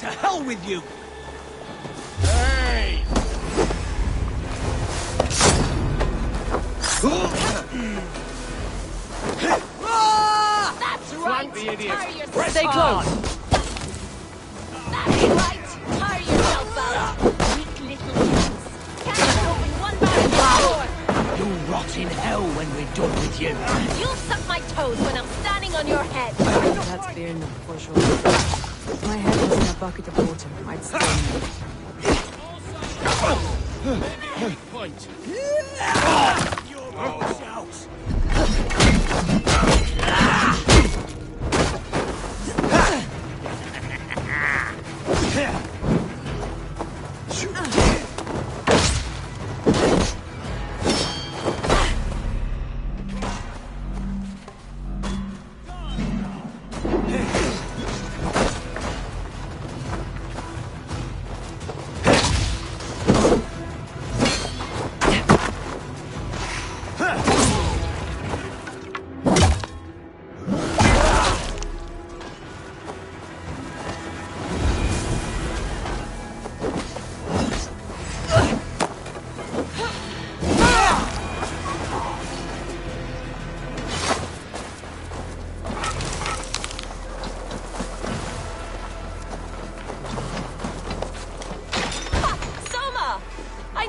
To hell with you! Hey! That's right! the idiot. Tire yourself Stay close! That's right! Tire yourself out! Weak little kids! Can't open one barrel You'll rot in hell when we're done with you. You'll suck my toes when I'm standing on your head! That's Birna, for sure. If my head was in a bucket of water, I'd swim. Point.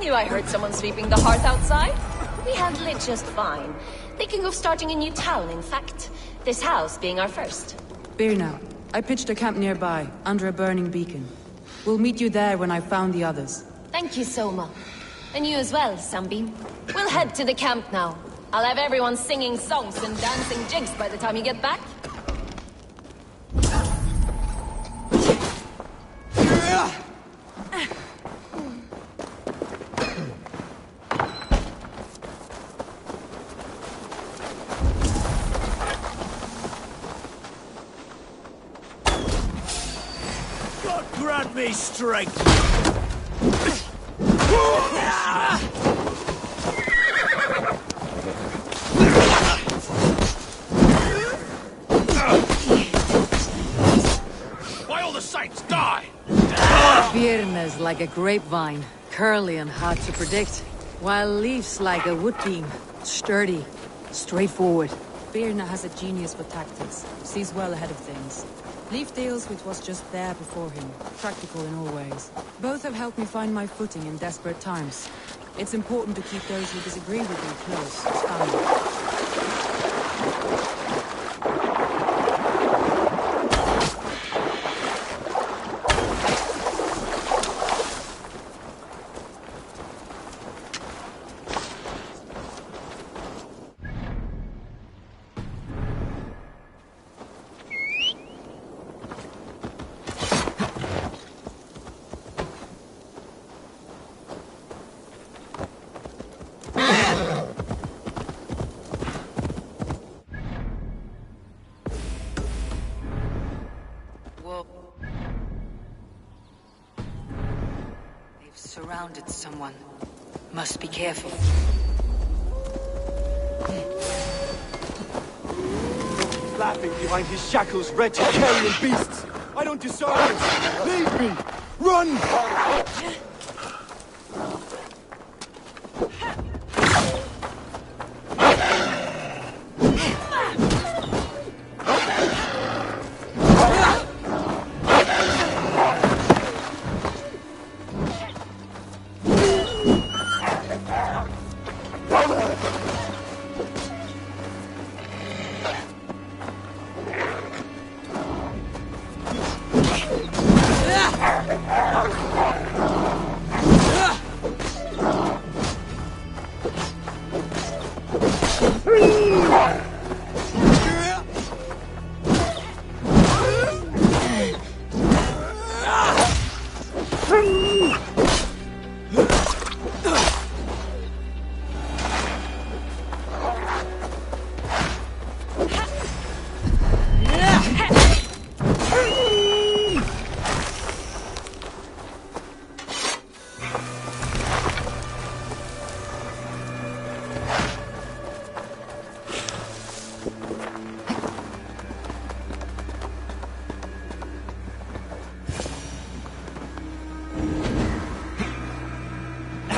I heard someone sweeping the hearth outside. We handle it just fine. Thinking of starting a new town, in fact. This house being our first. Birna, I pitched a camp nearby, under a burning beacon. We'll meet you there when I've found the others. Thank you, Soma. And you as well, Sunbeam. We'll head to the camp now. I'll have everyone singing songs and dancing jigs by the time you get back. Grant me strength! Why all the saints die? Birna's like a grapevine, curly and hard to predict, while Leaf's like a wood beam, sturdy, straightforward. Birna has a genius for tactics, sees well ahead of things. Leaf deals with what's just there before him, practical in all ways. Both have helped me find my footing in desperate times. It's important to keep those who disagree with you close, as family. They've surrounded someone. Must be careful. Laughing behind his shackles, wretched carrion beasts! I don't deserve this! Leave me! Run!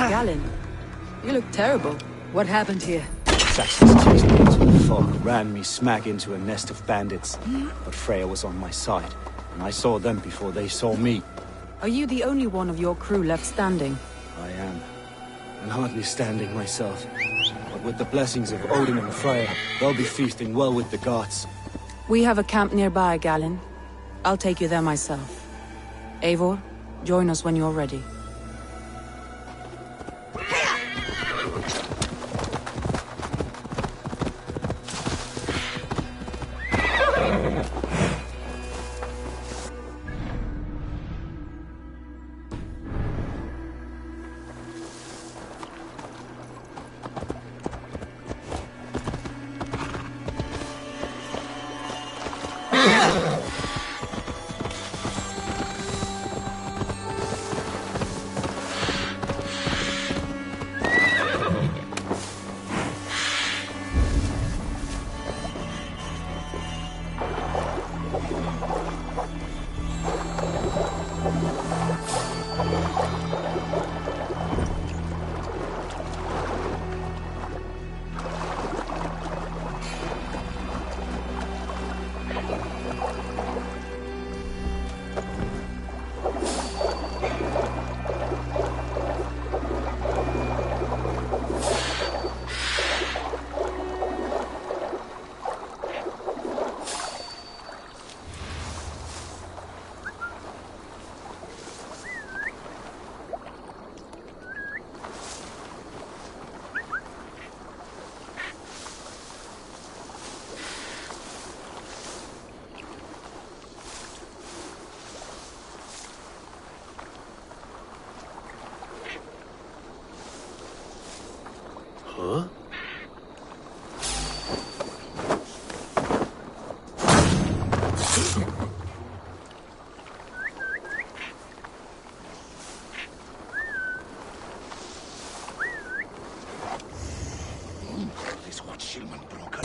Galen, you look terrible. What happened here? Saxons chased me into the fog, ran me smack into a nest of bandits. But Freya was on my side, and I saw them before they saw me. Are you the only one of your crew left standing? I am. And hardly standing myself. But with the blessings of Odin and Freya, they'll be feasting well with the gods. We have a camp nearby, Galen. I'll take you there myself. Eivor, join us when you're ready. Huh? This what Shilman broke.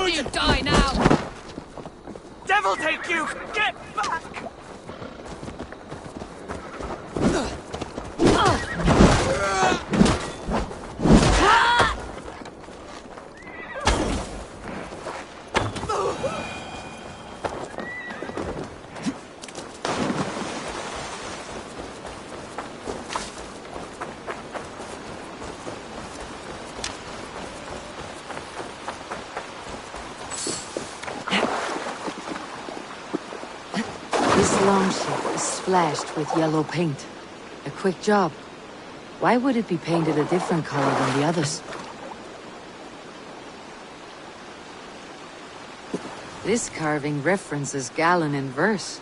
You die now! Devil take you! Get back! This longship is splashed with yellow paint. A quick job. Why would it be painted a different color than the others? This carving references Galen in verse.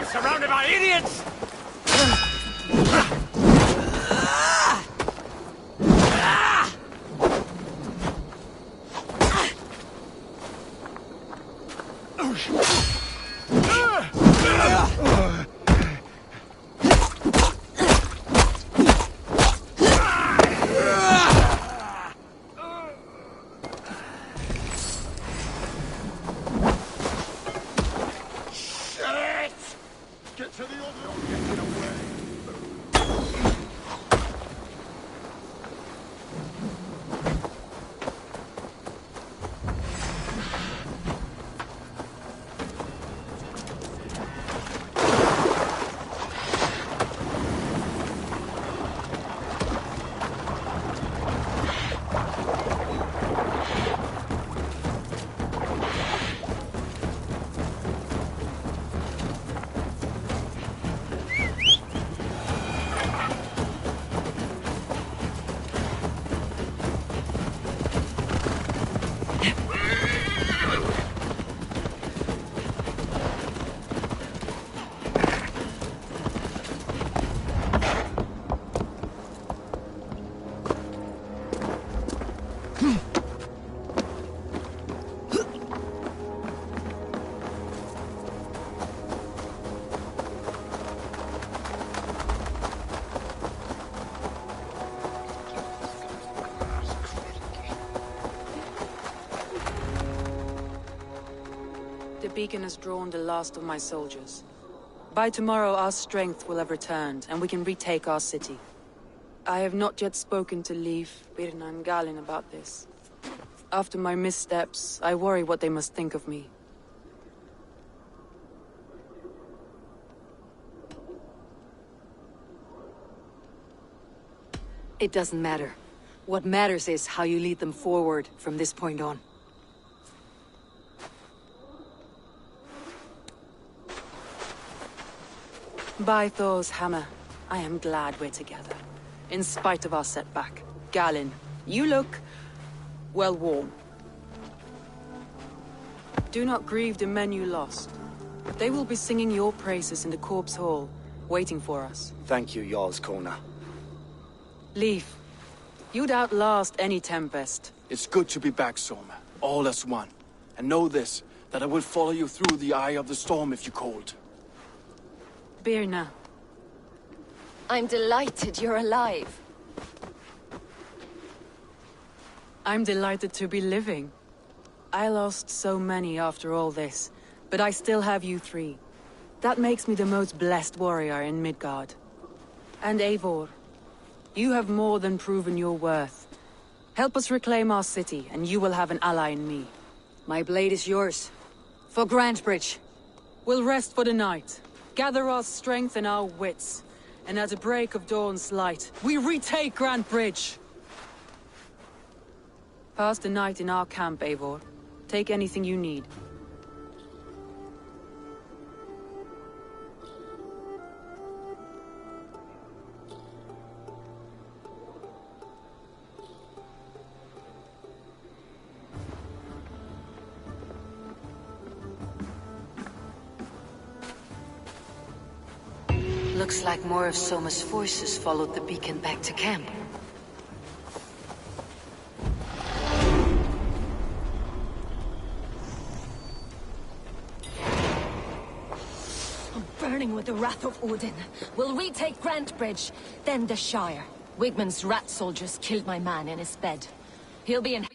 Surrounded by idiots! The beacon has drawn the last of my soldiers. By tomorrow, our strength will have returned, and we can retake our city. I have not yet spoken to Leif, Birna, and Galen about this. After my missteps, I worry what they must think of me. It doesn't matter. What matters is how you lead them forward from this point on. By Thor's hammer, I am glad we're together. In spite of our setback. Galen, you look... well, warm. Do not grieve the men you lost. They will be singing your praises in the Corpse Hall, waiting for us. Thank you, Jarl's Corner. Leif, you'd outlast any tempest. It's good to be back, Soma. All as one. And know this, that I will follow you through the eye of the storm if you called. Birna. I'm delighted you're alive. I'm delighted to be living. I lost so many after all this, but I still have you three. That makes me the most blessed warrior in Midgard. And Eivor, you have more than proven your worth. Help us reclaim our city, and you will have an ally in me. My blade is yours. For Grantebridge. We'll rest for the night. Gather our strength and our wits. And at the break of dawn's light, we retake Grantebridge! Pass the night in our camp, Eivor. Take anything you need. Looks like more of Soma's forces followed the beacon back to camp. I'm burning with the wrath of Odin. We'll retake Grantebridge, then the Shire. Wigman's rat soldiers killed my man in his bed. He'll be in...